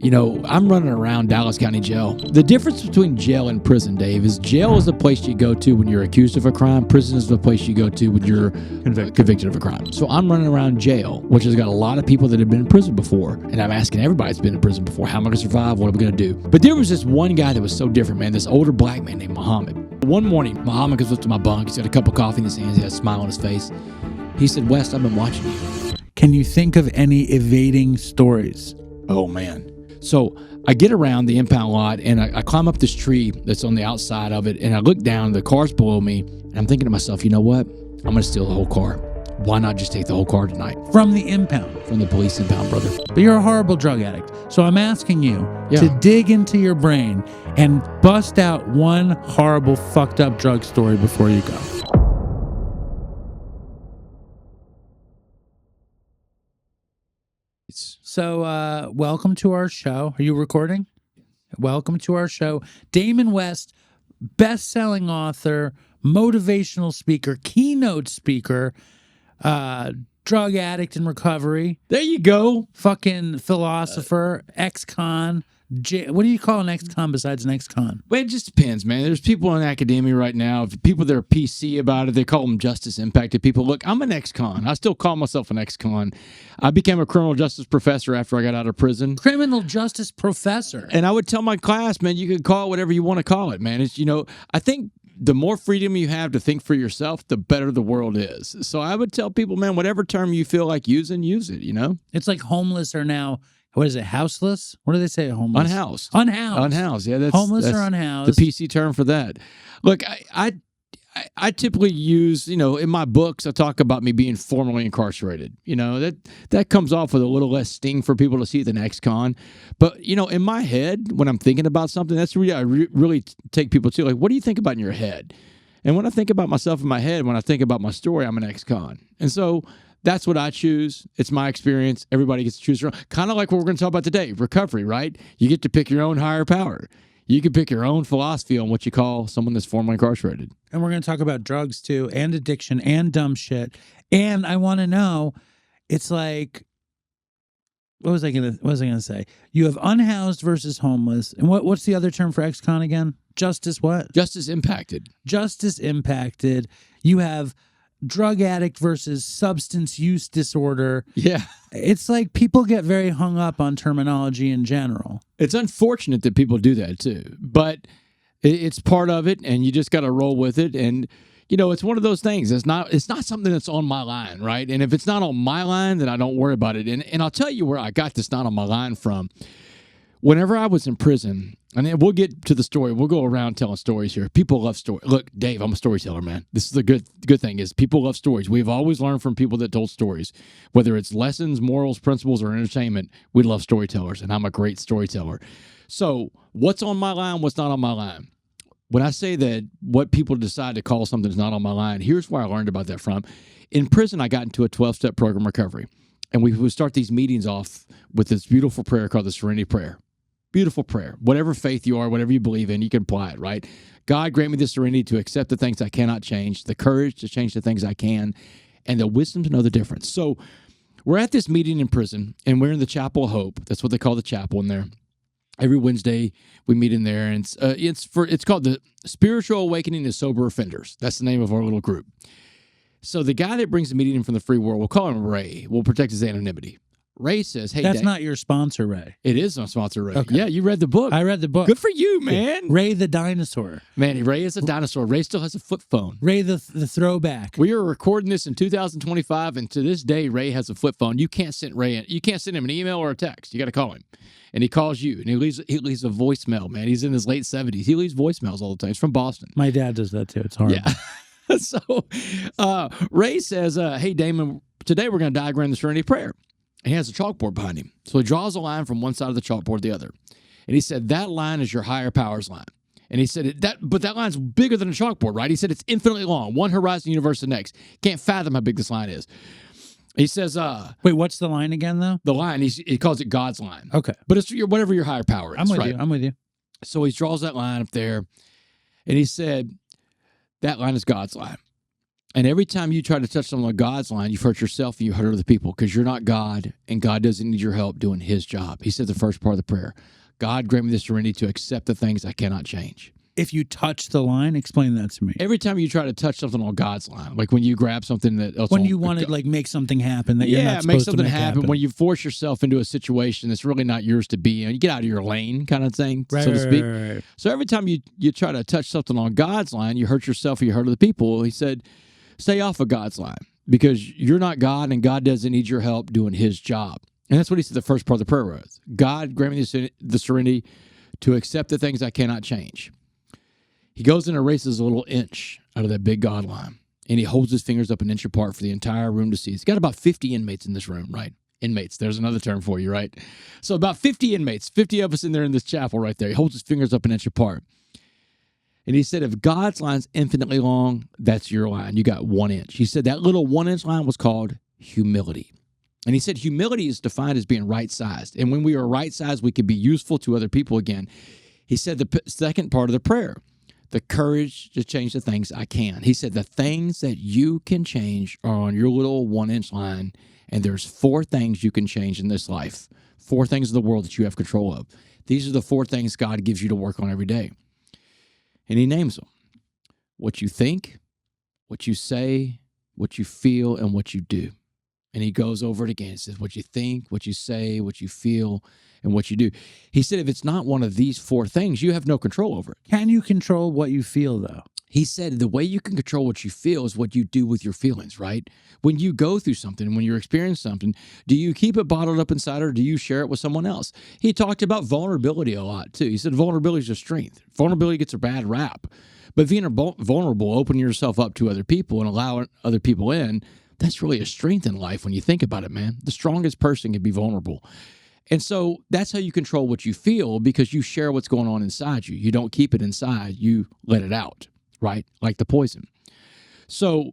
You know, I'm running around Dallas County Jail. The difference between jail and prison, Dave, is jail is the place you go to when you're accused of a crime. Prison is the place you go to when you're convicted of a crime. So I'm running around jail, which has got a lot of people that have been in prison before. And I'm asking everybody that's been in prison before, how am I going to survive? What are we going to do? But there was this one guy that was so different, man, this older black man named Muhammad. One morning, Muhammad goes up to my bunk. He's got a cup of coffee in his hands. He has a smile on his face. He said, West, I've been watching you. Can you think of any evading stories? Oh, man. So I get around the impound lot and I climb up this tree that's on the outside of it, and I look down, the car's below me, and I'm thinking to myself, you know what? I'm going to steal the whole car. Why not just take the whole car tonight? From the impound? From the police impound, brother. But you're a horrible drug addict. So I'm asking you to dig into your brain and bust out one horrible, fucked up drug story before you go. So, welcome to our show. Are you recording? Welcome to our show. Damon West, best-selling author, motivational speaker, keynote speaker, drug addict in recovery. There you go. Fucking philosopher, ex-con. What do you call an ex-con besides an ex-con? Well, it just depends, man. There's people in academia right now, people that are PC about it, they call them justice impacted people. Look, I'm an ex-con. I still call myself an ex-con. I became a criminal justice professor after I got out of prison. Criminal justice professor. And I would tell my class, man, you can call it whatever you want to call it, man. It's, you know, I think the more freedom you have to think for yourself, the better the world is. So I would tell people, man, whatever term you feel like using, use it, you know? It's like homeless are now... What is it? Houseless? What do they say? Homeless? Unhoused. Unhoused. Unhoused. Yeah, that's homeless or unhoused. The PC term for that. Look, I typically use, you know, in my books, I talk about me being formerly incarcerated. You know, that comes off with a little less sting for people to see than ex-con. But, you know, in my head, when I'm thinking about something, that's where I really take people to. Like, what do you think about in your head? And when I think about myself in my head, when I think about my story, I'm an ex-con. And so that's what I choose. It's my experience. Everybody gets to choose their own. Kind of like what we're going to talk about today, recovery, right? You get to pick your own higher power. You can pick your own philosophy on what you call someone that's formerly incarcerated. And we're going to talk about drugs too, and addiction, and dumb shit. And I want to know, it's like, what was I going to say? You have unhoused versus homeless. And what's the other term for ex-con again? Justice what? Justice impacted. Justice impacted. You have drug addict versus substance use disorder. Yeah. It's like people get very hung up on terminology in general. It's unfortunate that people do that too, but it's part of it, and you just got to roll with it. And, you know, it's one of those things. It's not something that's on my line, right? And if it's not on my line, then I don't worry about it. And I'll tell you where I got this not on my line from. Whenever I was in prison, and then we'll get to the story. We'll go around telling stories here. People love stories. Look, Dave, I'm a storyteller, man. This is the good thing is people love stories. We've always learned from people that told stories. Whether it's lessons, morals, principles, or entertainment, we love storytellers, and I'm a great storyteller. So what's on my line, what's not on my line? When I say that what people decide to call something is not on my line, here's where I learned about that from. In prison, I got into a 12-step program recovery, and we would start these meetings off with this beautiful prayer called the Serenity prayer. Beautiful prayer. Whatever faith you are, whatever you believe in, you can apply it, right? God, grant me the serenity to accept the things I cannot change, the courage to change the things I can, and the wisdom to know the difference. So we're at this meeting in prison, and we're in the Chapel of Hope. That's what they call the chapel in there. Every Wednesday we meet in there, and it's called the Spiritual Awakening to Sober Offenders. That's the name of our little group. So the guy that brings the meeting in from the free world, we'll call him Ray. We'll protect his anonymity. Ray says, hey, that's not your sponsor, Ray. It is my sponsor, Ray. Okay. Yeah, you read the book. I read the book. Good for you, man. Ray the dinosaur. Man, Ray is a dinosaur. Ray still has a flip phone. Ray the throwback. We are recording this in 2025, and to this day, Ray has a flip phone. You can't send him an email or a text. You got to call him. And he calls you, and he leaves a voicemail, man. He's in his late 70s. He leaves voicemails all the time. He's from Boston. My dad does that, too. It's horrible. Yeah. So Ray says, hey, Damon, today we're going to diagram the Serenity prayer. And he has a chalkboard behind him. So he draws a line from one side of the chalkboard to the other. And he said, that line is your higher powers line. And he said, but that line's bigger than a chalkboard, right? He said, it's infinitely long. One horizon universe to the next. Can't fathom how big this line is. He says, wait, what's the line again, though? The line, he calls it God's line. Okay. But it's whatever your higher power is. I'm with you. So he draws that line up there. And he said, that line is God's line. And every time you try to touch something on God's line, you've hurt yourself and you hurt other people because you're not God and God doesn't need your help doing his job. He said the first part of the prayer, God grant me the serenity to accept the things I cannot change. If you touch the line, explain that to me. Every time you try to touch something on God's line, like when you grab something that else When you want to like make something happen that you're not supposed to make happen. When you force yourself into a situation that's really not yours to be in, you get out of your lane kind of thing, so to speak. Right. So every time you try to touch something on God's line, you hurt yourself or you hurt other people. He said, stay off of God's line because you're not God and God doesn't need your help doing his job. And that's what he said the first part of the prayer was. God grant me the serenity to accept the things I cannot change. He goes and erases a little inch out of that big God line, and he holds his fingers up an inch apart for the entire room to see. He's got about 50 inmates in this room, right? Inmates, there's another term for you, right? So about 50 inmates, 50 of us in there in this chapel right there. He holds his fingers up an inch apart. And he said, if God's line's infinitely long, that's your line. You got 1 inch. He said that little 1 inch line was called humility. And he said humility is defined as being right-sized. And when we are right-sized, we can be useful to other people again. He said the second part of the prayer, the courage to change the things I can. He said the things that you can change are on your little 1 inch line, and there's 4 things you can change in this life, 4 things in the world that you have control of. These are the 4 things God gives you to work on every day. And he names them. What you think, what you say, what you feel, and what you do. And he goes over it again. He says, what you think, what you say, what you feel, and what you do. He said, if it's not one of these 4 things, you have no control over it. Can you control what you feel, though? He said the way you can control what you feel is what you do with your feelings, right? When you go through something, when you're experiencing something, do you keep it bottled up inside or do you share it with someone else? He talked about vulnerability a lot, too. He said vulnerability is a strength. Vulnerability gets a bad rap. But being vulnerable, opening yourself up to other people and allowing other people in, that's really a strength in life when you think about it, man. The strongest person can be vulnerable. And so that's how you control what you feel because you share what's going on inside you. You don't keep it inside. You let it out, right? Like the poison. So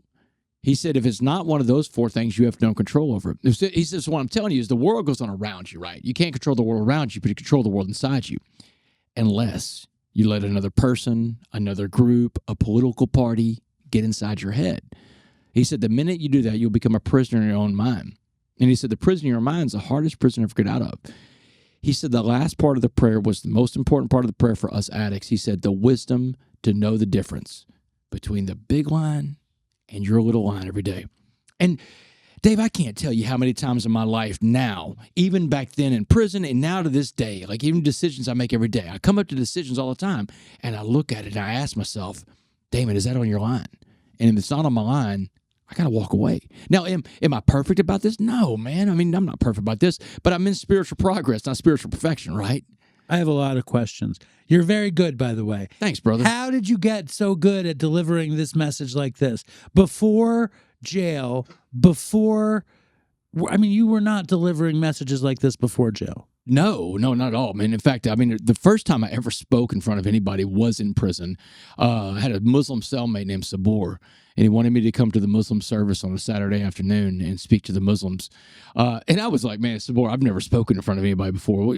he said, if it's not one of those 4 things, you have no control over it. He says, what I'm telling you is the world goes on around you, right? You can't control the world around you, but you control the world inside you. Unless you let another person, another group, a political party get inside your head. He said, the minute you do that, you'll become a prisoner in your own mind. And he said, the prison in your mind is the hardest prison to ever get out of. He said, the last part of the prayer was the most important part of the prayer for us addicts. He said, the wisdom to know the difference between the big line and your little line every day. And Dave, I can't tell you how many times in my life now, even back then in prison and now to this day, like even decisions I make every day, I come up to decisions all the time and I look at it and I ask myself, Damon, is that on your line? And if it's not on my line, I got to walk away. Now, am I perfect about this? No, man. I mean, I'm not perfect about this, but I'm in spiritual progress, not spiritual perfection, right? I have a lot of questions. You're very good, by the way. Thanks, brother. How did you get so good at delivering this message like this? Before jail, you were not delivering messages like this before jail. No, not at all, man. In fact, the first time I ever spoke in front of anybody was in prison. I had a Muslim cellmate named Sabor, and he wanted me to come to the Muslim service on a Saturday afternoon and speak to the Muslims. And I was like, man, Sabor, I've never spoken in front of anybody before.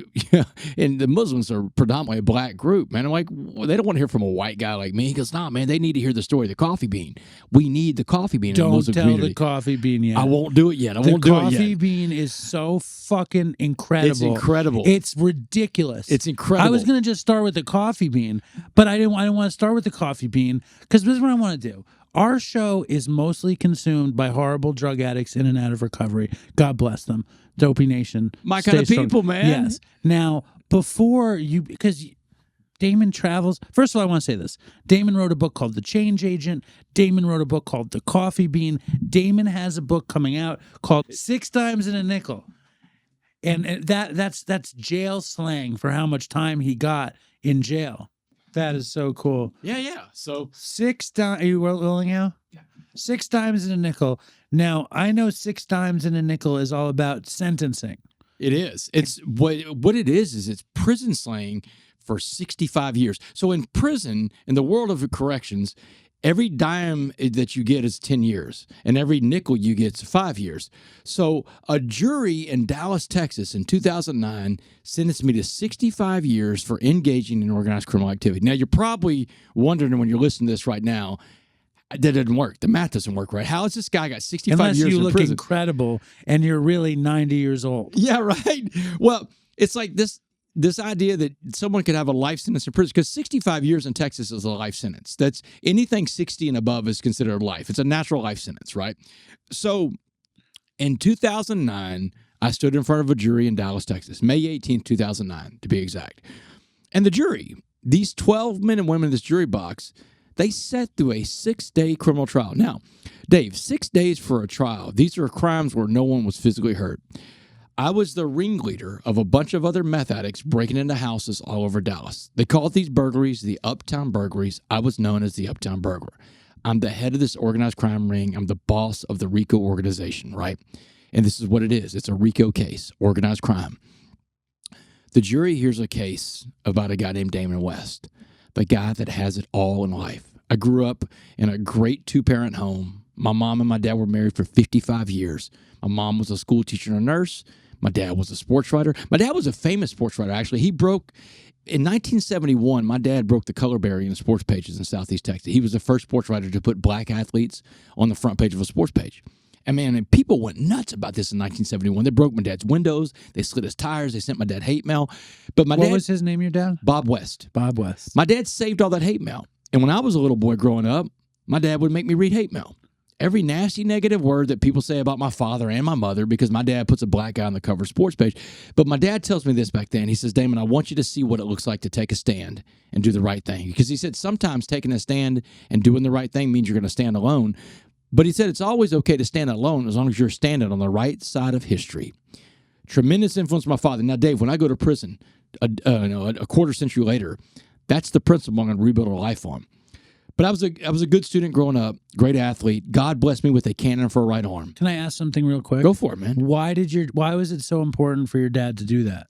And the Muslims are predominantly a black group, man. I'm like, well, they don't want to hear from a white guy like me. He goes, nah, man, they need to hear the story of the coffee bean. We need the coffee bean in the Muslim community. Don't tell the coffee bean yet. I won't do it yet. The coffee bean is so fucking incredible. It's incredible. It's ridiculous. It's incredible. I was going to just start with the coffee bean, but I didn't want to start with the coffee bean because this is what I want to do. Our show is mostly consumed by horrible drug addicts in and out of recovery. God bless them. Dopey Nation. My kind of people, man. Yes. Now, because Damon travels. First of all, I want to say this. Damon wrote a book called The Change Agent. Damon wrote a book called The Coffee Bean. Damon has a book coming out called 6 Dimes in a Nickel. And that's jail slang for how much time he got in jail. That is so cool. Yeah. So 6 dimes. Are you rolling out? Yeah. 6 dimes in a nickel. Now I know 6 dimes in a nickel is all about sentencing. It is. It's what it is it's prison slang for 65 years. So in prison, in the world of corrections, every dime that you get is 10 years, and every nickel you get is 5 years. So a jury in Dallas, Texas in 2009 sentenced me to 65 years for engaging in organized criminal activity. Now, you're probably wondering when you're listening to this right now, That doesn't work. The math doesn't work right. How has this guy got 65 Unless years you in look prison? incredible and you're really 90 years old. Yeah, right. Well, it's like this idea that someone could have a life sentence in prison, because 65 years in Texas is a life sentence. That's anything 60 and above is considered life. It's a natural life sentence, right? So in 2009, I stood in front of a jury in Dallas, Texas, May 18th, 2009, to be exact. And the jury, these 12 men and women in this jury box, they sat through a 6-day criminal trial. Now, Dave, 6 days for a trial. These are crimes where no one was physically hurt. I was the ringleader of a bunch of other meth addicts breaking into houses all over Dallas. They called these burglaries the Uptown Burglaries. I was known as the Uptown Burglar. I'm the head of this organized crime ring. I'm the boss of the RICO organization, right? And this is what it is. It's a RICO case, organized crime. The jury hears a case about a guy named Damon West, the guy that has it all in life. I grew up in a great 2-parent home. My mom and my dad were married for 55 years. My mom was a school teacher and a nurse. My dad was a sports writer. My dad was a famous sports writer, actually. In 1971, my dad broke the color barrier in the sports pages in Southeast Texas. He was the first sports writer to put black athletes on the front page of a sports page. And man, people went nuts about this in 1971. They broke my dad's windows. They slit his tires. They sent my dad hate mail. But What was his name, your dad? Bob West. Bob West. My dad saved all that hate mail. And when I was a little boy growing up, my dad would make me read hate mail. Every nasty negative word that people say about my father and my mother, because my dad puts a black guy on the cover of sports page. But my dad tells me this back then. He says, Damon, I want you to see what it looks like to take a stand and do the right thing. Because he said sometimes taking a stand and doing the right thing means you're going to stand alone. But he said it's always okay to stand alone as long as you're standing on the right side of history. Tremendous influence from my father. Now, Dave, when I go to prison a quarter century later, that's the principle I'm going to rebuild a life on. But I was a good student growing up, great athlete. God blessed me with a cannon for a right arm. Can I ask something real quick? Go for it, man. Why was it so important for your dad to do that?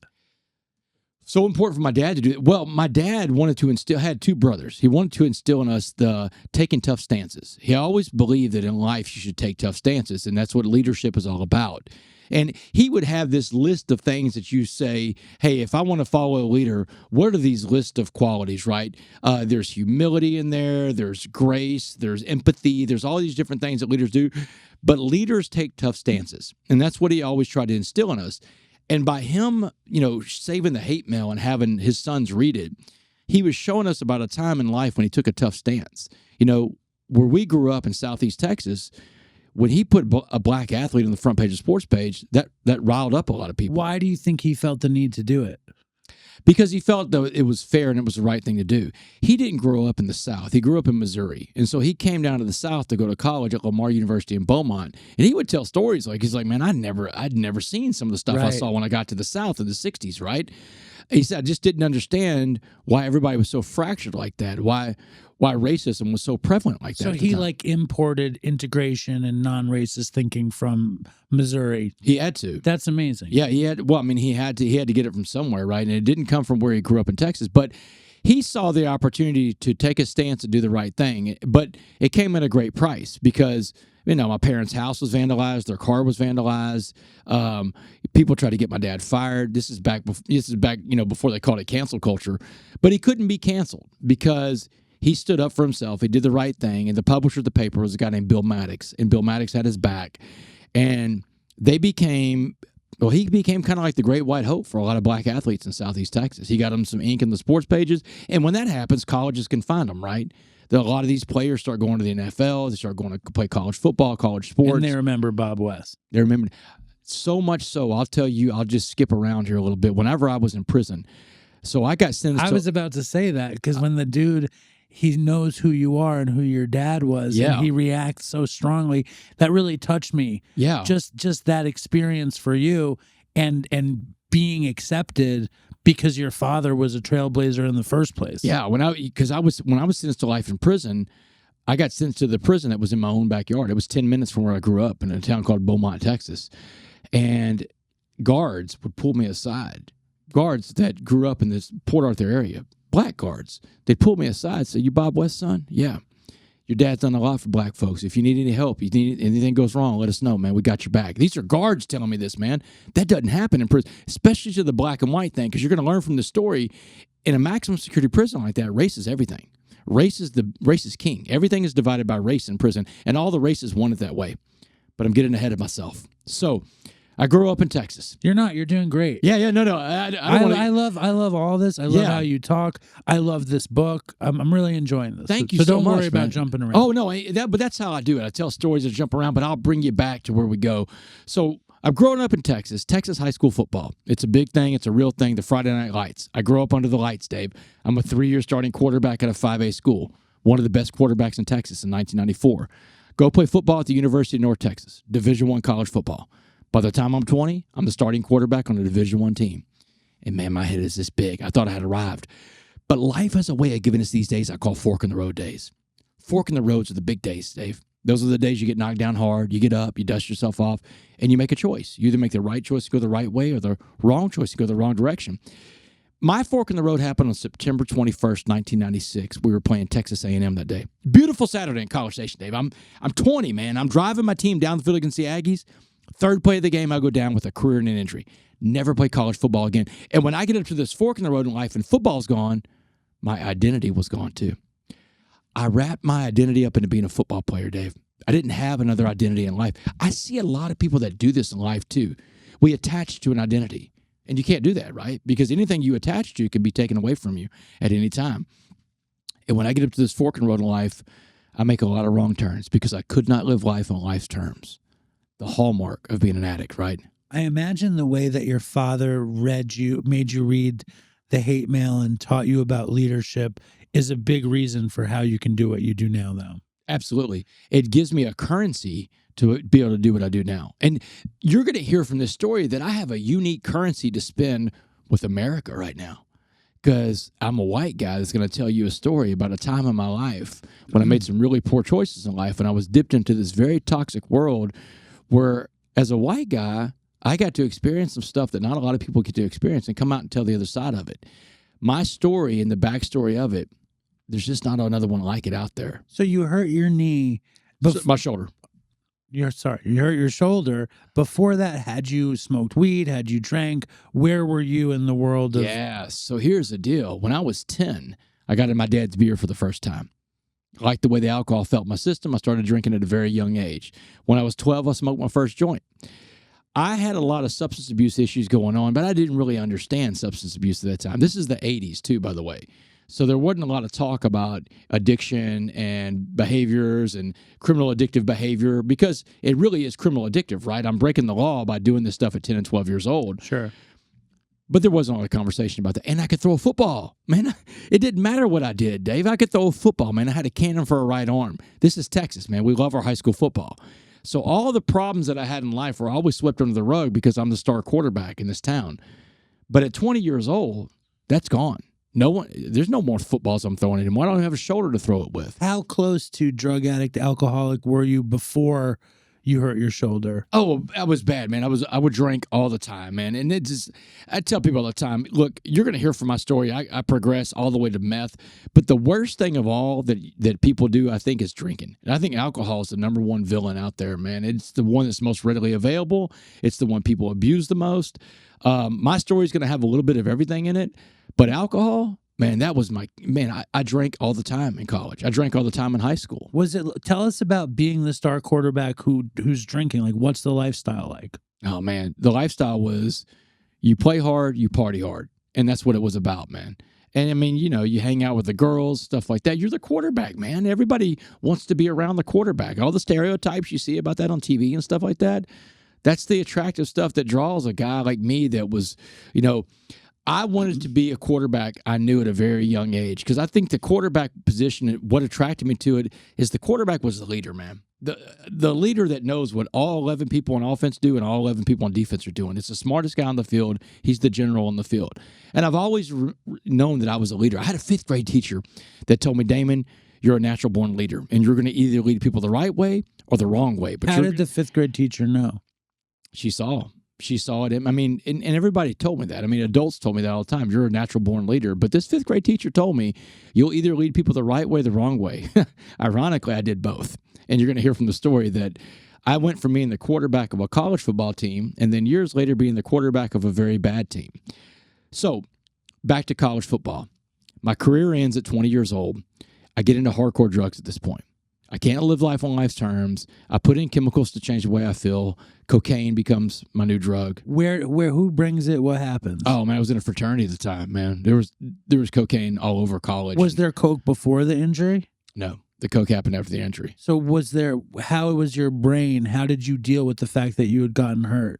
So important for my dad to do it. Well, my dad had 2 brothers. He wanted to instill in us the taking tough stances. He always believed that in life you should take tough stances, and that's what leadership is all about. And he would have this list of things that you say, hey, if I want to follow a leader, what are these list of qualities, right? There's humility in there. There's grace. There's empathy. There's all these different things that leaders do. But leaders take tough stances. And that's what he always tried to instill in us. And by him, saving the hate mail and having his sons read it, he was showing us about a time in life when he took a tough stance. Where we grew up in Southeast Texas, when he put a black athlete on the front page of the sports page, that riled up a lot of people. Why do you think he felt the need to do it? Because he felt that it was fair and it was the right thing to do. He didn't grow up in the South. He grew up in Missouri. And so he came down to the South to go to college at Lamar University in Beaumont. And he would tell stories he's like, man, I'd never seen some of the stuff I saw when I got to the South in the 60s, right? He said, I just didn't understand why everybody was so fractured like that, why racism was so prevalent like that. So he imported integration and non-racist thinking from Missouri. He had to. That's amazing. Yeah, he had. Well, I mean, he had to get it from somewhere, right? And it didn't come from where he grew up in Texas, but he saw the opportunity to take a stance and do the right thing. But it came at a great price because my parents' house was vandalized, their car was vandalized. People tried to get my dad fired. This is back before they called it cancel culture. But he couldn't be canceled because he stood up for himself. He did the right thing. And the publisher of the paper was a guy named Bill Maddox. And Bill Maddox had his back. And he became kind of like the great white hope for a lot of black athletes in Southeast Texas. He got them some ink in the sports pages. And when that happens, colleges can find them, right? A lot of these players start going to the NFL. They start going to play college football, college sports. And they remember Bob West. They remember so much so. I'll tell you, I'll just skip around here a little bit. Whenever I was in prison, so I got sentenced. I was about to say that because when the dude, he knows who you are and who your dad was, and he reacts so strongly, that really touched me. Yeah, just that experience for you and being accepted because your father was a trailblazer in the first place. Yeah, when I was sentenced to life in prison, I got sentenced to the prison that was in my own backyard. It was 10 minutes from where I grew up in a town called Beaumont, Texas, and guards would pull me aside. Guards that grew up in this Port Arthur area, black guards, they'd pull me aside and say, "You Bob West's son?" "Yeah." "Your dad's done a lot for black folks. If you need any help, you need anything goes wrong, let us know, man. We got your back." These are guards telling me this, man. That doesn't happen in prison, especially to the black and white thing, because you're going to learn from the story. In a maximum security prison like that, race is everything. Race is king. Everything is divided by race in prison, and all the races want it that way. But I'm getting ahead of myself. So I grew up in Texas. You're not. You're doing great. Yeah. No. I love all this. I love how you talk. I love this book. I'm really enjoying this. Thank you so don't much, worry about man. jumping around. Oh no, but that's how I do it. I tell stories that jump around, but I'll bring you back to where we go. So I've grown up in Texas high school football. It's a big thing. It's a real thing. The Friday Night Lights. I grew up under the lights, Dave. I'm a 3-year starting quarterback at a 5A school. One of the best quarterbacks in Texas in 1994. Go play football at the University of North Texas, Division I college football. By the time I'm 20, I'm the starting quarterback on a Division I team. And man, my head is this big. I thought I had arrived. But life has a way of giving us these days I call fork in the road days. Fork in the roads are the big days, Dave. Those are the days you get knocked down hard, you get up, you dust yourself off, and you make a choice. You either make the right choice to go the right way or the wrong choice to go the wrong direction. My fork in the road happened on September 21st, 1996. We were playing Texas A&M that day. Beautiful Saturday in College Station, Dave. I'm 20, man. I'm driving my team down the field against the Aggies. Third play of the game, I go down with a career and an injury. Never play college football again. And when I get up to this fork in the road in life and football's gone, my identity was gone too. I wrapped my identity up into being a football player, Dave. I didn't have another identity in life. I see a lot of people that do this in life too. We attach to an identity. And you can't do that, right? Because anything you attach to can be taken away from you at any time. And when I get up to this fork in the road in life, I make a lot of wrong turns because I could not live life on life's terms. The hallmark of being an addict, right? I imagine the way that your father made you read the hate mail and taught you about leadership is a big reason for how you can do what you do now, though. Absolutely. It gives me a currency to be able to do what I do now. And you're going to hear from this story that I have a unique currency to spend with America right now. Because I'm a white guy that's going to tell you a story about a time in my life when I made some really poor choices in life and I was dipped into this very toxic world where, as a white guy, I got to experience some stuff that not a lot of people get to experience and come out and tell the other side of it. My story and the backstory of it, there's just not another one like it out there. So you hurt your knee. My shoulder. You hurt your shoulder. Before that, had you smoked weed? Had you drank? Where were you in the world of... Yeah, so here's the deal. When I was 10, I got in my dad's beer for the first time. I liked the way the alcohol felt in my system. I started drinking at a very young age. When I was 12, I smoked my first joint. I had a lot of substance abuse issues going on, but I didn't really understand substance abuse at that time. This is the 80s, too, by the way. So there wasn't a lot of talk about addiction and behaviors and criminal addictive behavior because it really is criminal addictive, right? I'm breaking the law by doing this stuff at 10 and 12 years old. Sure. But there wasn't a lot of conversation about that. And I could throw a football. Man, it didn't matter what I did, Dave. I could throw a football, man. I had a cannon for a right arm. This is Texas, man. We love our high school football. So all the problems that I had in life were always swept under the rug because I'm the star quarterback in this town. But at 20 years old, that's gone. There's no more footballs I'm throwing anymore. I don't have a shoulder to throw it with. How close to drug addict, alcoholic were you before you hurt your shoulder? Oh, I was bad, man. I would drink all the time, man. And I tell people all the time, look, you're going to hear from my story. I progress all the way to meth. But the worst thing of all that people do, I think, is drinking. And I think alcohol is the number one villain out there, man. It's the one that's most readily available. It's the one people abuse the most. My story is going to have a little bit of everything in it. But alcohol, man, that was I drank all the time in college. I drank all the time in high school. Tell us about being the star quarterback who's drinking. Like, what's the lifestyle like? Oh, man, the lifestyle was you play hard, you party hard. And that's what it was about, man. And I mean, you hang out with the girls, stuff like that. You're the quarterback, man. Everybody wants to be around the quarterback. All the stereotypes you see about that on TV and stuff like that, that's the attractive stuff that draws a guy like me that was, I wanted to be a quarterback, I knew at a very young age, because I think the quarterback position, what attracted me to it is the quarterback was the leader, man. The leader that knows what all 11 people on offense do and all 11 people on defense are doing. It's the smartest guy on the field. He's the general on the field. And I've always known that I was a leader. I had a 5th grade teacher that told me, Damon, you're a natural born leader, and you're going to either lead people the right way or the wrong way. But how did the 5th grade teacher know? She saw it. I mean, and everybody told me that. I mean, adults told me that all the time. You're a natural born leader. But this 5th grade teacher told me, you'll either lead people the right way or the wrong way. Ironically, I did both. And you're going to hear from the story that I went from being the quarterback of a college football team and then years later being the quarterback of a very bad team. So back to college football. My career ends at 20 years old. I get into hardcore drugs at this point. I can't live life on life's terms. I put in chemicals to change the way I feel. Cocaine becomes my new drug. Who brings it? What happens? Oh man, I was in a fraternity at the time, man. There was cocaine all over college. Was there coke before the injury? No, the coke happened after the injury. So how was your brain? How did you deal with the fact that you had gotten hurt?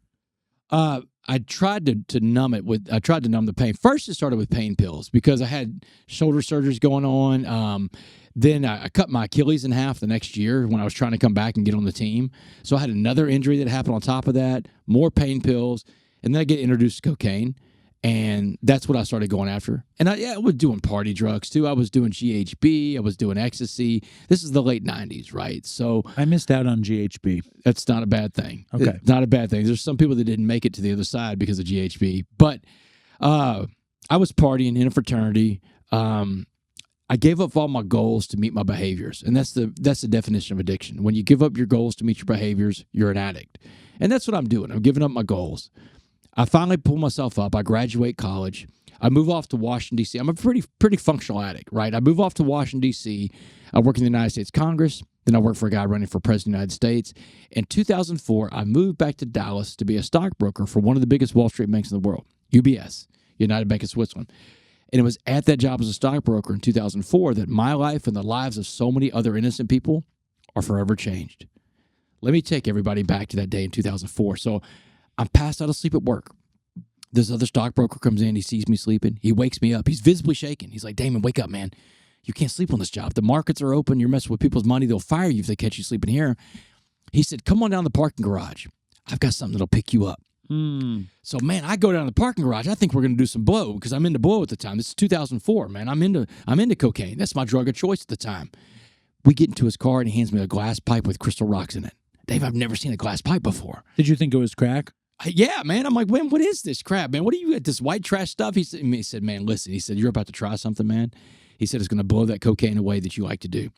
I tried to numb it I tried to numb the pain. First, it started with pain pills because I had shoulder surgeries going on. Then I cut my Achilles in half the next year when I was trying to come back and get on the team. So I had another injury that happened on top of that, more pain pills, and then I get introduced to cocaine, and that's what I started going after. And I was doing party drugs too. I was doing GHB. I was doing ecstasy. This is the late 90s, right? So I missed out on GHB. that's not a bad thing. Okay. It's not a bad thing. There's some people that didn't make it to the other side because of GHB. But I was partying in a fraternity. I gave up all my goals to meet my behaviors. And that's the definition of addiction. When you give up your goals to meet your behaviors, you're an addict. And that's what I'm doing. I'm giving up my goals. I finally pull myself up. I graduate college. I move off to Washington, D.C. I'm a pretty functional addict, right? I move off to Washington, D.C. I work in the United States Congress. Then I work for a guy running for president of the United States. In 2004, I moved back to Dallas to be a stockbroker for one of the biggest Wall Street banks in the world, UBS, United Bank of Switzerland. And it was at that job as a stockbroker in 2004 that my life and the lives of so many other innocent people are forever changed. Let me take everybody back to that day in 2004. So I'm passed out of sleep at work. This other stockbroker comes in. He sees me sleeping. He wakes me up. He's visibly shaking. He's like, Damon, wake up, man. You can't sleep on this job. The markets are open. You're messing with people's money. They'll fire you if they catch you sleeping here. He said, come on down to the parking garage. I've got something that'll pick you up. So, man, I go down to the parking garage. I think we're going to do some blow because I'm into blow at the time. This is 2004, man. I'm into cocaine. That's my drug of choice at the time. We get into his car, and he hands me a glass pipe with crystal rocks in it. Dave, I've never seen a glass pipe before. Did you think it was crack? Yeah, man. I'm like, man, what is this crap, man? What are you at, this white trash stuff? He said, man, listen. He said, you're about to try something, man. He said, it's going to blow that cocaine away that you like to do.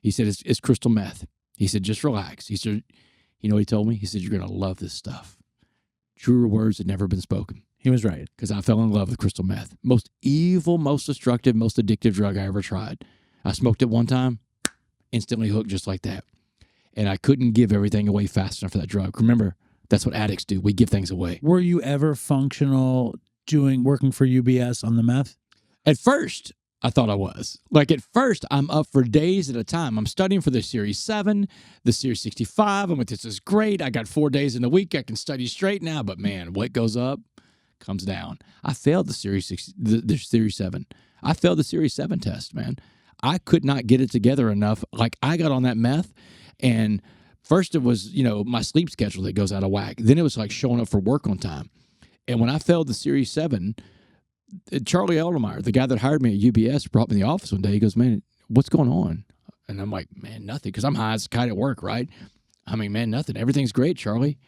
He said, it's crystal meth. He said, just relax. He said, you know what he told me? He said, you're going to love this stuff. Truer words had never been spoken. He was right. Because I fell in love with crystal meth. Most evil, most destructive, most addictive drug I ever tried. I smoked it one time, instantly hooked just like that. And I couldn't give everything away fast enough for that drug. Remember, that's what addicts do. We give things away. Were you ever functional working for UBS on the meth? At first, I thought I was. Like at first, I'm up for days at a time. I'm studying for the Series 7, the Series 65. I'm like, this is great. I got 4 days in the week. I can study straight now. But man, what goes up comes down. I failed the Series 7. I failed the Series 7 test, man. I could not get it together enough. Like I got on that meth, and first it was, my sleep schedule that goes out of whack. Then it was like showing up for work on time. And when I failed the Series 7, Charlie Eldermeyer, the guy that hired me at UBS, brought me in the office one day. He goes, man, what's going on? And I'm like, man, nothing, because I'm high as a kite at work, right? I mean, man, nothing. Everything's great, Charlie.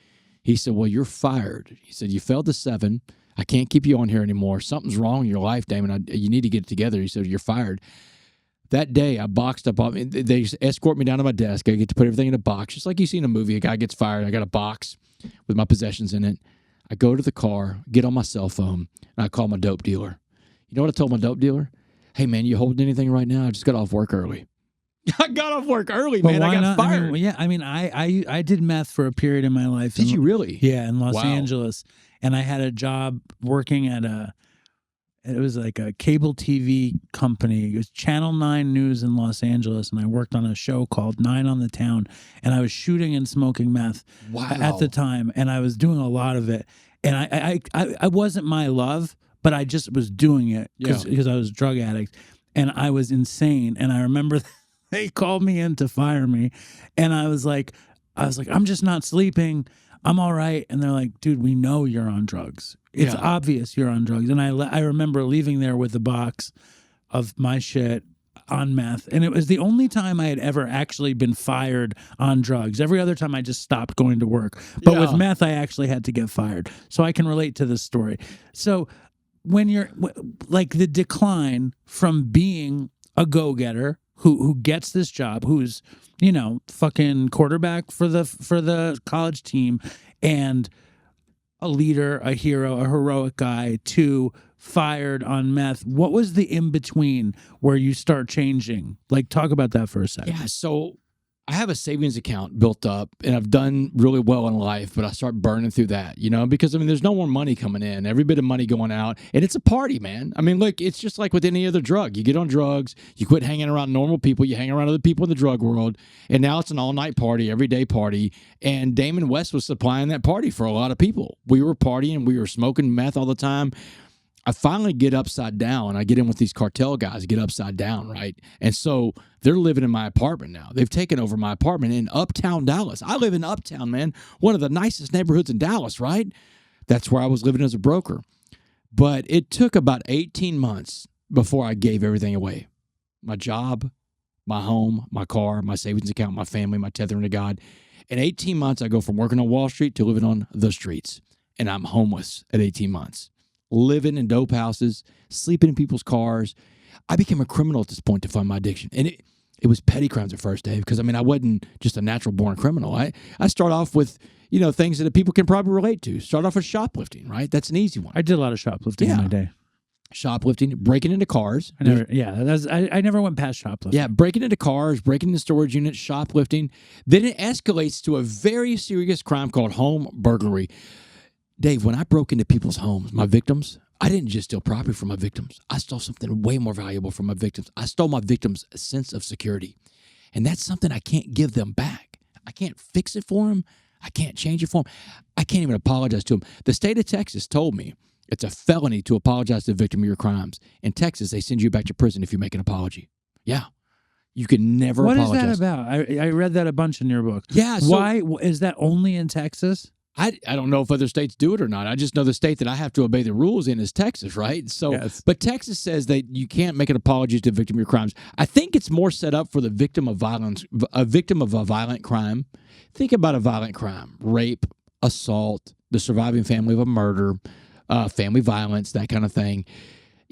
He said, well, you're fired. He said, you failed the 7. I can't keep you on here anymore. Something's wrong in your life, Damon. You need to get it together. He said, you're fired. That day, I boxed up. They escort me down to my desk. I get to put everything in a box. Just like you see in a movie, a guy gets fired. I got a box with my possessions in it. I go to the car, get on my cell phone, and I call my dope dealer. You know what I told my dope dealer? Hey, man, you holding anything right now? I just got off work early. I got off work early, man. I got fired. I did meth for a period in my life. Did you really? Yeah, in Los Angeles. And I had a job working at it was like a cable TV company. It was Channel 9 News in Los Angeles. And I worked on a show called 9 on the Town. And I was shooting and smoking meth at the time. And I was doing a lot of it. And I wasn't my love, but I just was doing it because I was a drug addict. And I was insane. And I remember they called me in to fire me. And I was like, I'm just not sleeping. I'm all right. And they're like, dude, we know you're on drugs. It's obvious you're on drugs. And I remember leaving there with a box of my shit on meth. And it was the only time I had ever actually been fired on drugs. Every other time I just stopped going to work. But with meth, I actually had to get fired. So I can relate to this story. So when you're like the decline from being a go-getter who gets this job, who's, fucking quarterback for the college team and a leader, a hero, a heroic guy, to fired on meth. What was the in between where you start changing? Like, talk about that for a second. Yeah, so I have a savings account built up, and I've done really well in life, but I start burning through that, because, there's no more money coming in. Every bit of money going out, and it's a party, man. Look, it's just like with any other drug. You get on drugs, you quit hanging around normal people, you hang around other people in the drug world, and now it's an all-night party, everyday party, and Damon West was supplying that party for a lot of people. We were partying, we were smoking meth all the time. I finally get upside down. I get in with these cartel guys, get upside down, right? And so they're living in my apartment now. They've taken over my apartment in uptown Dallas. I live in uptown, man. One of the nicest neighborhoods in Dallas, right? That's where I was living as a broker. But it took about 18 months before I gave everything away. My job, my home, my car, my savings account, my family, my tethering to God. In 18 months, I go from working on Wall Street to living on the streets. And I'm homeless at 18 months. Living in dope houses, sleeping in people's cars. I became a criminal at this point to fund my addiction. And it was petty crimes at first, Dave, because, I wasn't just a natural-born criminal. I start off with, things that people can probably relate to. Start off with shoplifting, right? That's an easy one. I did a lot of shoplifting in my day. Shoplifting, breaking into cars. I never went past shoplifting. Yeah, breaking into cars, breaking into storage units, shoplifting. Then it escalates to a very serious crime called home burglary. Dave, when I broke into people's homes, my victims, I didn't just steal property from my victims. I stole something way more valuable from my victims. I stole my victims' sense of security. And that's something I can't give them back. I can't fix it for them. I can't change it for them. I can't even apologize to them. The state of Texas told me it's a felony to apologize to the victim of your crimes. In Texas, they send you back to prison if you make an apology. Yeah. You can never apologize. What is that about? I read that a bunch in your book. Yeah. So, why? Is that only in Texas? I don't know if other states do it or not. I just know the state that I have to obey the rules in is Texas, right? So, yes. But Texas says that you can't make an apology to the victim of your crimes. I think it's more set up for the victim of violence, a victim of a violent crime. Think about a violent crime: rape, assault, the surviving family of a murder, family violence, that kind of thing.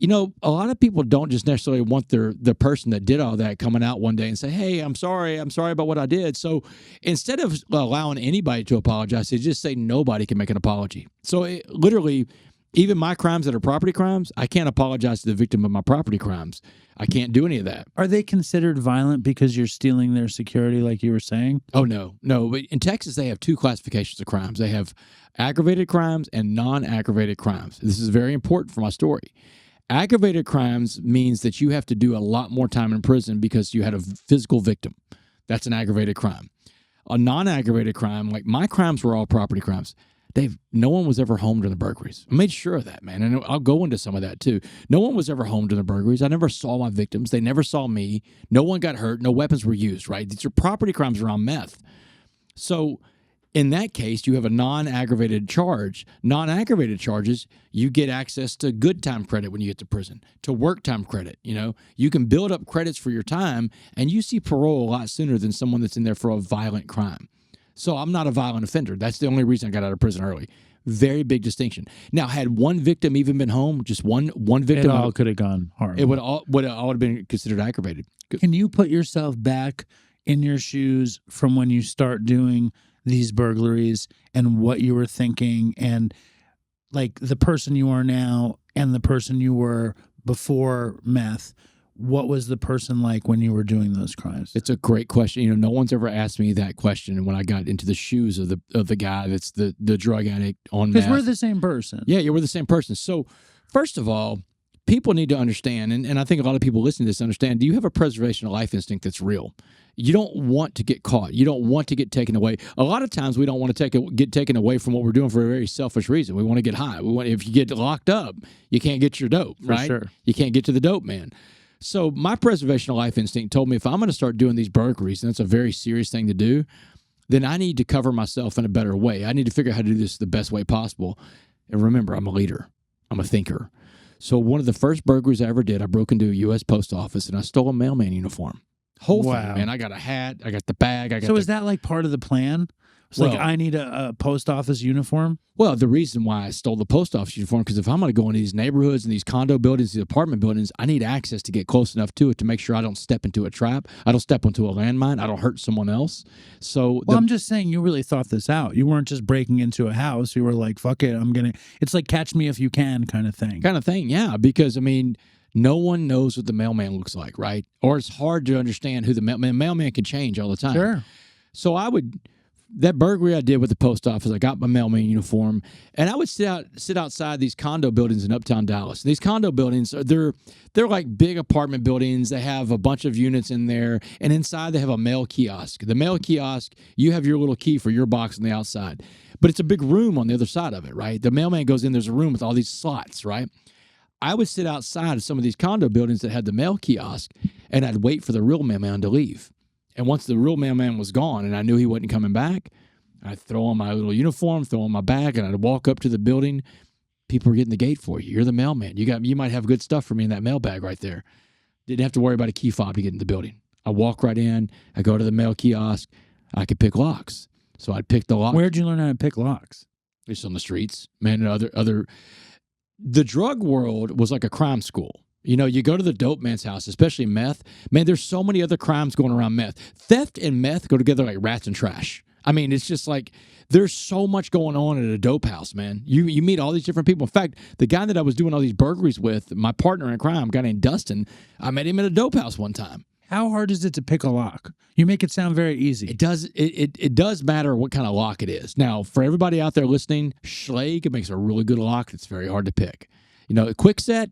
A lot of people don't just necessarily want the person that did all that coming out one day and say, hey, I'm sorry about what I did. So instead of allowing anybody to apologize, they just say nobody can make an apology. So literally, even my crimes that are property crimes, I can't apologize to the victim of my property crimes. I can't do any of that. Are they considered violent because you're stealing their security, like you were saying? Oh, no. But in Texas, they have two classifications of crimes. They have aggravated crimes and non-aggravated crimes. This is very important for my story. Aggravated crimes means that you have to do a lot more time in prison because you had a physical victim. That's an aggravated crime. A non-aggravated crime, like my crimes were all property crimes. Dave, no one was ever home during the burglaries. I made sure of that, man. And I'll go into some of that too. No one was ever home during the burglaries. I never saw my victims. They never saw me. No one got hurt. No weapons were used, right? These are property crimes around meth. So in that case, you have a non-aggravated charge. Non-aggravated charges, you get access to good time credit when you get to prison, to work time credit. You can build up credits for your time, and you see parole a lot sooner than someone that's in there for a violent crime. So I'm not a violent offender. That's the only reason I got out of prison early. Very big distinction. Now, had one victim even been home, just one victim, it all could have gone horrible. It would all have been considered aggravated. Can you put yourself back in your shoes from when you start doing these burglaries and what you were thinking, and like the person you are now and the person you were before meth? What was the person like when you were doing those crimes? It's a great question. No one's ever asked me that question when I got into the shoes of the guy that's the drug addict on meth. Because we're the same person. Yeah, we're the same person. So first of all, people need to understand, and I think a lot of people listening to this understand, do you have a preservation of life instinct that's real? You don't want to get caught. You don't want to get taken away. A lot of times we don't want to get taken away from what we're doing for a very selfish reason. We want to get high. If you get locked up, you can't get your dope, right? For sure. You can't get to the dope, man. So my preservation of life instinct told me if I'm going to start doing these burglaries, and that's a very serious thing to do, then I need to cover myself in a better way. I need to figure out how to do this the best way possible. And remember, I'm a leader. I'm a thinker. So one of the first burglaries I ever did, I broke into a U.S. post office and I stole a mailman uniform. Whole thing, man. I got a hat. I got the bag. So is that like part of the plan? It's like, I need a post office uniform. Well, the reason why I stole the post office uniform, because if I'm going to go into these neighborhoods and these condo buildings, these apartment buildings, I need access to get close enough to it to make sure I don't step into a trap. I don't step into a landmine. I don't hurt someone else. So, well, I'm just saying you really thought this out. You weren't just breaking into a house. You were like, fuck it. It's like catch me if you can kind of thing. Yeah. Because, I mean, no one knows what the mailman looks like, right? Or it's hard to understand who the mailman can change all the time. Sure. So that burglary I did with the post office, I got my mailman uniform, and I would sit outside these condo buildings in uptown Dallas. These condo buildings, they're like big apartment buildings. They have a bunch of units in there, and inside they have a mail kiosk. The mail kiosk, you have your little key for your box on the outside, but it's a big room on the other side of it, right? The mailman goes in, there's a room with all these slots, right? I would sit outside of some of these condo buildings that had the mail kiosk, and I'd wait for the real mailman to leave. And once the real mailman was gone and I knew he wasn't coming back, I'd throw on my little uniform, throw on my bag, and I'd walk up to the building. People were getting the gate for you. You're the mailman. You might have good stuff for me in that mail bag right there. Didn't have to worry about a key fob to get in the building. I walk right in. I go to the mail kiosk. I could pick locks. So I'd pick the lock. Where'd you learn how to pick locks? Just on the streets. Man, the drug world was like a crime school. You know, you go to the dope man's house, especially meth. Man, there's so many other crimes going around meth. Theft and meth go together like rats and trash. I mean, it's just like there's so much going on at a dope house, man. You meet all these different people. In fact, the guy that I was doing all these burglaries with, my partner in crime, a guy named Dustin, I met him at a dope house one time. How hard is it to pick a lock? You make it sound very easy. It does matter what kind of lock it is. Now, for everybody out there listening, Schlage makes a really good lock. It's very hard to pick. You know, a quick set,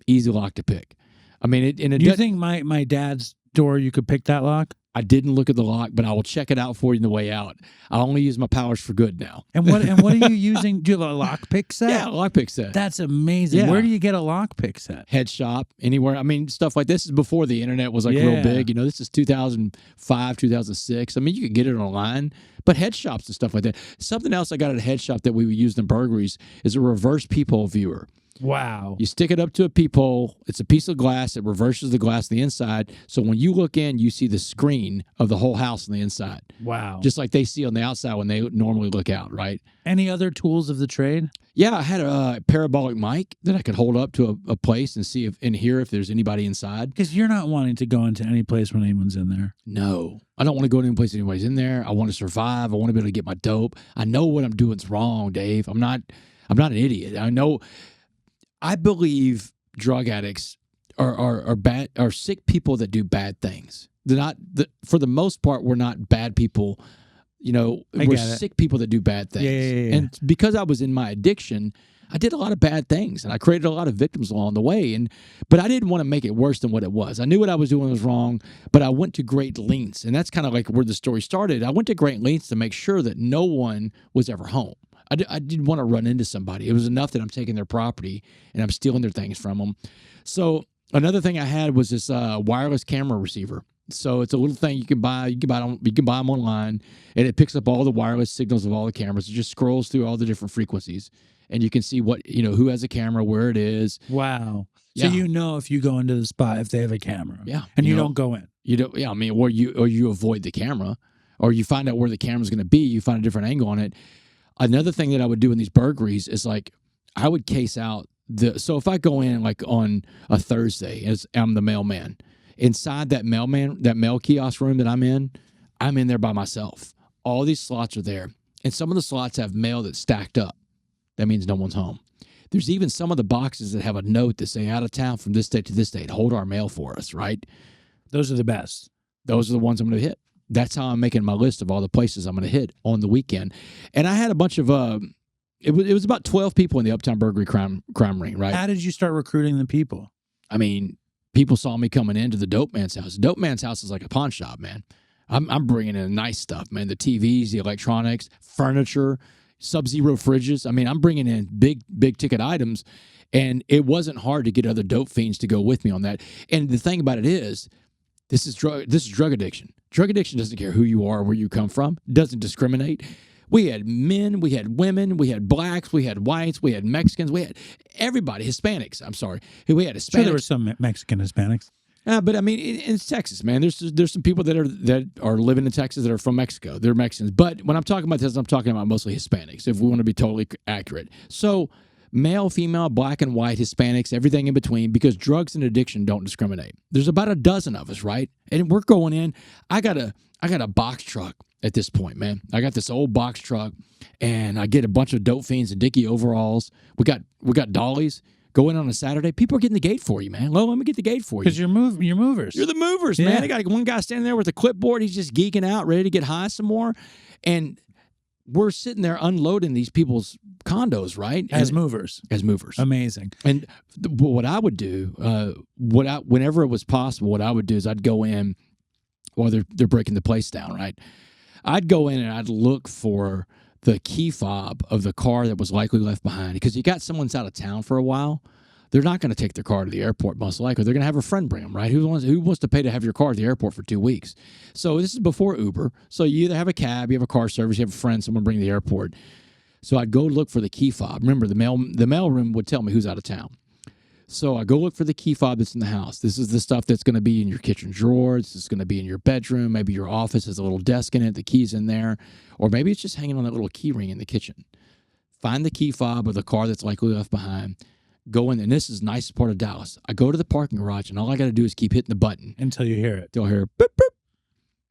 easy lock to pick. I mean, you think my dad's door, you could pick that lock? I didn't look at the lock, but I will check it out for you on the way out. I only use my powers for good now. And what are you using? Do you have a lockpick set? Yeah, a lockpick set. That's amazing. Yeah. Where do you get a lockpick set? Head shop, anywhere. I mean, stuff like this is before the internet was like real big. You know, this is 2005, 2006. I mean, you could get it online, but head shops and stuff like that. Something else I got at a head shop that we would use in burglaries is a reverse peephole viewer. Wow. You stick it up to a peephole. It's a piece of glass. It reverses the glass on the inside. So when you look in, you see the screen of the whole house on the inside. Wow. Just like they see on the outside when they normally look out, right? Any other tools of the trade? Yeah, I had a parabolic mic that I could hold up to a place and see and hear if there's anybody inside. Because you're not wanting to go into any place when anyone's in there. No. I don't want to go to any place anybody's in there. I want to survive. I want to be able to get my dope. I know what I'm doing is wrong, Dave. I'm not an idiot. I believe drug addicts are sick people that do bad things. They're not, for the most part, we're not bad people. You know, we're sick people that do bad things. Yeah. And because I was in my addiction, I did a lot of bad things, and I created a lot of victims along the way. But I didn't want to make it worse than what it was. I knew what I was doing was wrong, but I went to great lengths, and that's kind of like where the story started. I went to great lengths to make sure that no one was ever home. I didn't want to run into somebody. It was enough that I'm taking their property and I'm stealing their things from them. So another thing I had was this wireless camera receiver. So it's a little thing you can buy. You can buy them online, and it picks up all the wireless signals of all the cameras. It just scrolls through all the different frequencies, and you can see who has a camera, where it is. Wow. Yeah. So you know if you go into the spot if they have a camera. Yeah. And you don't go in. You don't. Yeah. I mean, or you avoid the camera, or you find out where the camera's going to be. You find a different angle on it. Another thing that I would do in these burglaries is like I would case out so if I go in like on a Thursday as I'm the mailman, inside that mail kiosk room that I'm in there by myself. All these slots are there, and some of the slots have mail that's stacked up. That means no one's home. There's even some of the boxes that have a note that say out of town from this date to this date. Hold our mail for us, right? Those are the best. Those are the ones I'm going to hit. That's how I'm making my list of all the places I'm going to hit on the weekend. And I had a bunch of it was about 12 people in the Uptown Burglary crime ring, right? How did you start recruiting the people? I mean, people saw me coming into the dope man's house. The dope man's house is like a pawn shop, man. I'm bringing in nice stuff, man. The TVs, the electronics, furniture, Sub-Zero fridges. I mean, I'm bringing in big ticket items, and it wasn't hard to get other dope fiends to go with me on that. And the thing about it is, this is drug addiction. Drug addiction doesn't care who you are, where you come from. It doesn't discriminate. We had men, we had women, we had blacks, we had whites, we had Mexicans, we had everybody, Hispanics. I'm sorry. We had Hispanics. Sure, there were some Mexican Hispanics. But I mean, it's Texas, man. There's some people that are living in Texas that are from Mexico. They're Mexicans. But when I'm talking about this, I'm talking about mostly Hispanics, if we want to be totally accurate. So male, female, black and white, Hispanics, everything in between, because drugs and addiction don't discriminate. There's about a dozen of us, right? And we're going in. I got a box truck at this point, man. I got this old box truck, and I get a bunch of dope fiends in Dickie overalls. We got dollies. Go in on a Saturday. People are getting the gate for you, man. Well, let me get the gate for you. Because you're movers. You're the movers, man. I got one guy standing there with a clipboard. He's just geeking out, ready to get high some more. And we're sitting there unloading these people's condos, right? As movers. Amazing. And what I would do, whenever it was possible, what I would do is I'd go in while they're breaking the place down, right? I'd go in and I'd look for the key fob of the car that was likely left behind, because you got someone's out of town for a while. They're not going to take their car to the airport, most likely. They're going to have a friend bring them, right? Who wants to pay to have your car at the airport for 2 weeks? So this is before Uber. So you either have a cab, you have a car service, you have a friend, someone bring you to the airport. So I'd go look for the key fob. Remember, the mail room would tell me who's out of town. So I go look for the key fob that's in the house. This is the stuff that's going to be in your kitchen drawers. It's going to be in your bedroom. Maybe your office has a little desk in it. The key's in there. Or maybe it's just hanging on that little key ring in the kitchen. Find the key fob of the car that's likely left behind. Go in, and this is the nicest part of Dallas. I go to the parking garage, and all I got to do is keep hitting the button. Until you hear it. Until I hear boop, boop.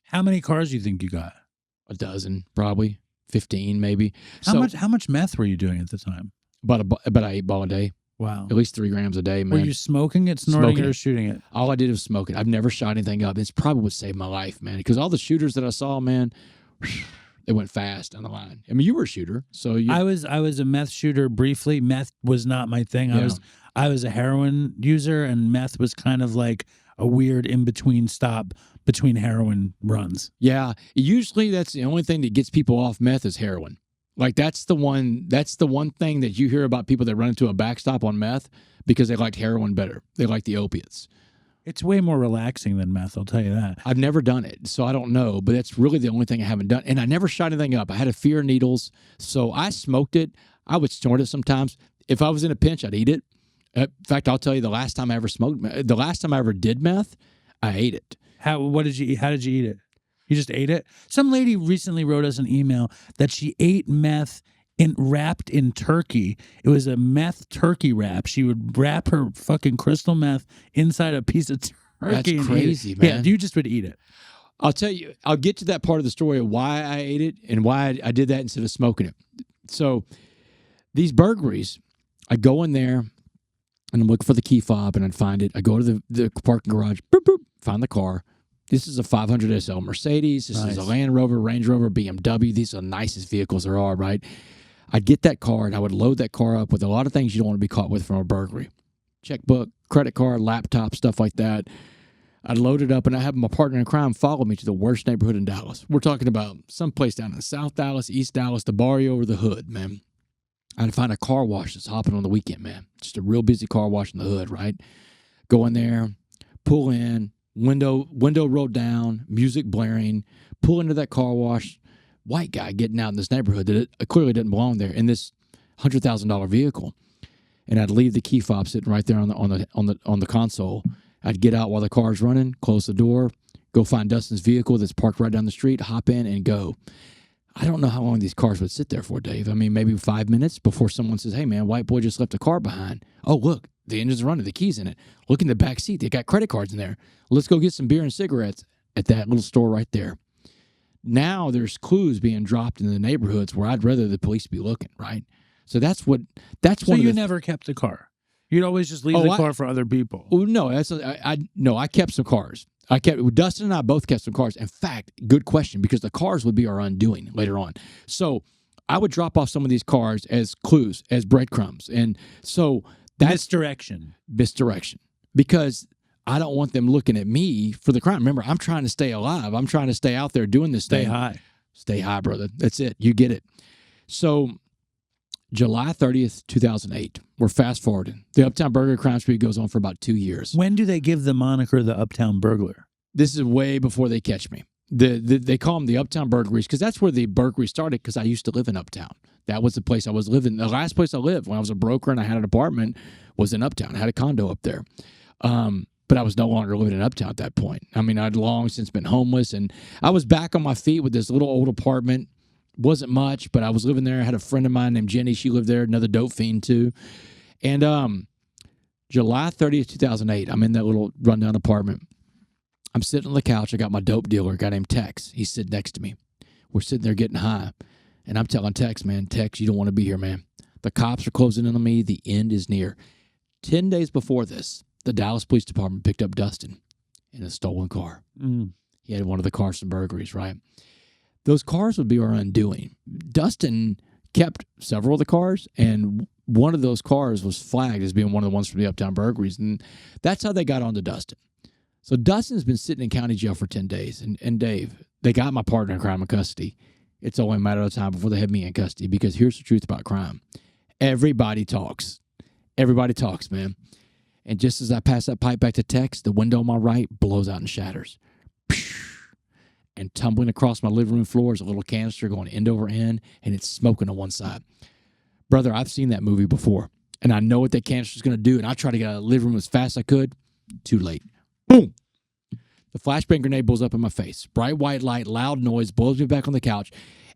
How many cars do you think you got? A dozen, probably. 15, maybe. How much meth were you doing at the time? About an 8 ball a day. Wow. At least 3 grams a day, man. Were you smoking it, snorting it, or shooting it? All I did was smoke it. I've never shot anything up. It's probably what saved my life, man. Because all the shooters that I saw, man, they went fast down the line. I mean, you were a shooter, so I was a meth shooter briefly. Meth was not my thing. Yeah. I was a heroin user, and meth was kind of like a weird in-between stop between heroin runs. Yeah. Usually that's the only thing that gets people off meth is heroin. Like that's the one thing that you hear about people that run into a backstop on meth because they liked heroin better. They like the opiates. It's way more relaxing than meth, I'll tell you that. I've never done it, so I don't know, but that's really the only thing I haven't done. And I never shot anything up. I had a fear of needles, so I smoked it. I would snort it sometimes. If I was in a pinch, I'd eat it. In fact, I'll tell you the last time I ever did meth, I ate it. How did you eat it? You just ate it? Some lady recently wrote us an email that she ate meth wrapped in turkey. It was a meth turkey wrap. She would wrap her fucking crystal meth inside a piece of turkey. That's crazy, man. Yeah, you just would eat it. I'll tell you, I'll get to that part of the story of why I ate it and why I did that instead of smoking it. So these burglaries, I go in there and I'm looking for the key fob and I'd find it. I go to the parking garage, boop, boop, find the car. This is a 500 SL Mercedes. This is a Land Rover, Range Rover, BMW. These are the nicest vehicles there are, right? I'd get that car and I would load that car up with a lot of things you don't want to be caught with from a burglary. Checkbook, credit card, laptop, stuff like that. I'd load it up and I have my partner in crime follow me to the worst neighborhood in Dallas. We're talking about someplace down in South Dallas, East Dallas, the barrio or the hood, man. I'd find a car wash that's hopping on the weekend, man. Just a real busy car wash in the hood, right? Go in there, pull in, window rolled down, music blaring, pull into that car wash, white guy getting out in this neighborhood that it clearly didn't belong there in this $100,000 vehicle. And I'd leave the key fob sitting right there on the console. I'd get out while the car's running, close the door, go find Dustin's vehicle that's parked right down the street, hop in and go. I don't know how long these cars would sit there for, Dave. I mean, maybe 5 minutes before someone says, hey, man, white boy just left a car behind. Oh, look, the engine's running, the key's in it. Look in the back seat. They got credit cards in there. Let's go get some beer and cigarettes at that little store right there. Now there's clues being dropped in the neighborhoods where I'd rather the police be looking, right? So that's one. So you never kept the car. You'd always just leave the car for other people. Oh no, I kept some cars. Dustin and I both kept some cars. In fact, good question, because the cars would be our undoing later on. So I would drop off some of these cars as clues, as breadcrumbs, and so that's misdirection, because I don't want them looking at me for the crime. Remember, I'm trying to stay alive. I'm trying to stay out there doing this thing. Stay high, brother. That's it. You get it. So July 30th, 2008. We're fast forwarding. The Uptown Burglary crime spree goes on for about 2 years. When do they give the moniker the Uptown Burglar? This is way before they catch me. They call them the Uptown Burglaries because that's where the burglary started, because I used to live in Uptown. That was the place I was living. The last place I lived when I was a broker and I had an apartment was in Uptown. I had a condo up there. But but I was no longer living in Uptown at that point. I mean, I'd long since been homeless, and I was back on my feet with this little old apartment. Wasn't much, but I was living there. I had a friend of mine named Jenny. She lived there, another dope fiend too. And July 30th, 2008, I'm in that little rundown apartment. I'm sitting on the couch. I got my dope dealer, a guy named Tex. He's sitting next to me. We're sitting there getting high. And I'm telling Tex, man, Tex, you don't want to be here, man. The cops are closing in on me. The end is near. 10 days before this, the Dallas Police Department picked up Dustin in a stolen car. He had one of the Carson burglaries, right? Those cars would be our undoing. Dustin kept several of the cars, and one of those cars was flagged as being one of the ones from the Uptown burglaries, and that's how they got onto Dustin. So Dustin's been sitting in county jail for 10 days, and Dave, they got my partner in crime in custody. It's only a matter of time before they have me in custody, because here's the truth about crime. Everybody talks. Everybody talks, man. And just as I pass that pipe back to Tex, the window on my right blows out and shatters. And tumbling across my living room floor is a little canister going end over end, and it's smoking on one side. Brother, I've seen that movie before, and I know what that canister is going to do, and I try to get out of the living room as fast as I could. Too late. Boom. The flashbang grenade blows up in my face. Bright white light, loud noise, blows me back on the couch.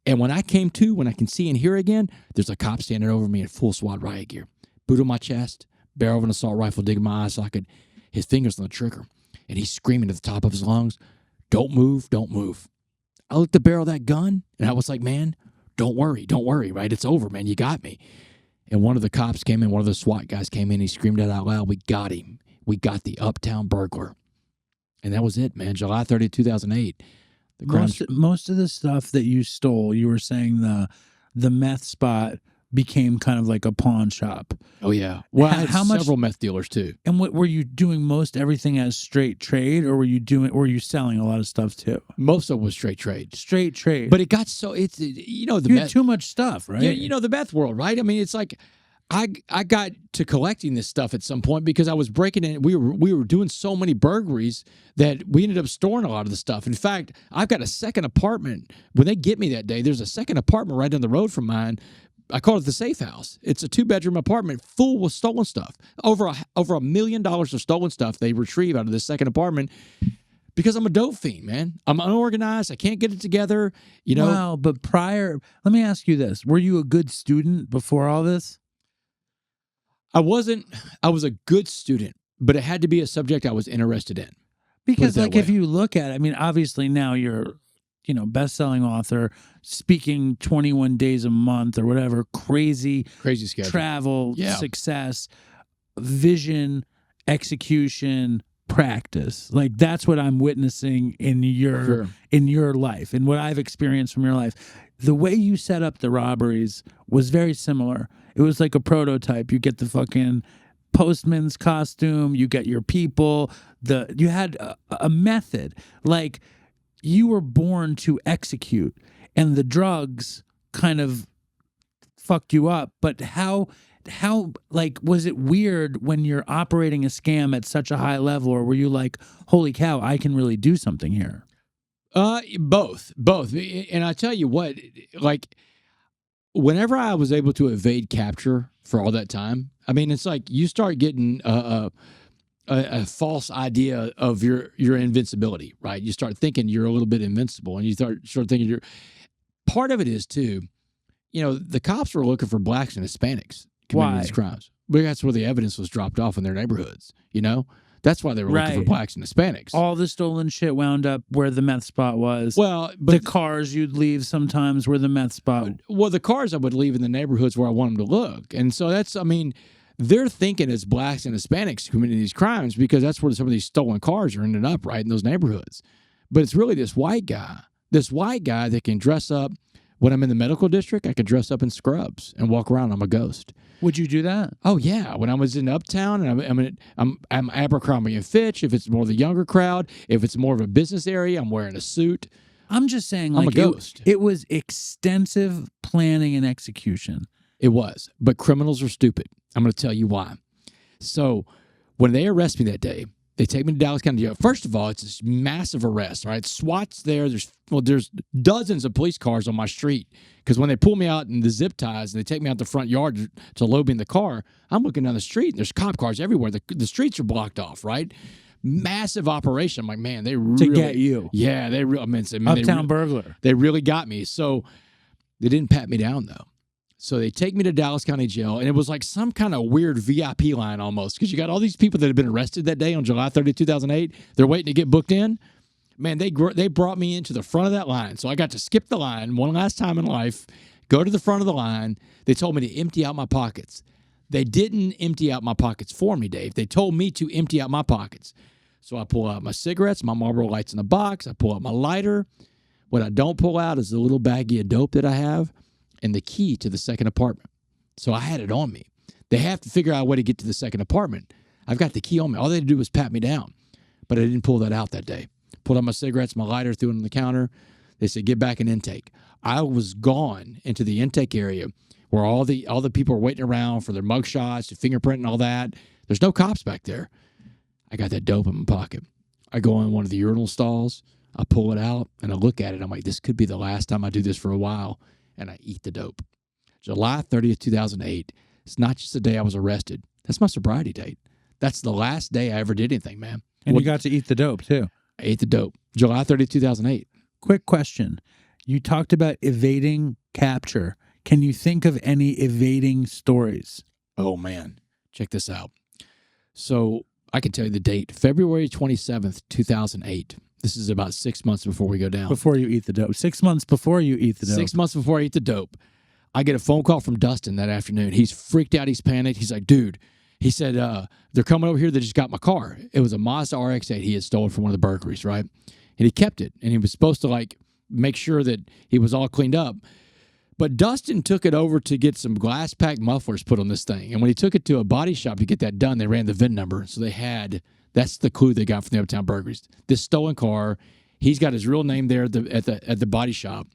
And when I came to, when I can see and hear again, there's a cop standing over me in full SWAT riot gear. Boot on my chest, barrel of an assault rifle digging my eye socket, his fingers on the trigger, and he's screaming at the top of his lungs, "Don't move, don't move." I looked at the barrel of that gun, and I was like, man, don't worry, right? It's over, man. You got me. And one of the cops came in, one of the SWAT guys came in, he screamed out loud, "We got him. We got the Uptown burglar." And that was it, man. July 30th, 2008. Most of the stuff that you stole, you were saying the meth spot became kind of like a pawn shop. Oh, yeah. Well, I had several meth dealers, too. And what were you doing most everything as straight trade, or were you selling a lot of stuff, too? Most of it was straight trade. Straight trade. But it got so, it's, you know, you had too much stuff, right? You know, the meth world, right? I mean, it's like, I got to collecting this stuff at some point because I was breaking in. We were doing so many burglaries that we ended up storing a lot of the stuff. In fact, I've got a second apartment. When they get me that day, there's a second apartment right down the road from mine. I call it the safe house. It's a 2-bedroom apartment full with stolen stuff. Over $1 million of stolen stuff they retrieve out of this second apartment because I'm a dope fiend, man. I'm unorganized. I can't get it together. You know. Well, but let me ask you this: were you a good student before all this? I wasn't. I was a good student, but it had to be a subject I was interested in. Because, like, if you look at it, I mean, obviously now you're, you know, best-selling author, speaking 21 days a month or whatever, crazy schedule, travel, success, vision, execution, practice. Like, that's what I'm witnessing in your life and what I've experienced from your life. The way you set up the robberies was very similar. It was like a prototype. You get the fucking postman's costume, you get your people, you had a method. Like, you were born to execute, and the drugs kind of fucked you up. But how like, was it weird when you're operating a scam at such a high level, or were you like, holy cow, I can really do something here? Both. And I tell you what, like, whenever I was able to evade capture for all that time, I mean, it's like you start getting a false idea of your invincibility, right? You start thinking you're a little bit invincible, and you start thinking you're. Part of it is too, you know, the cops were looking for blacks and Hispanics committing these crimes. But that's where the evidence was dropped off in their neighborhoods. You know, that's why they were looking for blacks and Hispanics. All the stolen shit wound up where the meth spot was. Well, but the cars you'd leave sometimes were the meth spot. Well, the cars I would leave in the neighborhoods where I want them to look, and so that's, I mean, they're thinking it's blacks and Hispanics committing these crimes because that's where some of these stolen cars are ending up, right, in those neighborhoods. But it's really this white guy that can dress up. When I'm in the medical district, I can dress up in scrubs and walk around. I'm a ghost. Would you do that? Oh yeah. When I was in Uptown, and I'm Abercrombie and Fitch. If it's more the younger crowd, if it's more of a business area, I'm wearing a suit. I'm just saying, like, I'm a ghost. It was extensive planning and execution. It was, but criminals are stupid. I'm going to tell you why. So when they arrest me that day, they take me to Dallas County Jail. First of all, it's this massive arrest, right? SWAT's there. There's dozens of police cars on my street because when they pull me out in the zip ties and they take me out the front yard to load me in the car, I'm looking down the street and there's cop cars everywhere. The streets are blocked off, right? massive operation. I'm like, man, they To really get you. Yeah, they really. I mean, Uptown burglar. They really got me. So they didn't pat me down though. So they take me to Dallas County Jail, and it was like some kind of weird VIP line almost, because you got all these people that had been arrested that day on July 30, 2008. They're waiting to get booked in. Man, they brought me into the front of that line. So I got to skip the line one last time in life, go to the front of the line. They told me to empty out my pockets. They didn't empty out my pockets for me, Dave. They told me to empty out my pockets. So I pull out my cigarettes, my Marlboro Lights in a box. I pull out my lighter. What I don't pull out is the little baggie of dope that I have and the key to the second apartment. So I had it on me. They have to figure out a way to get to the second apartment. I've got the key on me. All they had to do was pat me down. But I didn't pull that out that day. Pulled out my cigarettes, my lighter, threw it on the counter. They said, get back in intake. I was gone into the intake area where all the people are waiting around for their mug shots, fingerprint and all that. There's no cops back there. I got that dope in my pocket. I go in one of the urinal stalls. I pull it out, and I look at it. I'm like, this could be the last time I do this for a while. And I eat the dope. July 30th, 2008. It's not just the day I was arrested. That's my sobriety date. That's the last day I ever did anything, man. And you got to eat the dope, too. I ate the dope. July 30th, 2008. Quick question. You talked about evading capture. Can you think of any evading stories? Oh, man. Check this out. So I can tell you the date. February 27th, 2008. This is about 6 months before we go down. Before you eat the dope. 6 months before you eat the dope. 6 months before I eat the dope. I get a phone call from Dustin that afternoon. He's freaked out. He's panicked. He's like, dude, he said, they're coming over here. They just got my car. It was a Mazda RX-8 he had stolen from one of the burglaries, right? And he kept it. And he was supposed to, like, make sure that he was all cleaned up. But Dustin took it over to get some glass-packed mufflers put on this thing. And when he took it to a body shop to get that done, they ran the VIN number. So they had, that's the clue they got from the Uptown Burglaries. This stolen car, he's got his real name there at the body shop.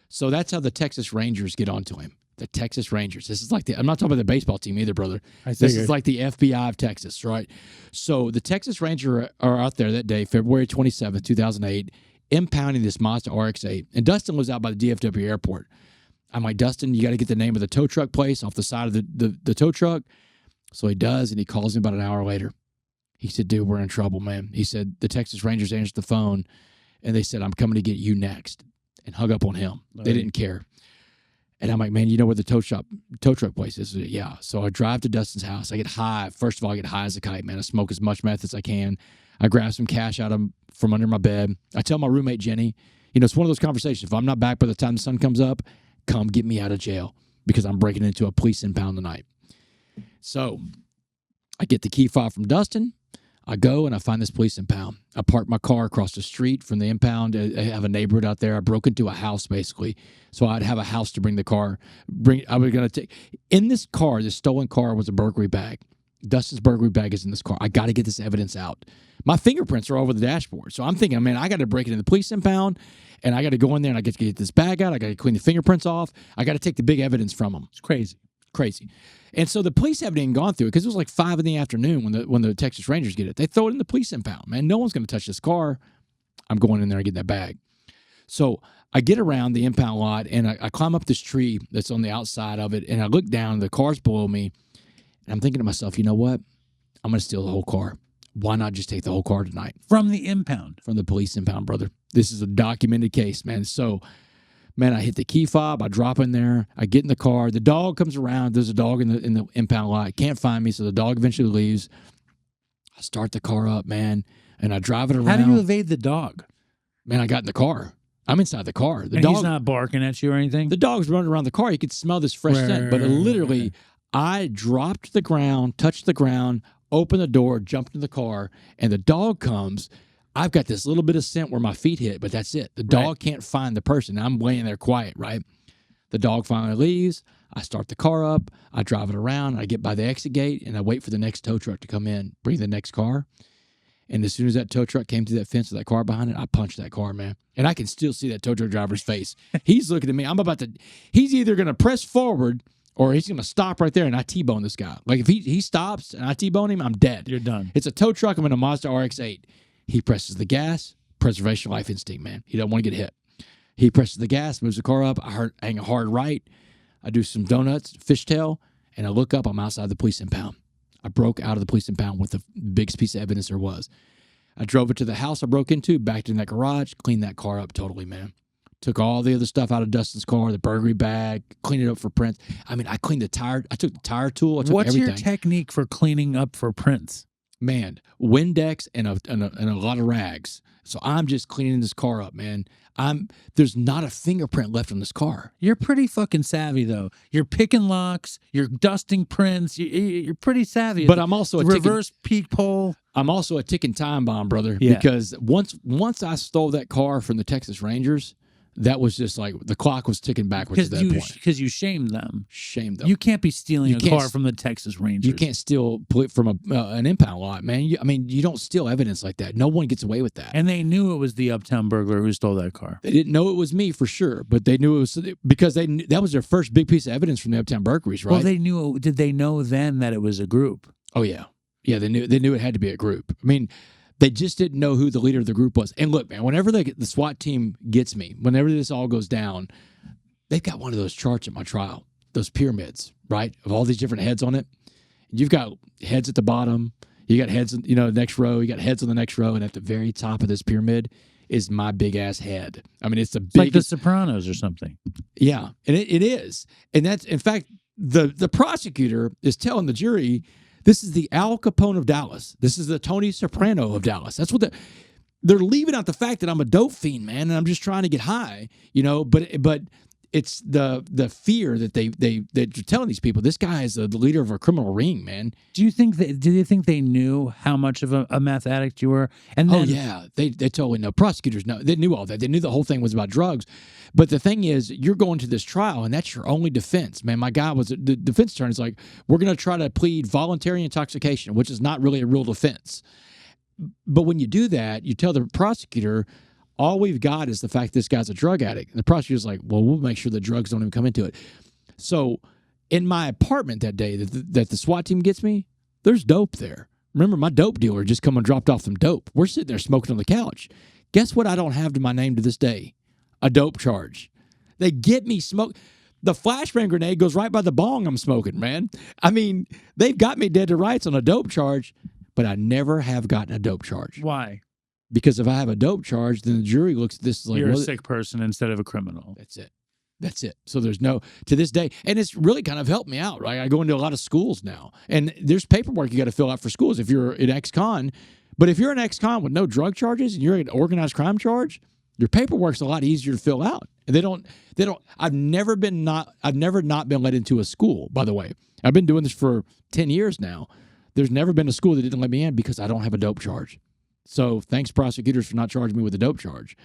So that's how the Texas Rangers get onto him. The Texas Rangers. This is like I'm not talking about the baseball team either, brother. This is like the FBI of Texas, right? So the Texas Rangers are out there that day, February 27th, 2008, impounding this Mazda RX-8. And Dustin was out by the DFW airport. I'm like, Dustin, you got to get the name of the tow truck place off the side of the tow truck. So he does, and he calls me about an hour later. He said, dude, we're in trouble, man. He said, the Texas Rangers answered the phone, and they said, I'm coming to get you next, and hung up on him. They didn't care. And I'm like, man, you know where the tow truck place is? Yeah. So I drive to Dustin's house. I get high. First of all, I get high as a kite, man. I smoke as much meth as I can. I grab some cash from under my bed. I tell my roommate, Jenny, it's one of those conversations. If I'm not back by the time the sun comes up, come get me out of jail because I'm breaking into a police impound tonight. So I get the key fob from Dustin. I go and I find this police impound. I park my car across the street from the impound. I have a neighborhood out there. I broke into a house basically. So I'd have a house to bring the car. I was going to take in this car, this stolen car was a burglary bag. Dustin's burglary bag is in this car. I got to get this evidence out. My fingerprints are all over the dashboard. So I'm thinking, man, I got to break it in the police impound and I got to go in there and I get to get this bag out. I got to clean the fingerprints off. I got to take the big evidence from them. It's crazy. And so the police haven't even gone through it because it was like 5 in the afternoon when the Texas Rangers get it. They throw it in the police impound, man. No one's going to touch this car. I'm going in there and getting that bag. So I get around the impound lot and I climb up this tree that's on the outside of it and I look down, the car's below me, and I'm thinking to myself, you know what? I'm going to steal the whole car. Why not just take the whole car tonight? From the impound? From the police impound, brother. This is a documented case, man. So man, I hit the key fob. I drop in there. I get in the car. The dog comes around. There's a dog in the impound lot. Can't find me, so the dog eventually leaves. I start the car up, man, and I drive it around. How do you evade the dog? Man, I got in the car. I'm inside the car. The and dog, he's not barking at you or anything? The dog's running around the car. You could smell this fresh scent. But literally, I dropped to the ground, touched the ground, opened the door, jumped in the car, and the dog comes. I've got this little bit of scent where my feet hit, but that's it. The dog can't find the person. I'm laying there quiet, right? The dog finally leaves. I start the car up. I drive it around. I get by the exit gate, and I wait for the next tow truck to come in, bring the next car. And as soon as that tow truck came to that fence with that car behind it, I punched that car, man. And I can still see that tow truck driver's face. He's looking at me. He's either going to press forward or he's going to stop right there and I T-bone this guy. Like if he stops and I T-bone him, I'm dead. You're done. It's a tow truck. I'm in a Mazda RX-8. He presses the gas, preservation life instinct, man. He don't want to get hit. He presses the gas, moves the car up. I hang a hard right. I do some donuts, fishtail, and I look up. I'm outside the police impound. I broke out of the police impound with the biggest piece of evidence there was. I drove it to the house I broke into, backed in that garage, cleaned that car up totally, man. Took all the other stuff out of Dustin's car, the burglary bag, cleaned it up for prints. I mean, I cleaned the tire. I took the tire tool. I took What's everything. your technique for cleaning up for prints? Man, Windex and a lot of rags. So I'm just cleaning this car up, man. There's not a fingerprint left on this car. You're pretty fucking savvy, though. You're picking locks. You're dusting prints. You're pretty savvy. But I'm also a reverse peephole. I'm also a ticking time bomb, brother. Yeah. Because once I stole that car from the Texas Rangers, that was just like the clock was ticking backwards at that point. Because you shamed them. Shamed them. You can't be stealing a car from the Texas Rangers. You can't steal from an impound lot, man. You don't steal evidence like that. No one gets away with that. And they knew it was the uptown burglar who stole that car. They didn't know it was me for sure, but they knew it was because that was their first big piece of evidence from the uptown burglaries, right? Well, they knew. Did they know then that it was a group? Oh yeah, yeah. They knew it had to be a group. I mean, they just didn't know who the leader of the group was. And look, man, whenever the SWAT team gets me, whenever this all goes down, they've got one of those charts at my trial, those pyramids, right, of all these different heads on it. You've got heads at the bottom. You got heads, the next row. You got heads on the next row, and at the very top of this pyramid is my big ass head. I mean, it's the biggest, like The Sopranos or something. Yeah, and it is, and that's in fact the prosecutor is telling the jury, this is the Al Capone of Dallas. This is the Tony Soprano of Dallas. That's what they're leaving out the fact that I'm a dope fiend, man, and I'm just trying to get high, But it's the fear that they're telling these people. This guy is the leader of a criminal ring, man. Do you think they knew how much of a meth addict you were? And then, oh yeah, they totally know. Prosecutors know. They knew all that. They knew the whole thing was about drugs. But the thing is, you're going to this trial, and that's your only defense, man. My guy the defense attorney's like, we're going to try to plead voluntary intoxication, which is not really a real defense. But when you do that, you tell the prosecutor, all we've got is the fact this guy's a drug addict. And the prosecutor's like, well, we'll make sure the drugs don't even come into it. So in my apartment that day that the SWAT team gets me, there's dope there. Remember, my dope dealer just come and dropped off some dope. We're sitting there smoking on the couch. Guess what I don't have to my name to this day? A dope charge. They get me smoke. The flashbang grenade goes right by the bong I'm smoking, man. I mean, they've got me dead to rights on a dope charge, but I never have gotten a dope charge. Why? Because if I have a dope charge, then the jury looks at this like, you're a sick person instead of a criminal. That's it. So there's to this day, and it's really kind of helped me out, right? I go into a lot of schools now, and there's paperwork you got to fill out for schools if you're an ex-con. But if you're an ex-con with no drug charges and you're an organized crime charge, your paperwork's a lot easier to fill out. And they don't, I've never not been let into a school, by the way. I've been doing this for 10 years now. There's never been a school that didn't let me in because I don't have a dope charge. So thanks, prosecutors, for not charging me with a dope charge.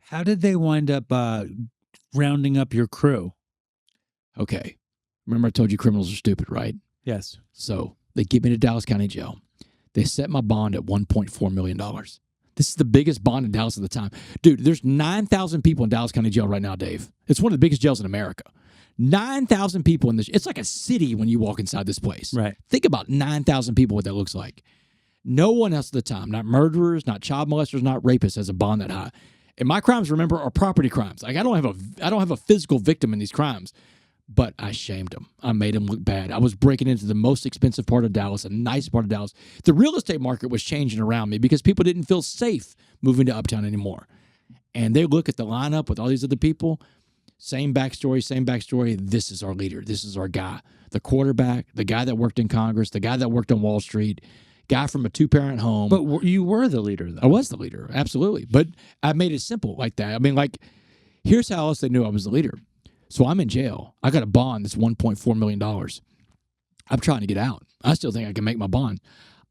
How did they wind up rounding up your crew? Okay. Remember I told you criminals are stupid, right? Yes. So they get me to Dallas County Jail. They set my bond at $1.4 million. This is the biggest bond in Dallas at the time. Dude, there's 9,000 people in Dallas County Jail right now, Dave. It's one of the biggest jails in America. 9,000 people in this. It's like a city when you walk inside this place. Right. Think about 9,000 people, what that looks like. No one else at the time, not murderers, not child molesters, not rapists, has a bond that high. And my crimes, remember, are property crimes. Like I don't have a physical victim in these crimes, but I shamed them. I made them look bad. I was breaking into the most expensive part of Dallas, a nice part of Dallas. The real estate market was changing around me because people didn't feel safe moving to Uptown anymore. And they look at the lineup with all these other people. Same backstory. This is our leader. This is our guy. The quarterback, the guy that worked in Congress, the guy that worked on Wall Street, guy from a two-parent home. But you were the leader, though. I was the leader, absolutely. But I made it simple like that. I mean, like, here's how else they knew I was the leader. So I'm in jail. I got a bond that's $1.4 million. I'm trying to get out. I still think I can make my bond.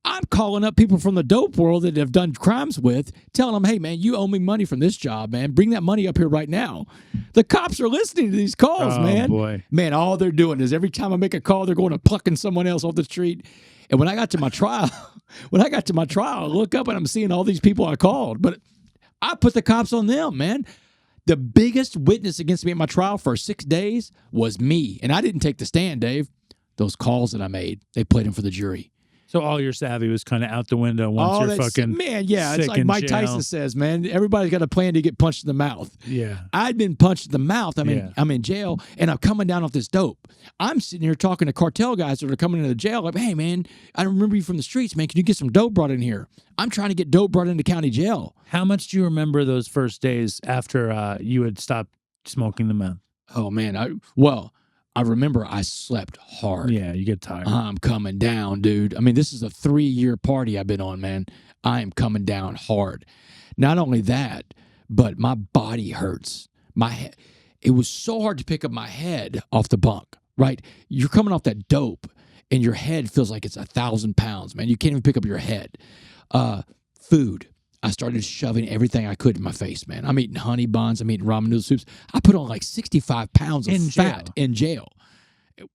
I'm calling up people from the dope world that have done crimes with, telling them, hey, man, you owe me money from this job, man. Bring that money up here right now. The cops are listening to these calls, man. Boy. Man, all they're doing is every time I make a call, they're going to plucking someone else off the street. And when I got to my trial, I look up and I'm seeing all these people I called. But I put the cops on them, man. The biggest witness against me at my trial for 6 days was me. And I didn't take the stand, Dave. Those calls that I made, they played them for the jury. So all your savvy was kind of out the window once you're that's fucking man, yeah. It's sick like in Mike jail. Tyson says, man. Everybody's got a plan to get punched in the mouth. Yeah. I'd been punched in the mouth. Yeah. I'm in jail, and I'm coming down off this dope. I'm sitting here talking to cartel guys that are coming into the jail, like, hey, man, I remember you from the streets, man. Can you get some dope brought in here? I'm trying to get dope brought into county jail. How much do you remember those first days after you had stopped smoking the meth? Oh man, I remember I slept hard. Yeah, you get tired. I'm coming down, dude. I mean, this is a 3-year party I've been on, man. I am coming down hard. Not only that, but my body hurts. It was so hard to pick up my head off the bunk, right? You're coming off that dope, and your head feels like it's 1,000 pounds, man. You can't even pick up your head. Food. I started shoving everything I could in my face, man. I'm eating honey buns. I'm eating ramen noodle soups. I put on like 65 pounds of fat in jail,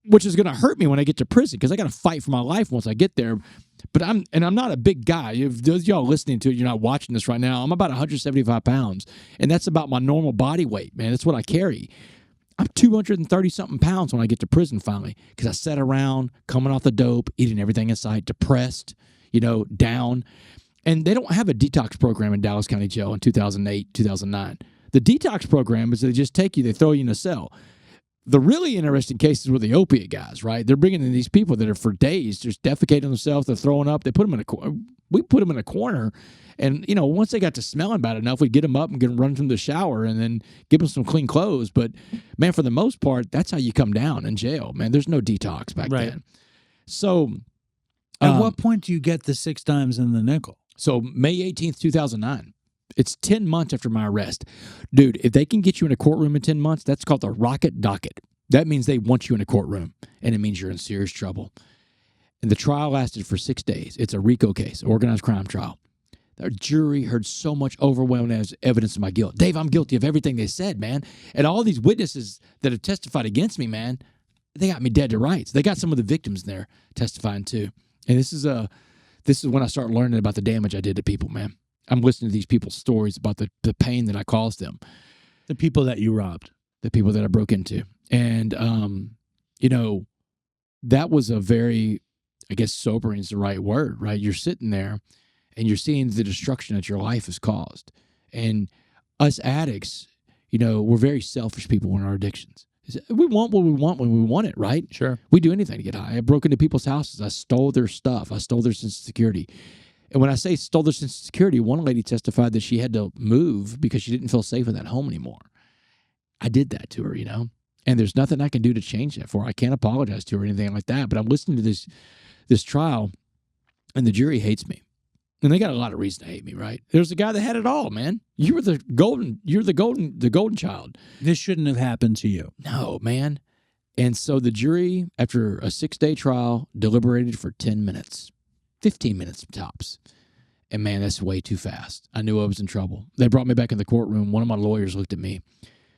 which is going to hurt me when I get to prison because I got to fight for my life once I get there. But I'm not a big guy. If those of y'all listening to it, you're not watching this right now. I'm about 175 pounds, and that's about my normal body weight, man. That's what I carry. I'm 230 something pounds when I get to prison finally because I sat around coming off the dope, eating everything in sight, depressed, down. And they don't have a detox program in Dallas County Jail in 2008, 2009. The detox program is they just take you, they throw you in a cell. The really interesting cases were the opiate guys, right? They're bringing in these people that are for days just defecating themselves, they're throwing up. They put them in a corner. We put them in a corner, and once they got to smelling bad enough, we'd get them up and get them run from the shower, and then give them some clean clothes. But man, for the most part, that's how you come down in jail, man. There's no detox back then. So, at what point do you get the 6 dimes in the nickel? So May 18th, 2009. It's 10 months after my arrest. Dude, if they can get you in a courtroom in 10 months, that's called the rocket docket. That means they want you in a courtroom, and it means you're in serious trouble. And the trial lasted for 6 days. It's a RICO case, organized crime trial. The jury heard so much overwhelming evidence of my guilt. Dave, I'm guilty of everything they said, man. And all these witnesses that have testified against me, man, they got me dead to rights. They got some of the victims in there testifying too. And this is when I start learning about the damage I did to people, man. I'm listening to these people's stories about the pain that I caused them. The people that you robbed. The people that I broke into. And, that was a very, I guess sobering is the right word, right? You're sitting there and you're seeing the destruction that your life has caused. And us addicts, we're very selfish people in our addictions. We want what we want when we want it, right? Sure. We do anything to get high. I broke into people's houses. I stole their stuff. I stole their sense of security. And when I say stole their sense of security, one lady testified that she had to move because she didn't feel safe in that home anymore. I did that to her, and there's nothing I can do to change that for her. I can't apologize to her or anything like that. But I'm listening to this trial, and the jury hates me. And they got a lot of reason to hate me, right? There's a guy that had it all, man. You're the golden child. This shouldn't have happened to you. No, man. And so the jury, after a 6-day trial, deliberated for 10 minutes, 15 minutes tops. And man, that's way too fast. I knew I was in trouble. They brought me back in the courtroom. One of my lawyers looked at me.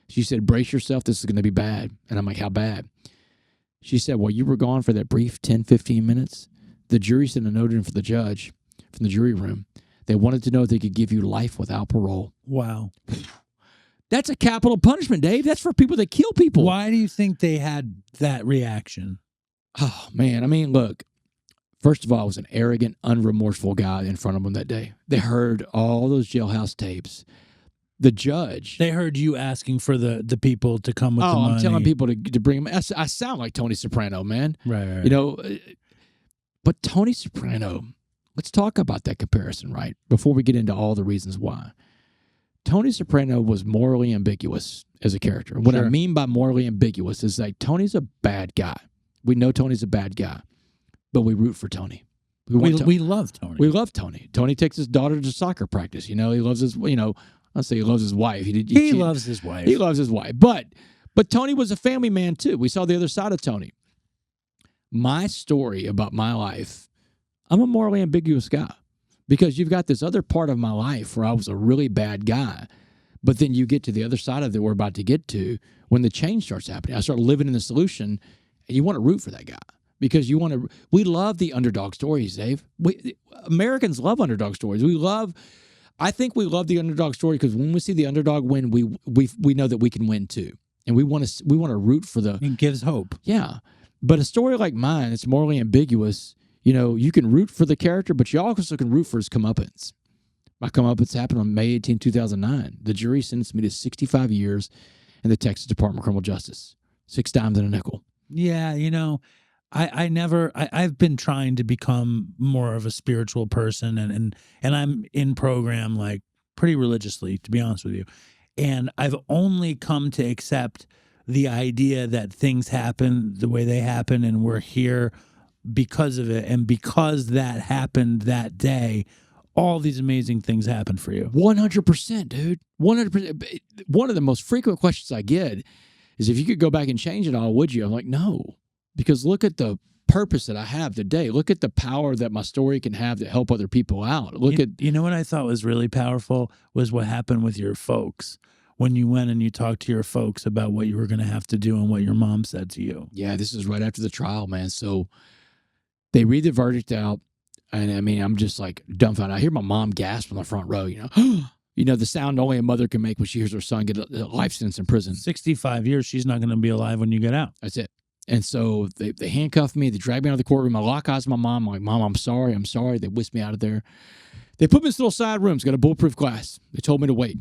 She said, brace yourself. This is going to be bad. And I'm like, how bad? She said, well, you were gone for that brief 10, 15 minutes. The jury sent a note in for the judge from the jury room. They wanted to know if they could give you life without parole. Wow. That's a capital punishment, Dave. That's for people that kill people. Why do you think they had that reaction? Oh, man. I mean, look, first of all, I was an arrogant, unremorseful guy in front of them that day. They heard all those jailhouse tapes. The judge. They heard you asking for the people to come with the money. I'm telling people to bring them. I sound like Tony Soprano, man. Right. But Tony Soprano, let's talk about that comparison, right? Before we get into all the reasons why. Tony Soprano was morally ambiguous as a character. What I mean by morally ambiguous is like Tony's a bad guy. We know Tony's a bad guy, but we root for Tony. We love Tony. We love Tony. Tony takes his daughter to soccer practice. He loves his, I'll say he loves his wife. He loves his wife. He loves his wife. But Tony was a family man too. We saw the other side of Tony. My story about my life, I'm a morally ambiguous guy because you've got this other part of my life where I was a really bad guy. But then you get to the other side of it we're about to get to when the change starts happening. I start living in the solution, and you want to root for that guy because we love the underdog stories, Dave. Americans love underdog stories. I think we love the underdog story because when we see the underdog win, we know that we can win too, and we want to root for the. It gives hope. Yeah, but a story like mine, it's morally ambiguous. you can root for the character, but you also can root for his comeuppance. My comeuppance happened on May 18, 2009. The jury sentenced me to 65 years in the Texas Department of Criminal Justice. 6 dimes and a nickel. Yeah, I've been trying to become more of a spiritual person, and I'm in program like pretty religiously, to be honest with you. And I've only come to accept the idea that things happen the way they happen, and we're here because of it. And because that happened that day, all these amazing things happen for you. 100%, dude. 100%. One of the most frequent questions I get is, if you could go back and change it all, would you? I'm like, no. Because look at the purpose that I have today. Look at the power that my story can have to help other people out. You know what I thought was really powerful was what happened with your folks when you went and you talked to your folks about what you were going to have to do and what your mom said to you. Yeah, this is right after the trial, man. So they read the verdict out, and I mean, I'm just like dumbfounded. I hear my mom gasp on the front row, the sound only a mother can make when she hears her son get a life sentence in prison. 65 years, she's not going to be alive when you get out. That's it. And so they handcuffed me. They dragged me out of the courtroom. I lock eyes with my mom. I'm like, Mom, I'm sorry. They whisked me out of there. They put me in this little side room. It's got a bulletproof glass. They told me to wait.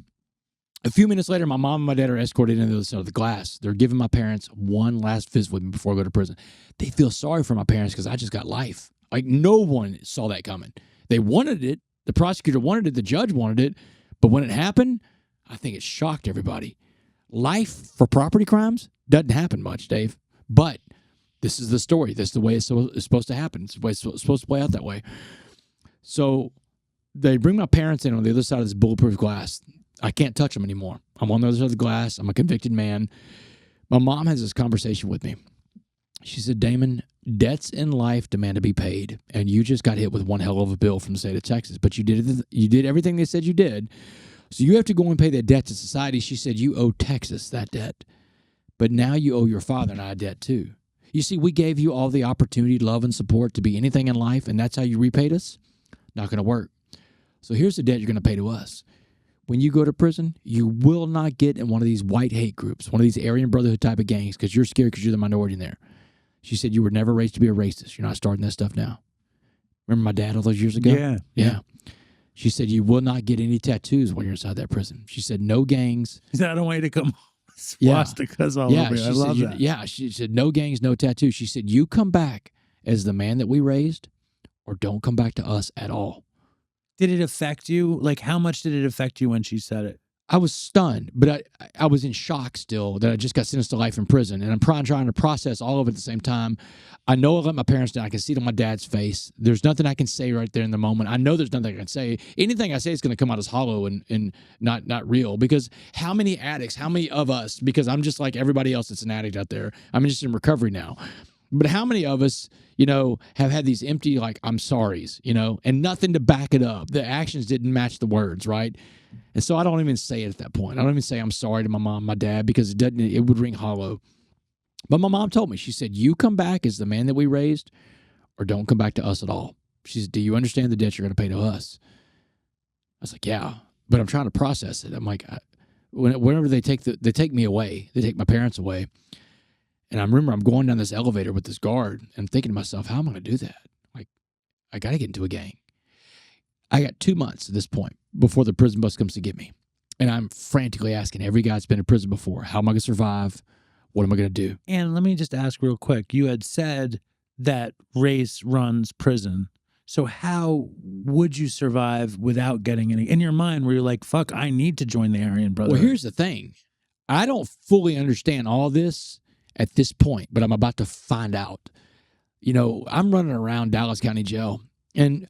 A few minutes later, my mom and my dad are escorted into the other side of the glass. They're giving my parents one last visit with me before I go to prison. They feel sorry for my parents because I just got life. Like, no one saw that coming. They wanted it. The prosecutor wanted it. The judge wanted it. But when it happened, I think it shocked everybody. Life for property crimes doesn't happen much, Dave. But this is the story. This is the way it's supposed to happen. It's the way it's supposed to play out that way. So they bring my parents in on the other side of this bulletproof glass. I can't touch them anymore. I'm on the other side of the glass. I'm a convicted man. My mom has this conversation with me. She said, Damon, debts in life demand to be paid, and you just got hit with one hell of a bill from the state of Texas. But you did everything they said you did, so you have to go and pay that debt to society. She said, you owe Texas that debt. But now you owe your father and I a debt too. You see, we gave you all the opportunity, love, and support to be anything in life, and that's how you repaid us? Not going to work. So here's the debt you're going to pay to us. When you go to prison, you will not get in one of these white hate groups, one of these Aryan Brotherhood type of gangs, because you're scared because you're the minority in there. She said, you were never raised to be a racist. You're not starting that stuff now. Remember my dad all those years ago? Yeah. She said, you will not get any tattoos when you're inside that prison. She said, no gangs. Is that a way to come? Swastikas all over you. I love that. Yeah, she said, no gangs, no tattoos. She said, you come back as the man that we raised, or don't come back to us at all. Did it affect you? Like, how much did it affect you when she said it? I was stunned, but I was in shock still that I just got sentenced to life in prison. And I'm trying to process all of it at the same time. I know I let my parents down. I can see it on my dad's face. There's nothing I can say right there in the moment. I know there's nothing I can say. Anything I say is going to come out as hollow and not real. Because how many addicts, how many of us, because I'm just like everybody else that's an addict out there. I'm just in recovery now. But how many of us, have had these empty, like, I'm sorries, and nothing to back it up. The actions didn't match the words, right? And so I don't even say it at that point. I don't even say I'm sorry to my mom, my dad, because it would ring hollow. But my mom told me, she said, you come back as the man that we raised, or don't come back to us at all. She said, do you understand the debt you're going to pay to us? I was like, yeah, but I'm trying to process it. I'm like, whenever they take me away, they take my parents away. And I remember I'm going down this elevator with this guard and thinking to myself, how am I going to do that? Like, I got to get into a gang. I got 2 months at this point before the prison bus comes to get me. And I'm frantically asking every guy that's been in prison before, how am I going to survive? What am I going to do? And let me just ask real quick. You had said that race runs prison. So how would you survive without getting any? In your mind, where you're like, fuck, I need to join the Aryan Brotherhood. Well, here's the thing. I don't fully understand all this at this point, but I'm about to find out. I'm running around Dallas County Jail, and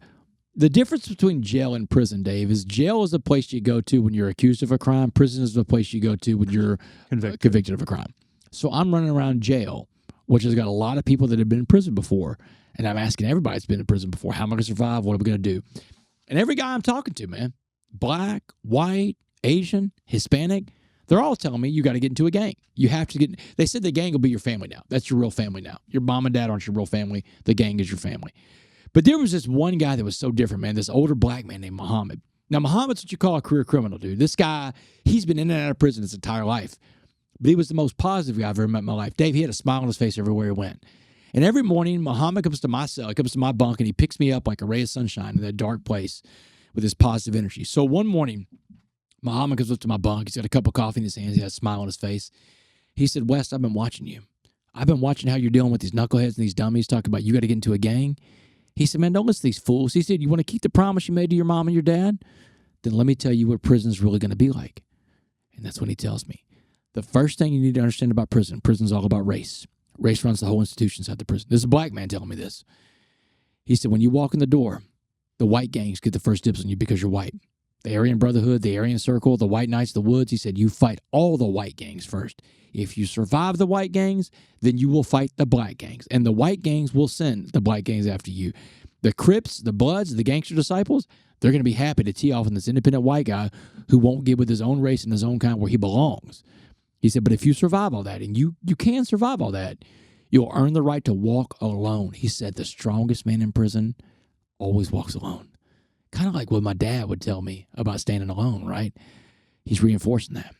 the difference between jail and prison, Dave, is jail is a place you go to when you're accused of a crime. Prison is the place you go to when you're convicted of a crime. So I'm running around jail, which has got a lot of people that have been in prison before, and I'm asking everybody that's been in prison before, how am I going to survive? What are we going to do? And every guy I'm talking to, man, black, white, Asian, Hispanic, they're all telling me you got to get into a gang. You have to get. They said the gang will be your family now. That's your real family now. Your mom and dad aren't your real family. The gang is your family. But there was this one guy that was so different, man. This older black man named Muhammad. Now, Muhammad's what you call a career criminal, dude. This guy, he's been in and out of prison his entire life. But he was the most positive guy I've ever met in my life. Dave, he had a smile on his face everywhere he went. And every morning, Muhammad comes to my cell, he comes to my bunk, and he picks me up like a ray of sunshine in that dark place with his positive energy. So one morning, Muhammad comes up to my bunk. He's got a cup of coffee in his hands. He has a smile on his face. He said, West, I've been watching you. I've been watching how you're dealing with these knuckleheads and these dummies talking about you got to get into a gang. He said, man, don't listen to these fools. He said, you want to keep the promise you made to your mom and your dad? Then let me tell you what prison's really going to be like. And that's when he tells me. The first thing you need to understand about prison's all about race. Race runs the whole institution inside the prison. This is a black man telling me this. He said, when you walk in the door, the white gangs get the first dibs on you because you're white. The Aryan Brotherhood, the Aryan Circle, the White Knights, the Woods, he said, you fight all the white gangs first. If you survive the white gangs, then you will fight the black gangs. And the white gangs will send the black gangs after you. The Crips, the Bloods, the Gangster Disciples, they're going to be happy to tee off on this independent white guy who won't get with his own race and his own kind where he belongs. He said, but if you survive all that, and you can survive all that, you'll earn the right to walk alone. He said the strongest man in prison always walks alone. Kind of like what my dad would tell me about standing alone, right? He's reinforcing that.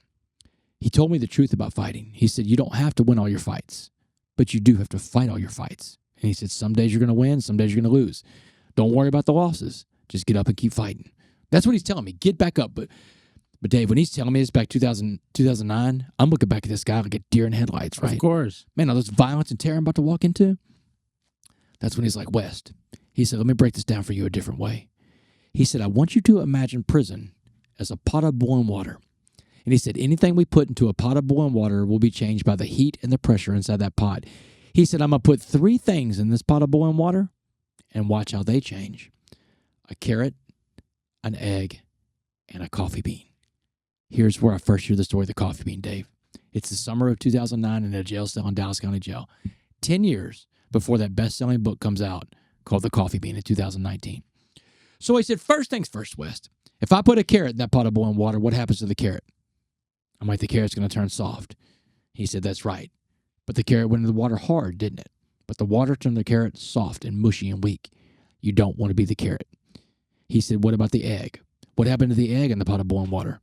He told me the truth about fighting. He said, you don't have to win all your fights, but you do have to fight all your fights. And he said, some days you're going to win, some days you're going to lose. Don't worry about the losses. Just get up and keep fighting. That's what he's telling me. Get back up. But Dave, when he's telling me this back 2009, I'm looking back at this guy like a deer in headlights, right? Of course. Man, all this violence and terror I'm about to walk into. That's when he's like, West. He said, let me break this down for you a different way. He said, I want you to imagine prison as a pot of boiling water. And he said, anything we put into a pot of boiling water will be changed by the heat and the pressure inside that pot. He said, I'm going to put 3 things in this pot of boiling water and watch how they change. A carrot, an egg, and a coffee bean. Here's where I first hear the story of the coffee bean, Dave. It's the summer of 2009 in a jail cell in Dallas County Jail. 10 years before that best-selling book comes out called The Coffee Bean in 2019. So he said, first things first, West. If I put a carrot in that pot of boiling water, what happens to the carrot? I'm like, the carrot's going to turn soft. He said, that's right. But the carrot went into the water hard, didn't it? But the water turned the carrot soft and mushy and weak. You don't want to be the carrot. He said, what about the egg? What happened to the egg in the pot of boiling water?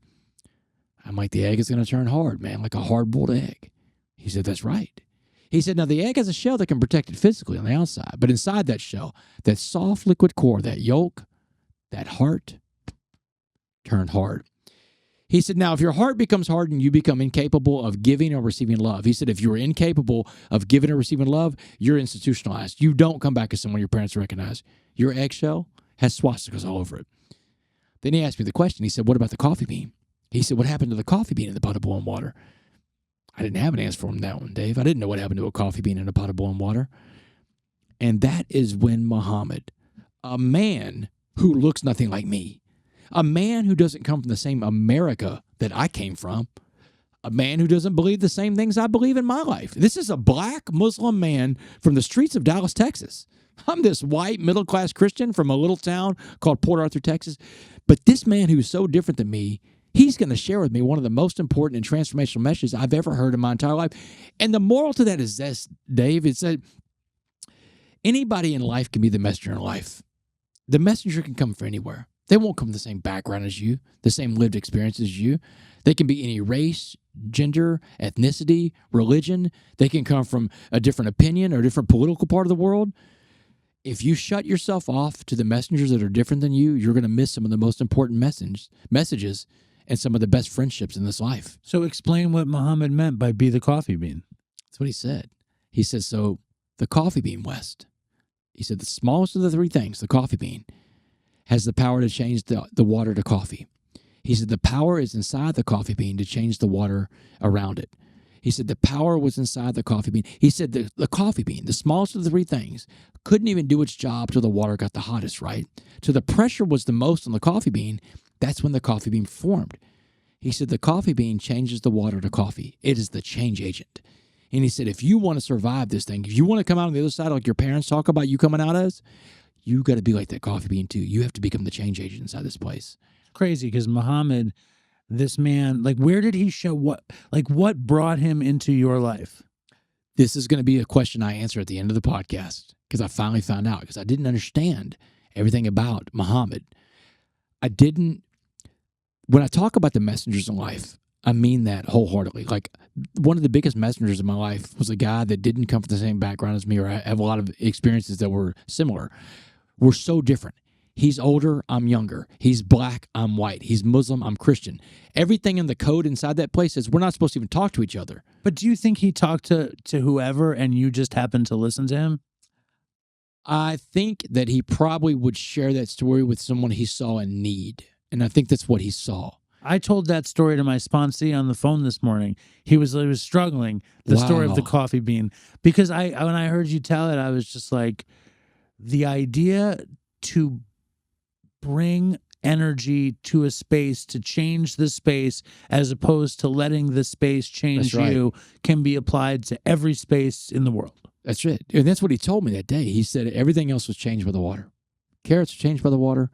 I'm like, the egg is going to turn hard, man, like a hard-boiled egg. He said, that's right. He said, now the egg has a shell that can protect it physically on the outside, but inside that shell, that soft liquid core, that yolk, that heart, turned hard. He said, now, if your heart becomes hardened, you become incapable of giving or receiving love. He said, if you're incapable of giving or receiving love, you're institutionalized. You don't come back as someone your parents recognize. Your eggshell has swastikas all over it. Then he asked me the question. He said, what about the coffee bean? He said, what happened to the coffee bean in the pot of boiling water? I didn't have an answer for him that one, Dave. I didn't know what happened to a coffee bean in a pot of boiling water. And that is when Muhammad, a man who looks nothing like me, a man who doesn't come from the same America that I came from, a man who doesn't believe the same things I believe in my life. This is a black Muslim man from the streets of Dallas, Texas. I'm this white middle-class Christian from a little town called Port Arthur, Texas. But this man who's so different than me, he's going to share with me one of the most important and transformational messages I've ever heard in my entire life. And the moral to that is this, Dave, it's that anybody in life can be the messenger in life. The messenger can come from anywhere. They won't come from the same background as you, the same lived experience as you. They can be any race, gender, ethnicity, religion. They can come from a different opinion or a different political part of the world. If you shut yourself off to the messengers that are different than you, you're going to miss some of the most important messages and some of the best friendships in this life. So explain what Muhammad meant by be the coffee bean. That's what he said. He said, so the coffee bean, West. He said the smallest of the 3 things, the coffee bean, has the power to change the water to coffee. He said the power is inside the coffee bean to change the water around it. He said the power was inside the coffee bean. He said the coffee bean, the smallest of the 3 things, couldn't even do its job till the water got the hottest, right? So the pressure was the most on the coffee bean. That's when the coffee bean formed. He said the coffee bean changes the water to coffee. It is the change agent. And he said if you want to survive this thing, if you want to come out on the other side like your parents talk about you coming out as, you got to be like that coffee bean too. You have to become the change agent inside this place. Crazy, because Muhammad, this man, like, where did he show what brought him into your life? This is going to be a question I answer at the end of the podcast because I finally found out because I didn't understand everything about Muhammad. When I talk about the messengers in life, I mean that wholeheartedly. Like, one of the biggest messengers in my life was a guy that didn't come from the same background as me, or have a lot of experiences that were similar. We're so different. He's older, I'm younger. He's black, I'm white. He's Muslim, I'm Christian. Everything in the code inside that place is we're not supposed to even talk to each other. But do you think he talked to whoever and you just happened to listen to him? I think that he probably would share that story with someone he saw in need. And I think that's what he saw. I told that story to my sponsee on the phone this morning. He was struggling, the story of the coffee bean. Because when I heard you tell it, I was just like, the idea to bring energy to a space, to change the space, as opposed to letting the space change you, can be applied to every space in the world. That's it. And that's what he told me that day. He said everything else was changed by the water. Carrots are changed by the water.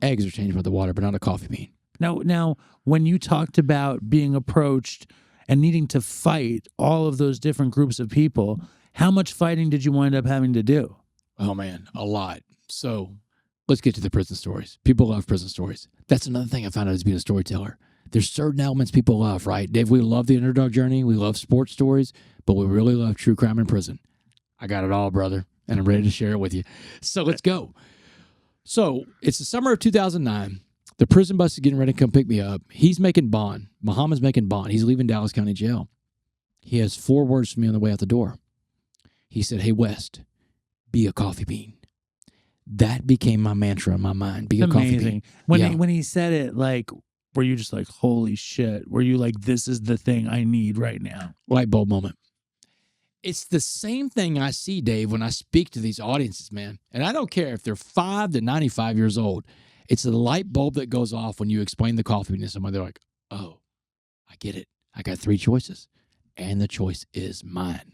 Eggs are changed by the water, but not a coffee bean. Now, when you talked about being approached and needing to fight all of those different groups of people, how much fighting did you wind up having to do? Oh, man, a lot. So let's get to the prison stories. People love prison stories. That's another thing I found out as being a storyteller. There's certain elements people love, right? Dave, we love the underdog journey. We love sports stories, but we really love true crime in prison. I got it all, brother, and I'm ready to share it with you. So let's go. So it's the summer of 2009. The prison bus is getting ready to come pick me up. He's making bond. Muhammad's making bond. He's leaving Dallas County Jail. He has 4 words for me on the way out the door. He said, "Hey, West, be a coffee bean." That became my mantra in my mind. Be a coffee bean. When he said it, like, were you just like, holy shit? Were you like, this is the thing I need right now? Light bulb moment. It's the same thing I see, Dave, when I speak to these audiences, man. And I don't care if they're 5 to 95 years old. It's the light bulb that goes off when you explain the coffee bean to somebody. They're like, oh, I get it. I got 3 choices, and the choice is mine.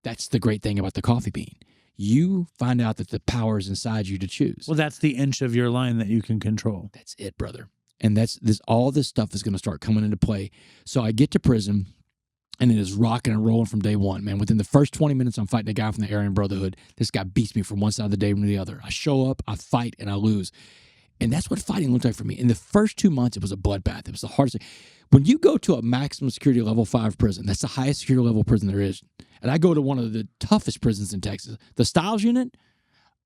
That's the great thing about the coffee bean. You find out that the power is inside you to choose. Well, that's the inch of your line that you can control. That's it, brother. And all this stuff is going to start coming into play. So I get to prison, and it is rocking and rolling from day one, man. Within the first 20 minutes, I'm fighting a guy from the Aryan Brotherhood. This guy beats me from one side of the day to the other. I show up, I fight, and I lose. And that's what fighting looked like for me. In the first 2 months, it was a bloodbath. It was the hardest thing. When you go to a maximum security level 5 prison, that's the highest security level prison there is. And I go to one of the toughest prisons in Texas. The Styles Unit,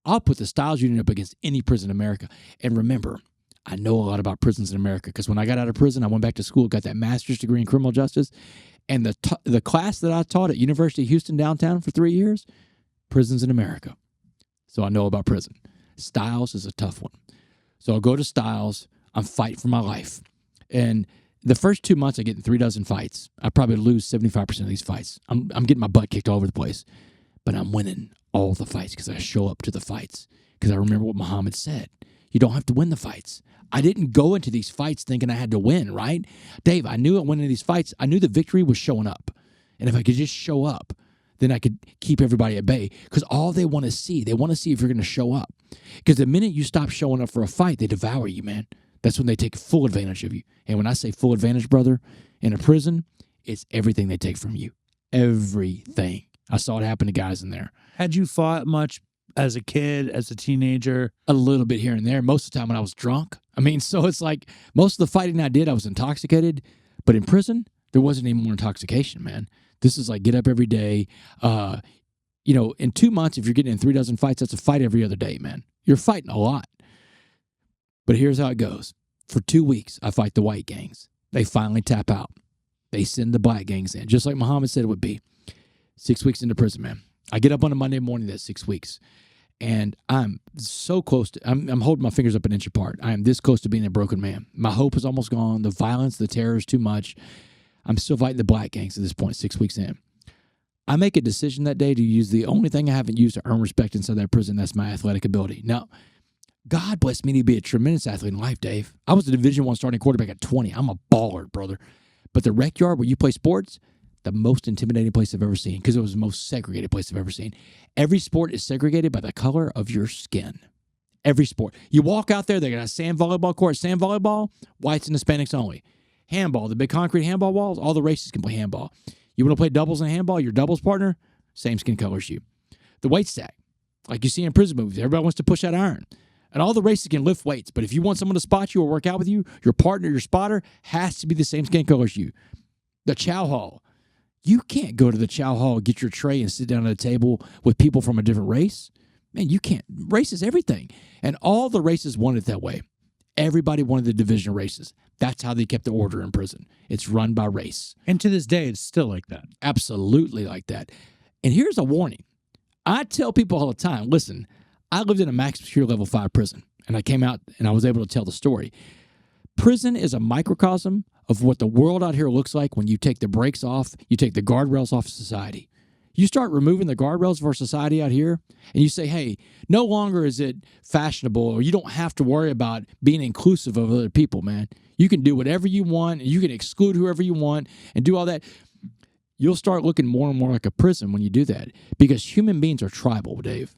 I'll put the Styles Unit up against any prison in America. And remember, I know a lot about prisons in America because when I got out of prison, I went back to school, got that master's degree in criminal justice. And the class that I taught at University of Houston downtown for 3 years, prisons in America. So I know about prison. Styles is a tough one. So I'll go to Styles. I'm fighting for my life. And the first 2 months, I get in 3 dozen fights. I probably lose 75% of these fights. I'm getting my butt kicked all over the place. But I'm winning all the fights because I show up to the fights. Because I remember what Muhammad said. You don't have to win the fights. I didn't go into these fights thinking I had to win, right? Dave, I knew at winning these fights, I knew the victory was showing up. And if I could just show up, then I could keep everybody at bay. Because all they want to see if you're going to show up. Because the minute you stop showing up for a fight, they devour you, man. That's when they take full advantage of you. And when I say full advantage, brother, in a prison, it's everything they take from you. Everything. I saw it happen to guys in there. Had you fought much as a kid, as a teenager? A little bit here and there. Most of the time when I was drunk. I mean, so it's like most of the fighting I did, I was intoxicated. But in prison, there wasn't any more intoxication, man. This is like get up every day. In 2 months, if you're getting in 3 dozen fights, that's a fight every other day, man. You're fighting a lot. But here's how it goes. For 2 weeks, I fight the white gangs. They finally tap out. They send the black gangs in, just like Muhammad said it would be. 6 weeks into prison, man. I get up on a Monday morning, that's 6 weeks. And I'm so close to, I'm holding my fingers up an inch apart. I am this close to being a broken man. My hope is almost gone. The violence, the terror is too much. I'm still fighting the black gangs at this point, 6 weeks in. I make a decision that day to use the only thing I haven't used to earn respect inside that prison. That's my athletic ability. Now, God blessed me to be a tremendous athlete in life, Dave. I was a Division I starting quarterback at 20. I'm a baller, brother. But the rec yard where you play sports, the most intimidating place I've ever seen because it was the most segregated place I've ever seen. Every sport is segregated by the color of your skin. Every sport. You walk out there, they got a sand volleyball court. Sand volleyball, whites and Hispanics only. Handball, the big concrete handball walls, all the races can play handball. You want to play doubles in handball, your doubles partner, same skin color as you. The weight stack, like you see in prison movies, everybody wants to push that iron. And all the races can lift weights. But if you want someone to spot you or work out with you, your partner, your spotter, has to be the same skin color as you. The chow hall. You can't go to the chow hall, get your tray, and sit down at a table with people from a different race. Man, you can't. Race is everything. And all the races wanted it that way. Everybody wanted the division of races. That's how they kept the order in prison. It's run by race. And to this day, it's still like that. Absolutely like that. And here's a warning. I tell people all the time, listen, I lived in a maximum security level 5 prison, and I came out and I was able to tell the story. Prison is a microcosm of what the world out here looks like when you take the brakes off, you take the guardrails off of society. You start removing the guardrails of our society out here, and you say, hey, no longer is it fashionable, or you don't have to worry about being inclusive of other people, man. You can do whatever you want, and you can exclude whoever you want and do all that. You'll start looking more and more like a prison when you do that, because human beings are tribal, Dave.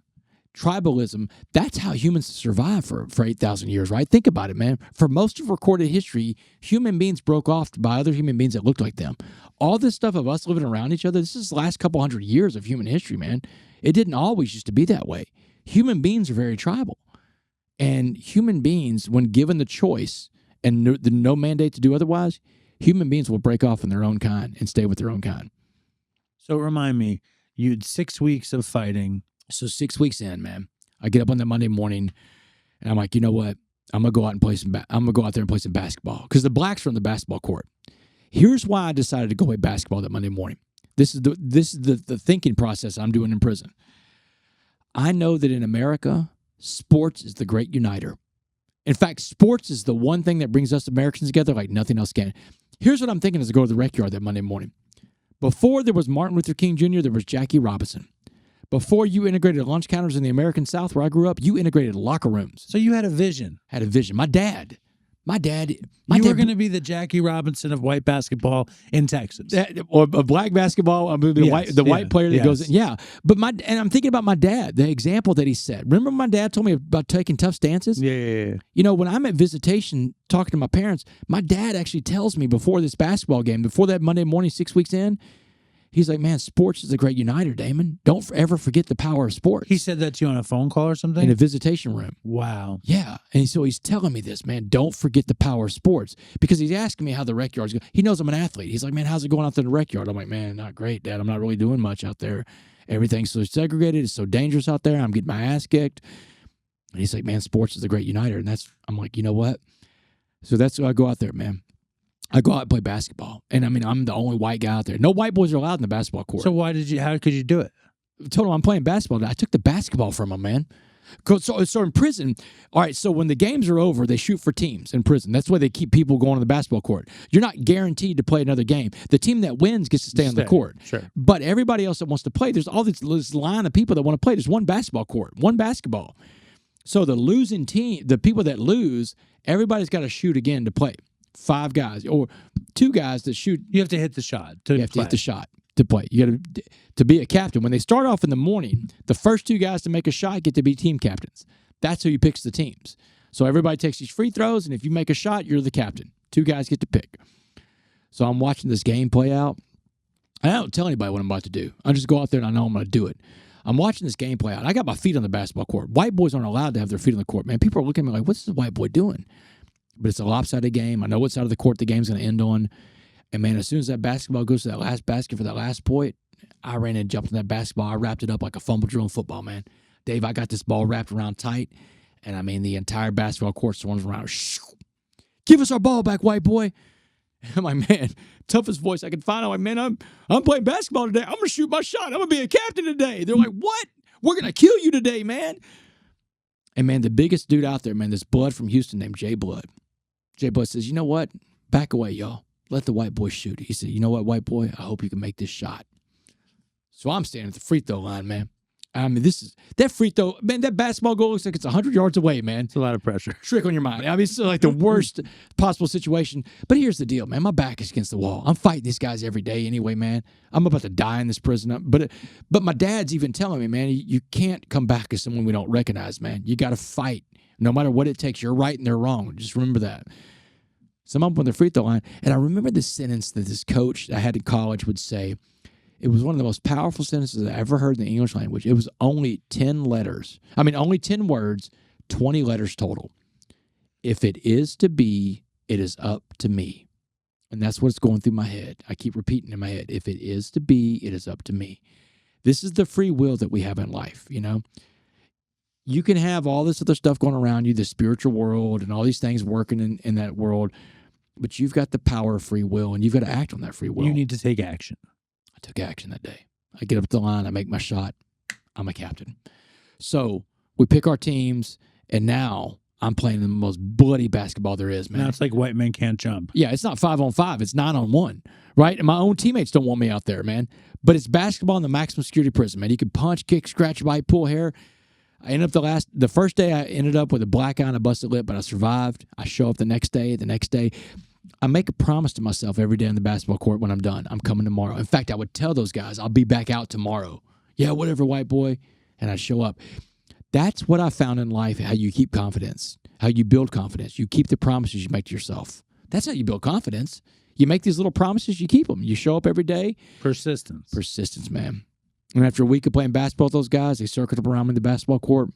Tribalism, that's how humans survived for 8,000 years, right? Think about it, man. For most of recorded history, human beings broke off by other human beings that looked like them. All this stuff of us living around each other, this is the last couple hundred years of human history, man. It didn't always used to be that way. Human beings are very tribal. And human beings, when given the choice and no mandate to do otherwise, human beings will break off in their own kind and stay with their own kind. So remind me, you had 6 weeks of fighting. So 6 weeks in, man, I get up on that Monday morning, and I'm like, you know what? I'm gonna go out and play some. I'm gonna go out there and play some basketball because the blacks are on the basketball court. Here's why I decided to go play basketball that Monday morning. This is the thinking process I'm doing in prison. I know that in America, sports is the great uniter. In fact, sports is the one thing that brings us Americans together like nothing else can. Here's what I'm thinking as I go to the rec yard that Monday morning. Before there was Martin Luther King Jr., there was Jackie Robinson. Before you integrated lunch counters in the American South where I grew up, you integrated locker rooms. So you had a vision. Had a vision. My dad. You were going to be the Jackie Robinson of white basketball in Texas. Or of black basketball, I'm going to be the white player that goes in. Yeah. But and I'm thinking about my dad, the example that he set. Remember my dad told me about taking tough stances? Yeah. You know, when I'm at visitation talking to my parents, my dad actually tells me before this basketball game, before that Monday morning, 6 weeks in, he's like, man, sports is a great uniter, Damon. Don't ever forget the power of sports. He said that to you on a phone call or something? In a visitation room. Wow. Yeah. And so he's telling me this, man, don't forget the power of sports. Because he's asking me how the rec yard's going. He knows I'm an athlete. He's like, man, how's it going out there in the rec yard? I'm like, man, not great, Dad. I'm not really doing much out there. Everything's so segregated. It's so dangerous out there. I'm getting my ass kicked. And he's like, man, sports is a great uniter. And I'm like, you know what? So that's why I go out there, man. I go out and play basketball. And, I mean, I'm the only white guy out there. No white boys are allowed in the basketball court. So how could you do it? I told him I'm playing basketball. I took the basketball from him, man. So in prison, all right, so when the games are over, they shoot for teams in prison. That's why they keep people going to the basketball court. You're not guaranteed to play another game. The team that wins gets to stay on the court. Sure. But everybody else that wants to play, there's all this line of people that want to play. There's one basketball court, one basketball. So the losing team, the people that lose, everybody's got to shoot again to play. 5 guys or 2 guys that shoot. You have to hit the shot to hit the shot to play. You got to be a captain. When they start off in the morning, the first 2 guys to make a shot get to be team captains. That's who picks the teams. So everybody takes these free throws, and if you make a shot, you're the captain. 2 guys get to pick. So I'm watching this game play out. I don't tell anybody what I'm about to do. I just go out there and I know I'm going to do it. I'm watching this game play out. I got my feet on the basketball court. White boys aren't allowed to have their feet on the court, man. People are looking at me like, what's this white boy doing? But it's a lopsided game. I know what side of the court the game's going to end on. And, man, as soon as that basketball goes to that last basket for that last point, I ran and jumped in that basketball. I wrapped it up like a fumble drill in football, man. Dave, I got this ball wrapped around tight, and, I mean, the entire basketball court swarms around. Give us our ball back, white boy. And I'm like, man, toughest voice I could find. I'm like, man, I'm playing basketball today. I'm going to shoot my shot. I'm going to be a captain today. They're like, what? We're going to kill you today, man. And, man, the biggest dude out there, man, this blood from Houston named Jay Blood. Jay Blood says, you know what? Back away, y'all. Let the white boy shoot. He said, you know what, white boy? I hope you can make this shot. So I'm standing at the free throw line, man. I mean, that free throw, man, that basketball goal looks like it's 100 yards away, man. It's a lot of pressure. Trick on your mind. I mean, it's like the worst possible situation. But here's the deal, man. My back is against the wall. I'm fighting these guys every day anyway, man. I'm about to die in this prison. But my dad's even telling me, man, you can't come back as someone we don't recognize, man. You got to fight. No matter what it takes, you're right and they're wrong. Just remember that. So I'm up on the free throw line, and I remember this sentence that this coach I had in college would say. It was one of the most powerful sentences I ever heard in the English language. It was only 10 letters. I mean, only 10 words, 20 letters total. If it is to be, it is up to me. And that's what's going through my head. I keep repeating in my head, if it is to be, it is up to me. This is the free will that we have in life, you know. You can have all this other stuff going around you, the spiritual world and all these things working in that world, but you've got the power of free will, and you've got to act on that free will. You need to take action. I took action that day. I get up the line, I make my shot, I'm a captain. So we pick our teams, and now I'm playing the most bloody basketball there is, man. Now it's like white men can't jump. Yeah, it's not 5-on-5, it's 9-on-1, right? And my own teammates don't want me out there, man. But it's basketball in the maximum security prison, man. You can punch, kick, scratch, bite, pull hair. I ended up the first day I ended up with a black eye and a busted lip, but I survived. I show up the next day. I make a promise to myself every day on the basketball court when I'm done. I'm coming tomorrow. In fact, I would tell those guys, I'll be back out tomorrow. Yeah, whatever, white boy. And I'd show up. That's what I found in life, how you keep confidence, how you build confidence. You keep the promises you make to yourself. That's how you build confidence. You make these little promises, you keep them. You show up every day. Persistence. Persistence, man. And after a week of playing basketball with those guys, they circled up around me in the basketball court.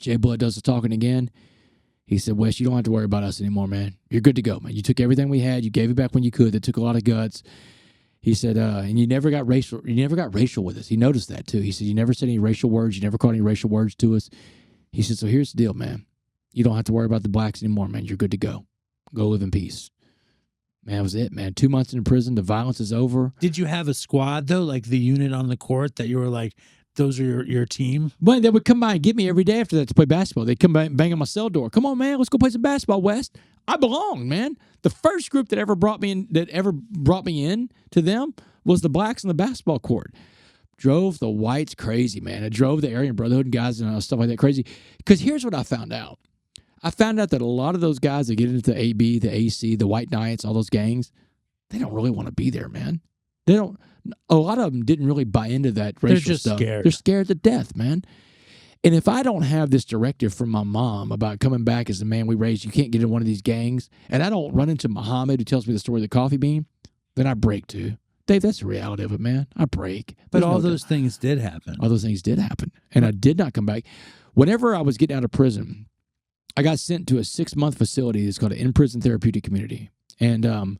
Jay Blood does the talking again. He said, Wes, you don't have to worry about us anymore, man. You're good to go, man. You took everything we had. You gave it back when you could. That took a lot of guts. He said, and you never got racial. You never got racial with us. He noticed that, too. He said, you never said any racial words. You never called any racial words to us. He said, so here's the deal, man. You don't have to worry about the blacks anymore, man. You're good to go. Go live in peace. Man, that was it, man. 2 months in prison. The violence is over. Did you have a squad, though, like the unit on the court that you were like, those are your team? Well, they would come by and get me every day after that to play basketball. They'd come by and bang on my cell door. Come on, man. Let's go play some basketball, West. I belong, man. The first group that ever brought me in to them was the blacks on the basketball court. Drove the whites crazy, man. It drove the Aryan Brotherhood and guys and stuff like that crazy. Because here's what I found out. I found out that a lot of those guys that get into the AB, the AC, the White Knights, all those gangs, they don't really want to be there, man. They don't. A lot of them didn't really buy into that racial They're just stuff. scared. They're scared to death, man. And if I don't have this directive from my mom about coming back as the man we raised, you can't get in one of these gangs, and I don't run into Muhammad who tells me the story of the coffee bean, then I break too. Dave, that's the reality of it, man. I break. But all those things did happen. All those things did happen. And I did not come back. Whenever I was getting out of prison, I got sent to a 6-month facility. It's called an in-prison therapeutic community. And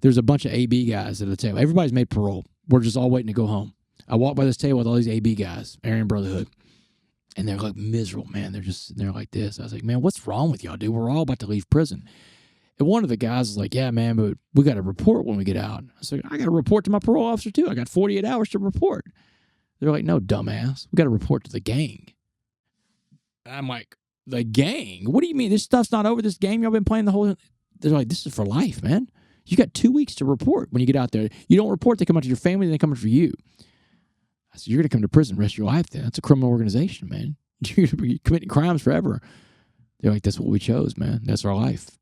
there's a bunch of AB guys at the table. Everybody's made parole. We're just all waiting to go home. I walk by this table with all these AB guys, Aryan Brotherhood, and they're like miserable, man. They're like this. I was like, man, what's wrong with y'all, dude? We're all about to leave prison. And one of the guys was like, yeah, man, but we got to report when we get out. I was like, I got to report to my parole officer, too. I got 48 hours to report. They're like, no, dumbass. We got to report to the gang. And I'm like, the gang? What do you mean? This stuff's not over. This game y'all been playing the whole... They're like, this is for life, man. You got 2 weeks to report when you get out there. You don't report, they come out to your family, they come out for you. I said, you're going to come to prison the rest of your life then. That's a criminal organization, man. You're going to be committing crimes forever. They're like, that's what we chose, man. That's our life.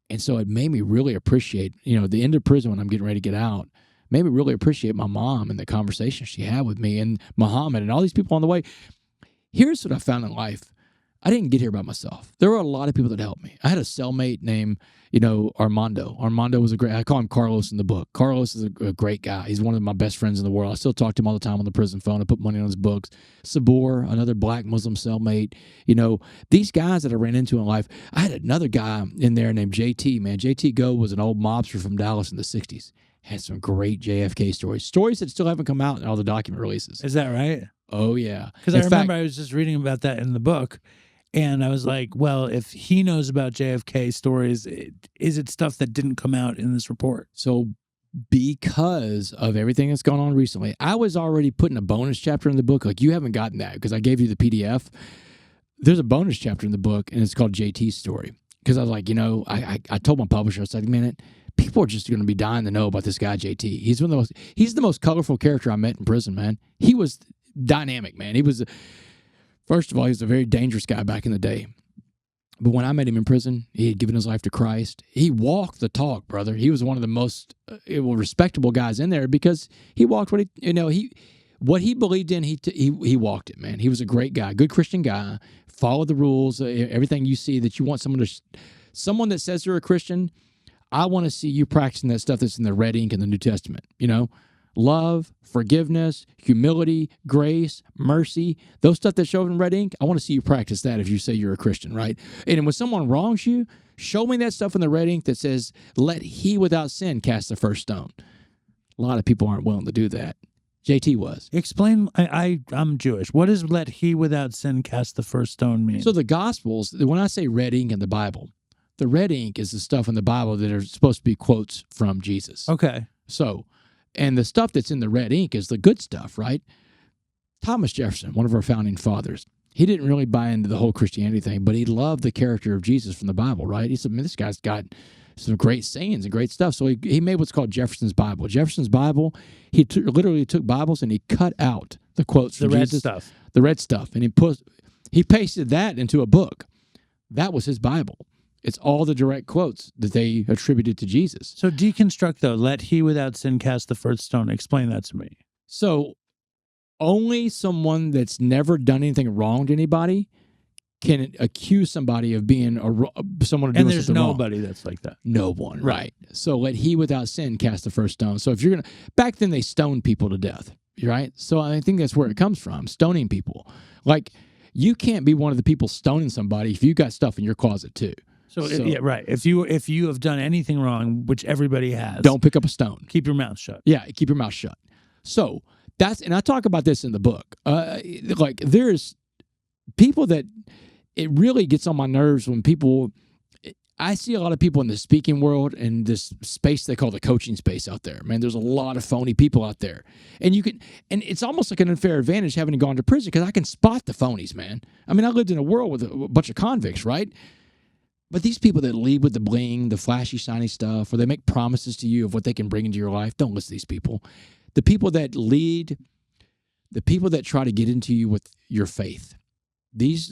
And so it made me really appreciate, the end of prison when I'm getting ready to get out, made me really appreciate my mom and the conversation she had with me and Muhammad and all these people on the way. Here's what I found in life. I didn't get here by myself. There were a lot of people that helped me. I had a cellmate named, Armando. Armando was I call him Carlos in the book. Carlos is a great guy. He's one of my best friends in the world. I still talk to him all the time on the prison phone. I put money on his books. Sabor, another black Muslim cellmate. These guys that I ran into in life. I had another guy in there named JT, man. JT Go was an old mobster from Dallas in the 60s. Had some great JFK stories. Stories that still haven't come out in all the document releases. Is that right? Oh, yeah. Because I remember I was just reading about that in the book. And I was like, well, if he knows about JFK stories, is it stuff that didn't come out in this report? So because of everything that's gone on recently, I was already putting a bonus chapter in the book. Like, you haven't gotten that because I gave you the PDF. There's a bonus chapter in the book, and it's called JT's story. Because I was like, I told my publisher, I was like, man, people are just going to be dying to know about this guy, JT. He's the most colorful character I met in prison, man. He was dynamic, man. First of all, he was a very dangerous guy back in the day. But when I met him in prison, he had given his life to Christ. He walked the talk, brother. He was one of the most respectable guys in there because he walked what he believed in. He walked it, man. He was a great guy, good Christian guy. Followed the rules. Everything you see that you want someone that says they're a Christian. I want to see you practicing that stuff that's in the red ink in the New Testament. love, forgiveness, humility, grace, mercy, those stuff that show up in red ink, I want to see you practice that if you say you're a Christian, right? And when someone wrongs you, show me that stuff in the red ink that says, let he without sin cast the first stone. A lot of people aren't willing to do that. JT was. Explain, I'm Jewish. What does let he without sin cast the first stone mean? So the Gospels, when I say red ink in the Bible, the red ink is the stuff in the Bible that are supposed to be quotes from Jesus. Okay. So, and the stuff that's in the red ink is the good stuff, right? Thomas Jefferson, one of our founding fathers, he didn't really buy into the whole Christianity thing, but he loved the character of Jesus from the Bible, right? He said, man, this guy's got some great sayings and great stuff. So he made what's called Jefferson's Bible. Jefferson's Bible, he literally took Bibles and he cut out the quotes from Jesus. The red stuff. And he pasted that into a book. That was his Bible. It's all the direct quotes that they attributed to Jesus. So deconstruct, though. Let he without sin cast the first stone. Explain that to me. So only someone that's never done anything wrong to anybody can accuse somebody of being someone doing and there's something nobody wrong. That's like that. No one, right? So let he without sin cast the first stone. So if you're back then they stoned people to death, right? So I think that's where it comes from, stoning people. Like you can't be one of the people stoning somebody if you got stuff in your closet too. So yeah, right. If you have done anything wrong, which everybody has, don't pick up a stone. Keep your mouth shut. Yeah, keep your mouth shut. So and I talk about this in the book. Like there's people that it really gets on my nerves when I see a lot of people in the speaking world and this space they call the coaching space out there. Man, there's a lot of phony people out there. And and it's almost like an unfair advantage having gone to prison because I can spot the phonies, man. I mean, I lived in a world with a bunch of convicts, right? But these people that lead with the bling, the flashy, shiny stuff, or they make promises to you of what they can bring into your life, don't listen to these people. The people that lead, the people that try to get into you with your faith, there's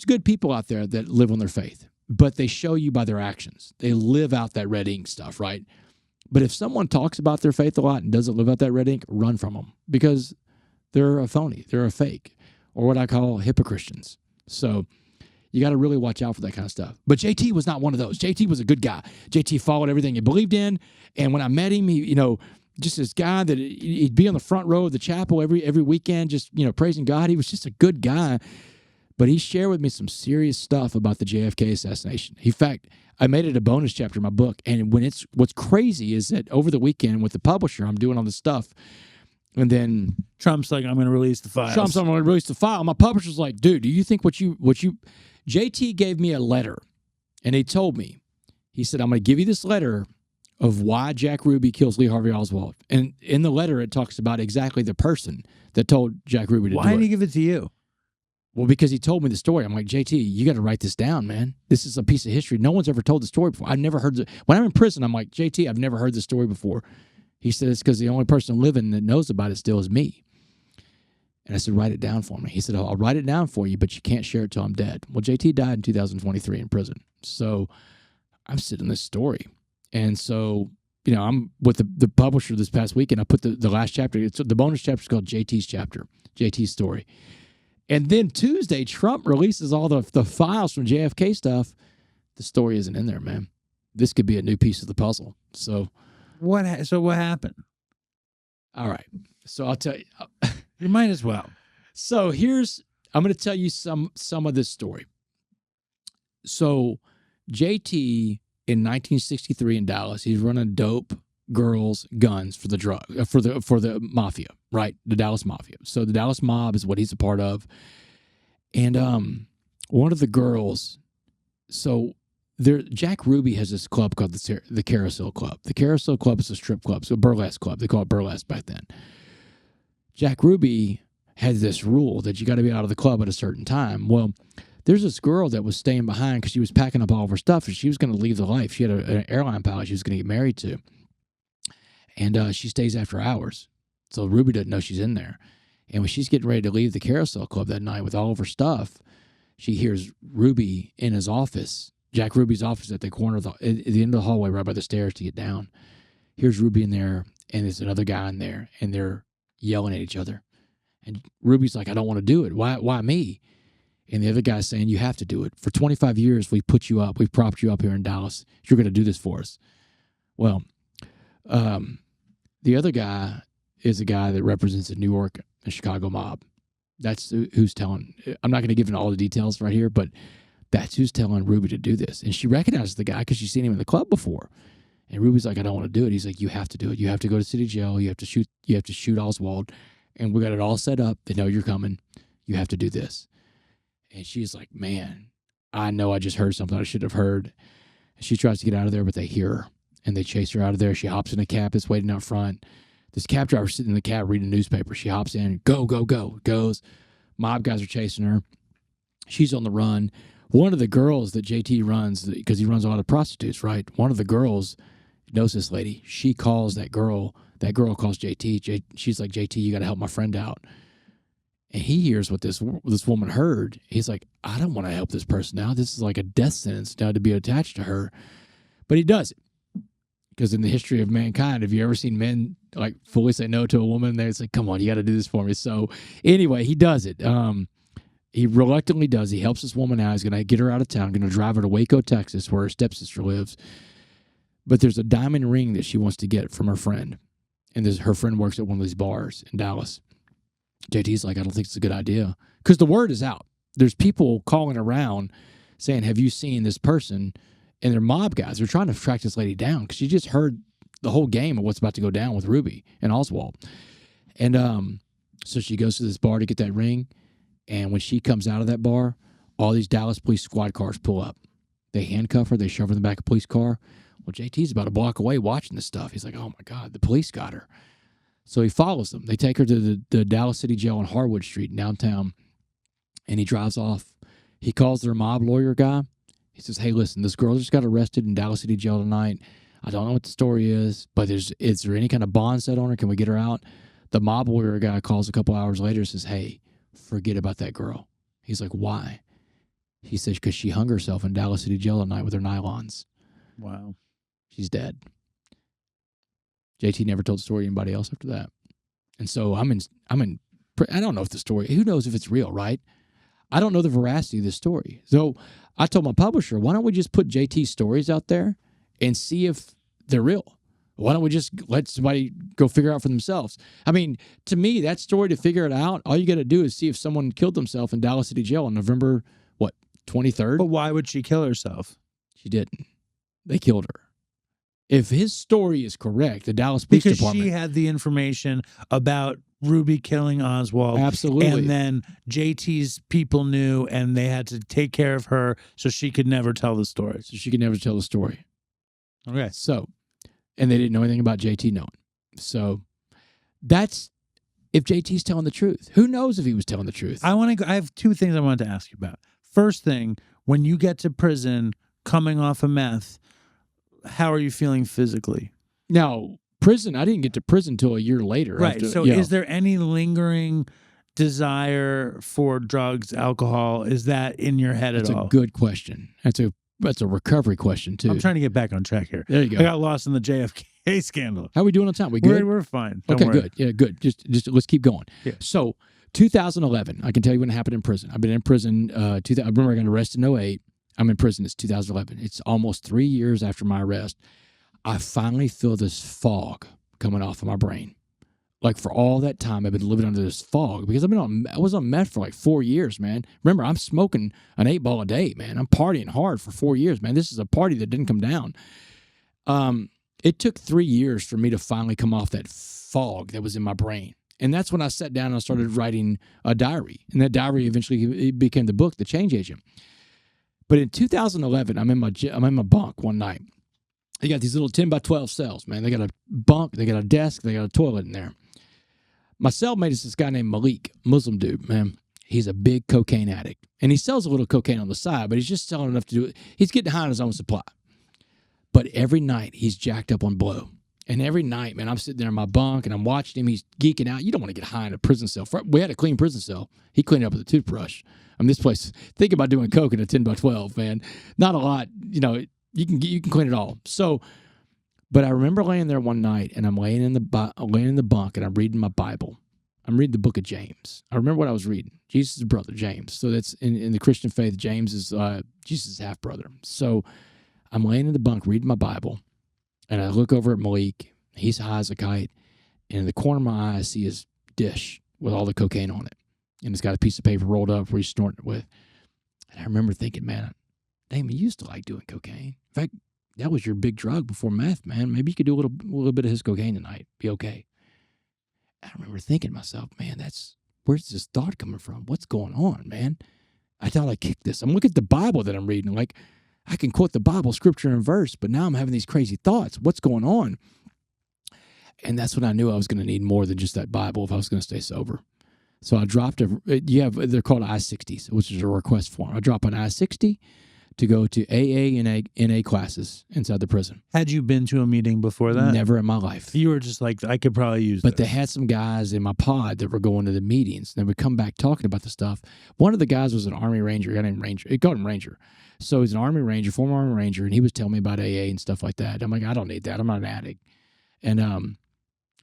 good people out there that live on their faith, but they show you by their actions. They live out that red ink stuff, right? But if someone talks about their faith a lot and doesn't live out that red ink, run from them because they're a phony, they're a fake, or what I call hypocristians. So you got to really watch out for that kind of stuff. But JT was not one of those. JT was a good guy. JT followed everything he believed in. And when I met him, he, just this guy that he'd be on the front row of the chapel every weekend, just, praising God. He was just a good guy. But he shared with me some serious stuff about the JFK assassination. In fact, I made it a bonus chapter in my book. And what's crazy is that over the weekend with the publisher, I'm doing all this stuff. And then Trump's like, I'm going to release the file. I'm going to release the file. My publisher's like, dude, do you think JT gave me a letter and he told me, he said, I'm going to give you this letter of why Jack Ruby kills Lee Harvey Oswald. And in the letter, it talks about exactly the person that told Jack Ruby to do it. Why did he give it to you? Well, because he told me the story. I'm like, JT, you got to write this down, man. This is a piece of history. No one's ever told the story before. I've never heard when I'm in prison, I'm like, JT, I've never heard this story before. He said, it's because the only person living that knows about it still is me. And I said, write it down for me. He said, I'll write it down for you, but you can't share it till I'm dead. Well, JT died in 2023 in prison. So I'm sitting in this story. And so, I'm with the publisher this past weekend. I put the last chapter. The bonus chapter is called JT's chapter, JT's story. And then Tuesday, Trump releases all the files from JFK stuff. The story isn't in there, man. This could be a new piece of the puzzle. So what happened? All right. So I'll tell you. You might as well. So I'm going to tell you some of this story. So JT in 1963 in Dallas, he's running dope, girls, guns for the mafia, right? The Dallas Mafia. So the Dallas Mob is what he's a part of. And one of the girls, Jack Ruby has this club called the Carousel Club. The Carousel Club is a strip club, so a burlesque club. They call it burlesque back then. Jack Ruby had this rule that you got to be out of the club at a certain time. Well, there's this girl that was staying behind because she was packing up all of her stuff and she was going to leave the life. She had an airline pilot she was going to get married to. And she stays after hours. So Ruby doesn't know she's in there. And when she's getting ready to leave the Carousel Club that night with all of her stuff, she hears Ruby in his office, Jack Ruby's office at the corner at the end of the hallway right by the stairs to get down. Here's Ruby in there, and there's another guy in there, and they're yelling at each other. And Ruby's like, I don't want to do it. Why me? And the other guy's saying, you have to do it. For 25 years, we've put you up. We've propped you up here in Dallas. You're going to do this for us. Well, The other guy is a guy that represents the New York and Chicago mob. That's who's telling. I'm not going to give in all the details right here, but that's who's telling Ruby to do this. And she recognizes the guy because she's seen him in the club before. And Ruby's like, I don't want to do it. He's like, you have to do it. You have to go to city jail. You have to shoot Oswald. And we got it all set up. They know you're coming. You have to do this. And she's like, man, I know I just heard something I should have heard. And she tries to get out of there, but they hear her. And they chase her out of there. She hops in a cab that's waiting out front. This cab driver's sitting in the cab reading a newspaper. She hops in. Go, go, go. Goes. Mob guys are chasing her. She's on the run. One of the girls that JT runs, because he runs a lot of prostitutes, right? One of the girls knows this lady. She calls that girl. That girl calls JT. She's like, JT, you got to help my friend out. And he hears what this woman heard. He's like, I don't want to help this person out. This is like a death sentence now to be attached to her. But he does it. Because in the history of mankind, have you ever seen men like fully say no to a woman? It's like, come on, you got to do this for me. So anyway, he does it. He reluctantly does. He helps this woman out. He's going to get her out of town, going to drive her to Waco, Texas, where her stepsister lives. But there's a diamond ring that she wants to get from her friend. And her friend works at one of these bars in Dallas. JT's like, I don't think it's a good idea. Because the word is out. There's people calling around saying, have you seen this person? And they're mob guys. They're trying to track this lady down because she just heard the whole game of what's about to go down with Ruby and Oswald. And so she goes to this bar to get that ring. And when she comes out of that bar, all these Dallas police squad cars pull up. They handcuff her. They shove her in the back of a police car. Well, JT's about a block away watching this stuff. He's like, oh, my God, the police got her. So he follows them. They take her to the Dallas City Jail on Harwood Street in downtown. And he drives off. He calls their mob lawyer guy. He says, hey, listen, this girl just got arrested in Dallas City Jail tonight. I don't know what the story is, but is there any kind of bond set on her? Can we get her out? The mob lawyer guy calls a couple hours later and says, hey, forget about that girl. He's like, why? He says, because she hung herself in Dallas City Jail tonight with her nylons. Wow. She's dead. JT never told the story to anybody else after that. And so I don't know if the story, who knows if it's real, right? I don't know the veracity of this story. So I told my publisher, why don't we just put JT's stories out there and see if they're real? Why don't we just let somebody go figure out for themselves? I mean, to me, that story, to figure it out, all you got to do is see if someone killed themselves in Dallas City Jail on November, 23rd? But why would she kill herself? She didn't. They killed her. If his story is correct, the Dallas Police Department... Because she had the information about Ruby killing Oswald. Absolutely. And then JT's people knew, and they had to take care of her so she could never tell the story. Okay. So, and they didn't know anything about JT knowing. So, that's if JT's telling the truth. Who knows if he was telling the truth? I have two things I wanted to ask you about. First thing, when you get to prison coming off of meth, how are you feeling physically? Now, prison, I didn't get to prison until a year later. Right. Is there any lingering desire for drugs, alcohol? Is that in your head at all? That's a good question. That's a recovery question, too. I'm trying to get back on track here. There you go. I got lost in the JFK scandal. How are we doing on time? We good? We're fine. Don't worry. Good. Yeah, good. Just let's keep going. Yeah. So, 2011, I can tell you when it happened in prison. I've been in prison. I remember I got arrested in 2008. I'm in prison. It's 2011. It's almost 3 years after my arrest. I finally feel this fog coming off of my brain. Like, for all that time, I've been living under this fog because I was on meth for like 4 years, man. Remember, I'm smoking an 8-ball a day, man. I'm partying hard for 4 years, man. This is a party that didn't come down. It took 3 years for me to finally come off that fog that was in my brain. And that's when I sat down and I started writing a diary. And that diary eventually became the book, The Change Agent. But in 2011, I'm in my bunk one night. They got these little 10 by 12 cells, man. They got a bunk, they got a desk, they got a toilet in there. My cellmate is this guy named Malik, Muslim dude, man. He's a big cocaine addict. And he sells a little cocaine on the side, but he's just selling enough to do it. He's getting high on his own supply. But every night, he's jacked up on blow. And every night, man, I'm sitting there in my bunk, and I'm watching him. He's geeking out. You don't want to get high in a prison cell. We had a clean prison cell. He cleaned it up with a toothbrush. I mean, this place, think about doing coke in a 10 by 12, man. Not a lot. You know, you can clean it all. So, but I remember laying there one night, and I'm laying in the bunk, and I'm reading my Bible. I'm reading the book of James. I remember what I was reading. Jesus' brother, James. So that's in the Christian faith, James is Jesus' half-brother. So I'm laying in the bunk reading my Bible, and I look over at Malik. He's high as a kite, and in the corner of my eye, I see his dish with all the cocaine on it. And it's got a piece of paper rolled up where he's snorting it with. And I remember thinking, man, Damon, you used to like doing cocaine. In fact, that was your big drug before meth, man. Maybe you could do a little bit of his cocaine tonight. Be okay. I remember thinking to myself, man, where's this thought coming from? What's going on, man? I thought I kicked this. I'm looking at the Bible that I'm reading. Like, I can quote the Bible, scripture and verse, but now I'm having these crazy thoughts. What's going on? And that's when I knew I was going to need more than just that Bible if I was going to stay sober. So I dropped they're called I-60s, which is a request form. I dropped an I-60 to go to AA and NA classes inside the prison. Had you been to a meeting before that? Never in my life. You were just like, I could probably use But this. they had some guys in my pod that were going to the meetings. And they would come back talking about the stuff. One of the guys was an Army Ranger. He got named Ranger. He called him Ranger. So he's an Army Ranger, former Army Ranger, and he was telling me about AA and stuff like that. I'm like, I don't need that. I'm not an addict. And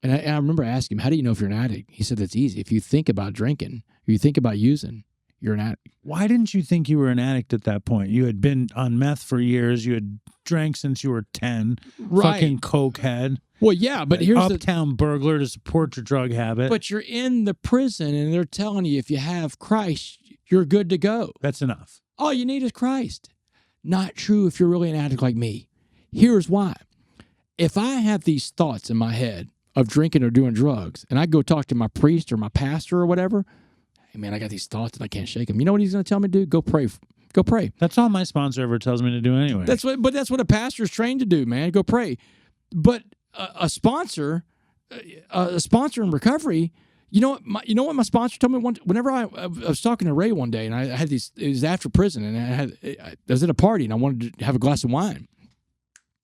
I remember asking him, how do you know if you're an addict? He said, that's easy. If you think about drinking, or you think about using, you're an addict. Why didn't you think you were an addict at that point? You had been on meth for years. You had drank since you were 10. Right. Fucking coke head. Well, yeah, but here's Uptown burglar to support your drug habit. But you're in the prison, and they're telling you if you have Christ, you're good to go. That's enough. All you need is Christ. Not true if you're really an addict like me. Here's why. If I have these thoughts in my head of drinking or doing drugs, and I go talk to my priest or my pastor or whatever, hey, man, I got these thoughts and I can't shake them. You know what he's going to tell me to do? Go pray. Go pray. That's all my sponsor ever tells me to do anyway. That's what a pastor's trained to do, man. Go pray. But a sponsor in recovery, you know what my sponsor told me whenever I was talking to Ray one day, and I had these, it was after prison, and I was at a party and I wanted to have a glass of wine.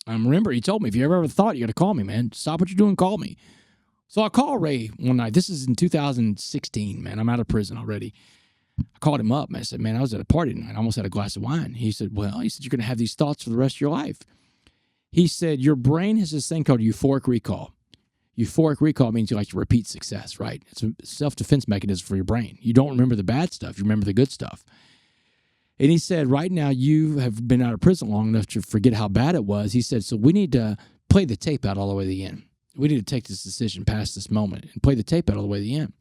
I remember he told me, if you ever have a thought, you got to call me, man. Stop what you're doing, call me. So I called Ray one night. This is in 2016, man. I'm out of prison already. I called him up, and I said, man, I was at a party tonight. I almost had a glass of wine. He said, you're going to have these thoughts for the rest of your life. He said, your brain has this thing called euphoric recall. Euphoric recall means you like to repeat success, right? It's a self-defense mechanism for your brain. You don't remember the bad stuff. You remember the good stuff. And he said, right now you have been out of prison long enough to forget how bad it was. He said, so we need to play the tape out all the way to the end. We need to take this decision past this moment and play the tape out all the way to the end.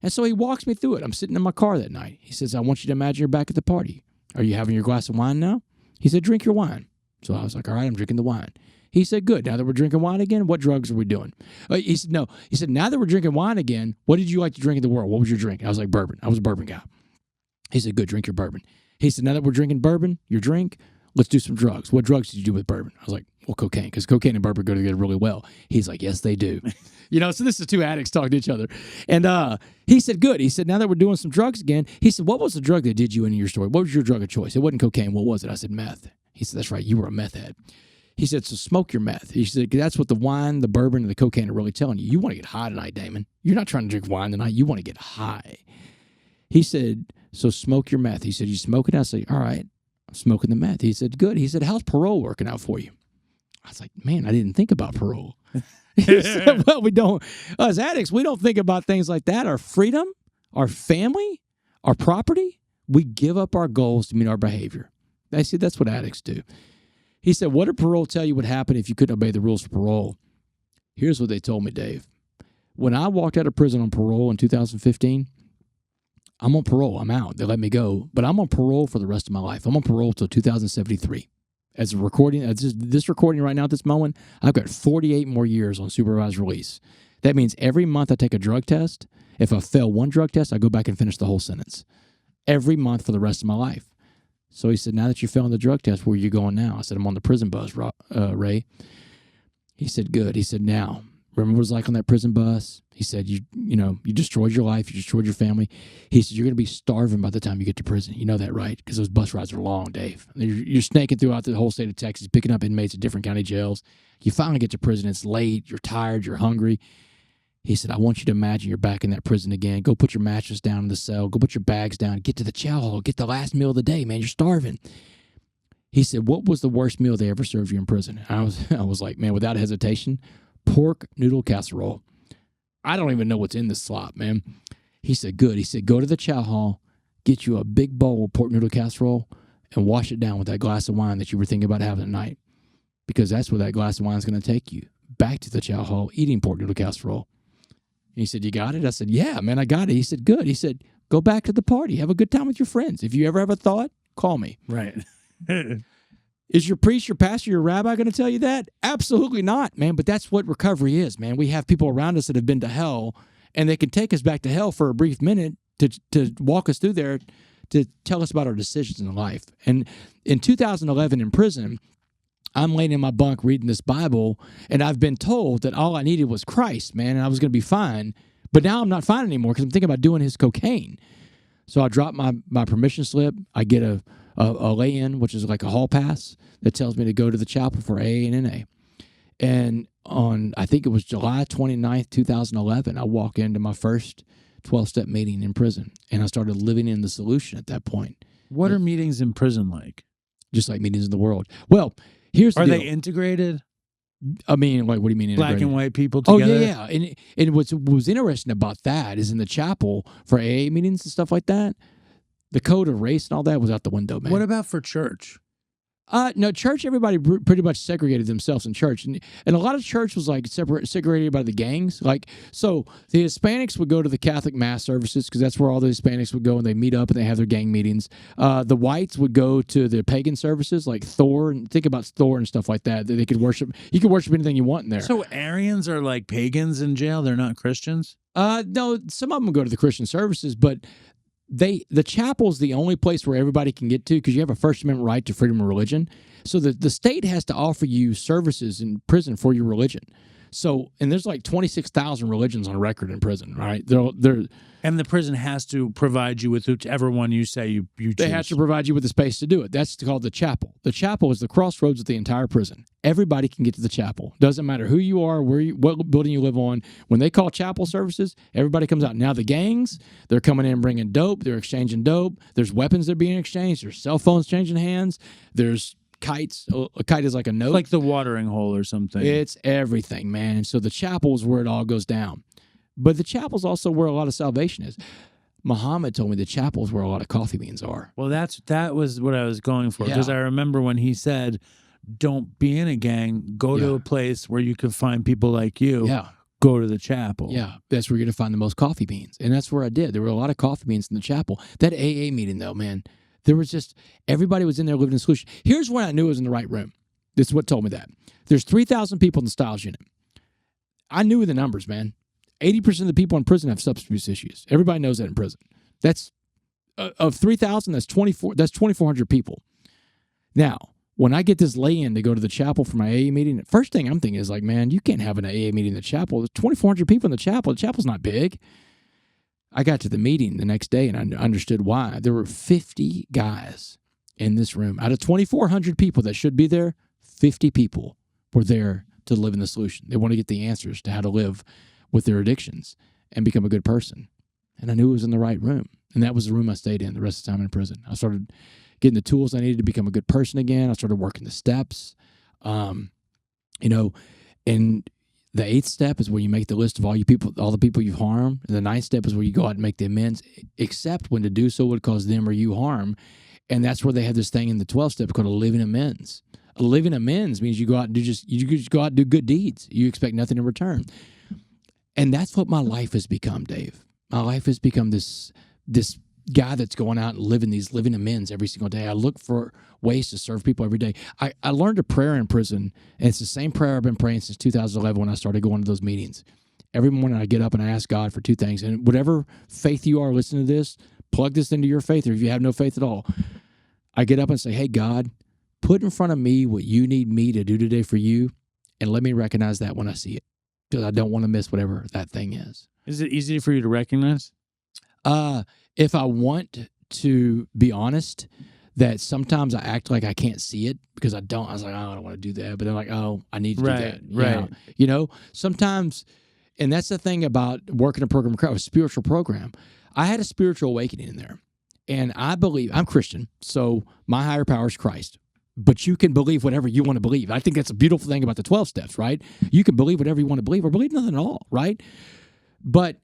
And so he walks me through it. I'm sitting in my car that night. He says, I want you to imagine you're back at the party. Are you having your glass of wine now? He said, drink your wine. So I was like, all right, I'm drinking the wine. He said, good. Now that we're drinking wine again, what drugs are we doing? He said, no. He said, now that we're drinking wine again, what did you like to drink in the world? What was your drink? I was like, bourbon. I was a bourbon guy. He said, good, drink your bourbon. He said, now that we're drinking bourbon, your drink, let's do some drugs. What drugs did you do with bourbon? I was like, well, cocaine, because cocaine and bourbon go together really well. He's like, yes, they do. So this is two addicts talking to each other. And he said, good. He said, now that we're doing some drugs again, he said, what was the drug that did you in your story? What was your drug of choice? It wasn't cocaine. What was it? I said, meth. He said, that's right. You were a meth head. He said, so smoke your meth. He said, that's what the wine, the bourbon, and the cocaine are really telling you. You want to get high tonight, Damon. You're not trying to drink wine tonight. You want to get high. He said, so smoke your meth. He said, you smoke it? I said, all right, I'm smoking the meth. He said, good. He said, how's parole working out for you? I was like, man, I didn't think about parole. He said, well, we don't. As addicts, we don't think about things like that. Our freedom, our family, our property, we give up our goals to meet our behavior. I said, that's what addicts do. He said, what did parole tell you would happen if you couldn't obey the rules for parole? Here's what they told me, Dave. When I walked out of prison on parole in 2015, I'm on parole. I'm out. They let me go. But I'm on parole for the rest of my life. I'm on parole till 2073. As this recording right now at this moment, I've got 48 more years on supervised release. That means every month I take a drug test. If I fail one drug test, I go back and finish the whole sentence. Every month for the rest of my life. So he said, now that you're failing the drug test, where are you going now? I said, I'm on the prison bus, Ray. He said, good. He said, now, remember what it was like on that prison bus? He said, you destroyed your life. You destroyed your family. He said, you're going to be starving by the time you get to prison. You know that, right? Because those bus rides are long, Dave. You're snaking throughout the whole state of Texas, picking up inmates at different county jails. You finally get to prison. It's late. You're tired. You're hungry. He said, I want you to imagine you're back in that prison again. Go put your mattress down in the cell. Go put your bags down. Get to the chow hall. Get the last meal of the day, man. You're starving. He said, what was the worst meal they ever served you in prison? I was like, man, without hesitation, pork noodle casserole. I don't even know what's in this slop, man. He said, good. He said, go to the chow hall, get you a big bowl of pork noodle casserole, and wash it down with that glass of wine that you were thinking about having tonight. Because that's where that glass of wine is going to take you. Back to the chow hall, eating pork noodle casserole. he said, you got it? I said, yeah, man, I got it. He said, good. He said, go back to the party. Have a good time with your friends. If you ever have a thought, call me. Right. Is your priest, your pastor, your rabbi going to tell you that? Absolutely not, man. But that's what recovery is, man. We have people around us that have been to hell, and they can take us back to hell for a brief minute to walk us through there to tell us about our decisions in life. And in 2011 in prison, I'm laying in my bunk reading this Bible, and I've been told that all I needed was Christ, man, and I was going to be fine. But now I'm not fine anymore because I'm thinking about doing his cocaine. So I drop my permission slip. I get a lay-in, which is like a hall pass that tells me to go to the chapel for AA and NA. And on, I think it was July 29th, 2011, I walk into my first 12-step meeting in prison, and I started living in the solution at that point. What are meetings in prison like? Just like meetings in the world. Well, here's the Are deal. they integrated? I mean, like, what do you mean integrated? Black and white people together? Oh, yeah. And what was interesting about that is in the chapel for AA meetings and stuff like that, the code of race and all that was out the window, man. What about for church? No, church, everybody pretty much segregated themselves in church. And a lot of church was like segregated by the gangs. Like, so the Hispanics would go to the Catholic mass services because that's where all the Hispanics would go and they meet up and they have their gang meetings. The whites would go to the pagan services like Thor, and think about Thor and stuff like that. They could worship. You could worship anything you want in there. So Aryans are like pagans in jail? They're not Christians? No, some of them go to the Christian services, but the chapel is the only place where everybody can get to because you have a First Amendment right to freedom of religion. So the state has to offer you services in prison for your religion. So, and there's like 26,000 religions on record in prison, right? And the prison has to provide you with whichever one you say you choose. They have to provide you with the space to do it. That's called the chapel. The chapel is the crossroads of the entire prison. Everybody can get to the chapel. Doesn't matter who you are, what building you live on. When they call chapel services, everybody comes out. Now the gangs, they're coming in bringing dope. They're exchanging dope. There's weapons that are being exchanged. There's cell phones changing hands. There's kites. A kite is like a note. It's like the watering hole or something. It's everything, man. So the chapel is where it all goes down. But the chapel's also where a lot of salvation is. Muhammad told me the chapel is where a lot of coffee beans are. Well, that was what I was going for because Yeah. I remember when he said, "Don't be in a gang. Go to a place where you can find people like you. Yeah. Go to the chapel." Yeah, that's where you're going to find the most coffee beans. And that's where I did. There were a lot of coffee beans in the chapel. That AA meeting, though, man, there was just, everybody was in there living in solution. Here's when I knew I was in the right room. This is what told me that. There's 3,000 people in the Styles unit. I knew the numbers, man. 80% of the people in prison have substance abuse issues. Everybody knows that in prison. That's, of 3,000, that's 2,400 people. Now, when I get this lay-in to go to the chapel for my AA meeting, the first thing I'm thinking is like, man, you can't have an AA meeting in the chapel. There's 2,400 people in the chapel. The chapel's not big. I got to the meeting the next day and I understood why. There were 50 guys in this room. Out of 2,400 people that should be there, 50 people were there to live in the solution. They want to get the answers to how to live with their addictions and become a good person. And I knew it was in the right room. And that was the room I stayed in the rest of the time in prison. I started getting the tools I needed to become a good person again. I started working the steps. And the 8th step is where you make the list of all the people you've harmed. And the 9th step is where you go out and make the amends, except when to do so would cause them or you harm. And that's where they have this thing in the 12th step called a living amends. A living amends means you go out and you go out and do good deeds. You expect nothing in return. And that's what my life has become, Dave. My life has become this guy that's going out and living amends every single day. I look for ways to serve people every day. I learned a prayer in prison, and it's the same prayer I've been praying since 2011 when I started going to those meetings. Every morning I get up and I ask God for 2 things. And whatever faith you are listening to this, plug this into your faith, or if you have no faith at all, I get up and say, hey, God, put in front of me what you need me to do today for you, and let me recognize that when I see it, because I don't want to miss whatever that thing is. Is it easy for you to recognize? If I want to be honest, that sometimes I act like I can't see it because I don't. I was like, oh, I don't want to do that. But then like, oh, I need to do that. Right. Sometimes, and that's the thing about working a program, a spiritual program. I had a spiritual awakening in there. And I believe, I'm Christian, so my higher power is Christ. But you can believe whatever you want to believe. I think that's a beautiful thing about the 12 steps, right? You can believe whatever you want to believe or believe nothing at all, right? But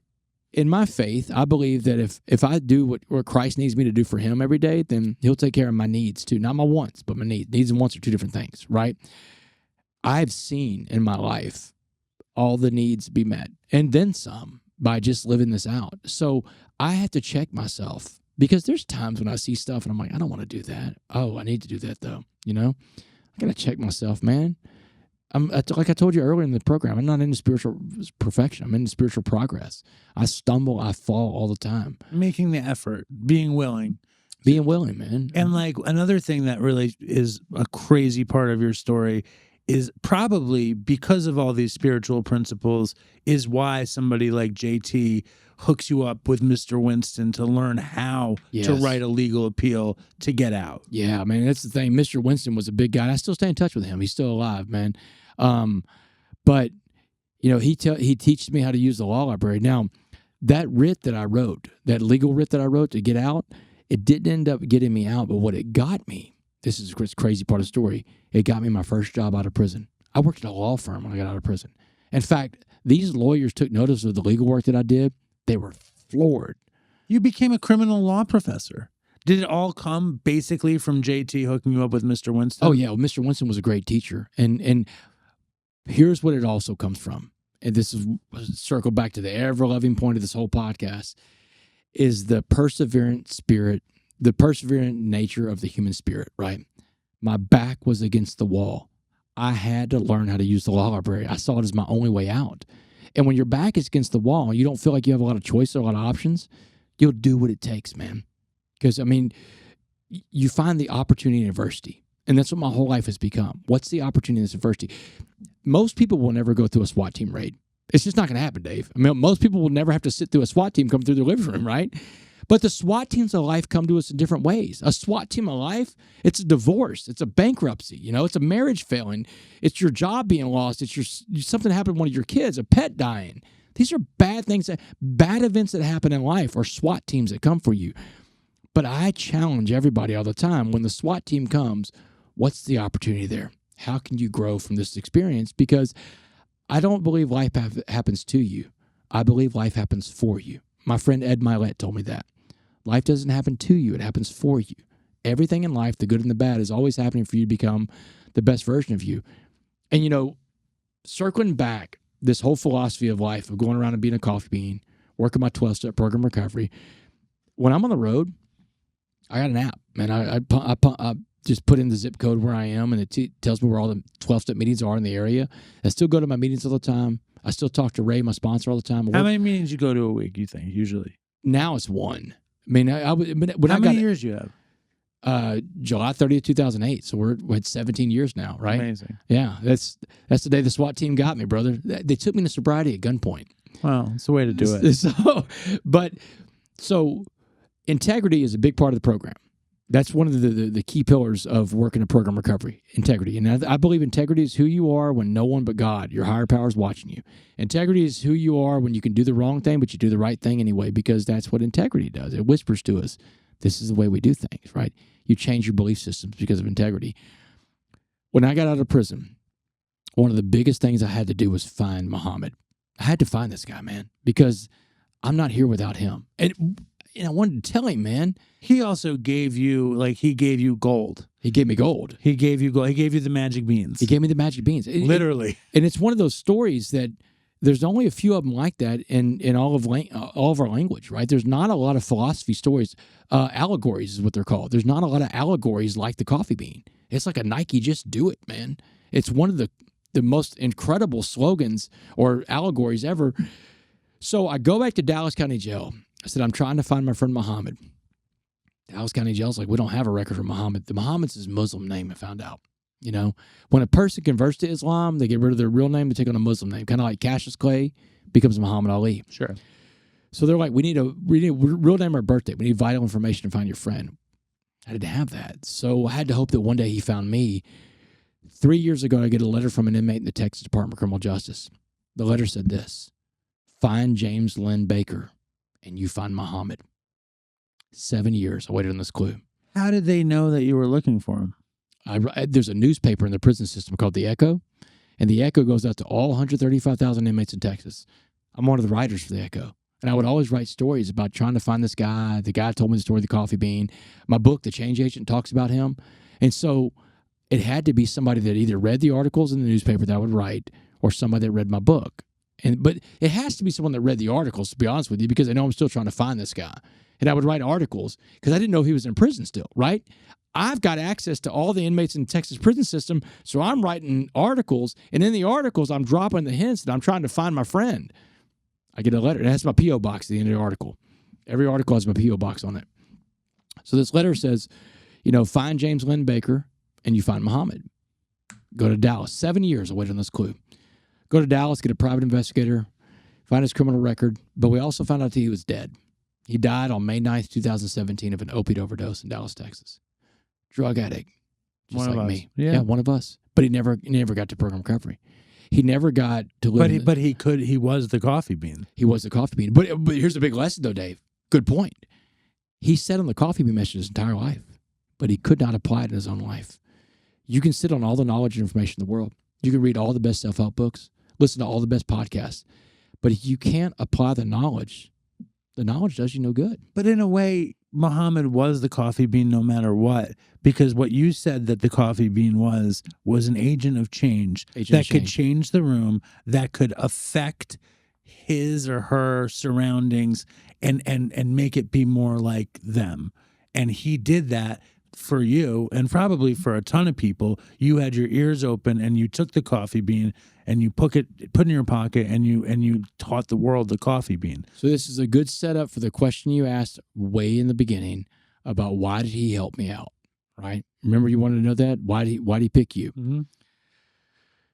in my faith, I believe that if I do what Christ needs me to do for him every day, then he'll take care of my needs too. Not my wants, but my needs. Needs and wants are 2 different things, right? I've seen in my life all the needs be met and then some. by just living this out. So I have to check myself because there's times when I see stuff and I'm like, I don't want to do that. Oh, I need to do that though. You know, I got to check myself, man. Like I told you earlier in the program, I'm not into spiritual perfection. I'm into spiritual progress. I stumble, I fall all the time. Making the effort, being willing. Being willing, man. And like another thing that really is a crazy part of your story is probably because of all these spiritual principles is why somebody like JT hooks you up with Mr. Winston to learn how to write a legal appeal to get out. Yeah, man, that's the thing. Mr. Winston was a big guy. I still stay in touch with him. He's still alive, man. But you know, he teaches me how to use the law library. Now, that writ that I wrote, that legal writ that I wrote to get out, it didn't end up getting me out, but what it got me, this is the crazy part of the story, it got me my first job out of prison. I worked at a law firm when I got out of prison. In fact, these lawyers took notice of the legal work that I did. They were floored. You became a criminal law professor. Did it all come basically from JT hooking you up with Mr. Winston? Oh, yeah. Well, Mr. Winston was a great teacher. And here's what it also comes from. And this is circle back to the ever-loving point of this whole podcast, is the perseverant spirit, the perseverant nature of the human spirit, right? My back was against the wall. I had to learn how to use the law library. I saw it as my only way out. And when your back is against the wall, you don't feel like you have a lot of choice or a lot of options, you'll do what it takes, man. Because, I mean, you find the opportunity in adversity. And that's what my whole life has become. What's the opportunity in this adversity? Most people will never go through a SWAT team raid. It's just not going to happen, Dave. I mean, most people will never have to sit through a SWAT team come through their living room, right? But the SWAT teams of life come to us in different ways. A SWAT team of life, it's a divorce. It's a bankruptcy. You know, it's a marriage failing. It's your job being lost. It's something happened to one of your kids, a pet dying. These are bad things, bad events that happen in life, or SWAT teams that come for you. But I challenge everybody all the time, when the SWAT team comes, what's the opportunity there? How can you grow from this experience? Because I don't believe life happens to you. I believe life happens for you. My friend Ed Milet told me that. Life doesn't happen to you. It happens for you. Everything in life, the good and the bad, is always happening for you to become the best version of you. And, you know, circling back, this whole philosophy of life, of going around and being a coffee bean, working my 12-step program recovery, when I'm on the road, I got an app, man. I just put in the zip code where I am, and it tells me where all the 12-step meetings are in the area. I still go to my meetings all the time. I still talk to Ray, my sponsor, all the time. How many meetings you go to a week, you think, usually? Now it's one. I mean, How many years you have? July 30th, 2008. So we're at 17 years now, right? Amazing. Yeah, that's the day the SWAT team got me, brother. They took me to sobriety at gunpoint. Well, it's the way to do it. So integrity is a big part of the program. That's one of the key pillars of working a program recovery, integrity. And I believe integrity is who you are when no one but God, your higher power, is watching you. Integrity is who you are when you can do the wrong thing, but you do the right thing anyway, because that's what integrity does. It whispers to us, this is the way we do things, right? You change your belief systems because of integrity. When I got out of prison, one of the biggest things I had to do was find Muhammad. I had to find this guy, man, because I'm not here without him. And I wanted to tell him, man. He also gave you, he gave you gold. He gave me gold. He gave you gold. He gave you the magic beans. He gave me the magic beans. Literally. And it's one of those stories that there's only a few of them like that in all of our language, right? There's not a lot of philosophy stories. Allegories is what they're called. There's not a lot of allegories like the coffee bean. It's like a Nike, just do it, man. It's one of the most incredible slogans or allegories ever. So I go back to Dallas County Jail. I said, I'm trying to find my friend Muhammad. Dallas County Jail's like, we don't have a record for Muhammad. The Muhammad's his Muslim name, I found out. You know, when a person converts to Islam, they get rid of their real name to take on a Muslim name, kind of like Cassius Clay becomes Muhammad Ali. Sure. So they're like, we need a real name or birthday. We need vital information to find your friend. I didn't have that. So I had to hope that one day he found me. 3 years ago, I get a letter from an inmate in the Texas Department of Criminal Justice. The letter said this: find James Lynn Baker and you find Muhammad. 7 years I waited on this clue. How did they know that you were looking for him? There's a newspaper in the prison system called The Echo, and The Echo goes out to all 135,000 inmates in Texas. I'm one of the writers for The Echo, and I would always write stories about trying to find this guy. The guy told me the story of the coffee bean. My book, The Change Agent, talks about him. And so it had to be somebody that either read the articles in the newspaper that I would write or somebody that read my book. But it has to be someone that read the articles, to be honest with you, because I know I'm still trying to find this guy. And I would write articles because I didn't know he was in prison still, right? I've got access to all the inmates in the Texas prison system, so I'm writing articles, and in the articles, I'm dropping the hints that I'm trying to find my friend. I get a letter. It has my P.O. box at the end of the article. Every article has my P.O. box on it. So this letter says, find James Lynn Baker, and you find Muhammad. Go to Dallas. 7 years I waited on this clue. Go to Dallas, get a private investigator, find his criminal record, but we also found out that he was dead. He died on May 9th, 2017 of an opiate overdose in Dallas, Texas. Drug addict, just like me. Yeah, one of us. But he never got to program recovery. He never got to live. But he was the coffee bean. He was the coffee bean. But here's a big lesson, though, Dave. Good point. He sat on the coffee bean message his entire life, but he could not apply it in his own life. You can sit on all the knowledge and information in the world. You can read all the best self-help books, listen to all the best podcasts, but if you can't apply the knowledge does you no good. But in a way, Muhammad was the coffee bean no matter what, because what you said that the coffee bean was an agent of change that could change the room, that could affect his or her surroundings and make it be more like them. And he did that for you and probably for a ton of people. You had your ears open and you took the coffee bean and you put it in your pocket and you taught the world the coffee bean. So this is a good setup for the question you asked way in the beginning about why did he help me out, right? Remember you wanted to know that? Why did he pick you? Mm-hmm.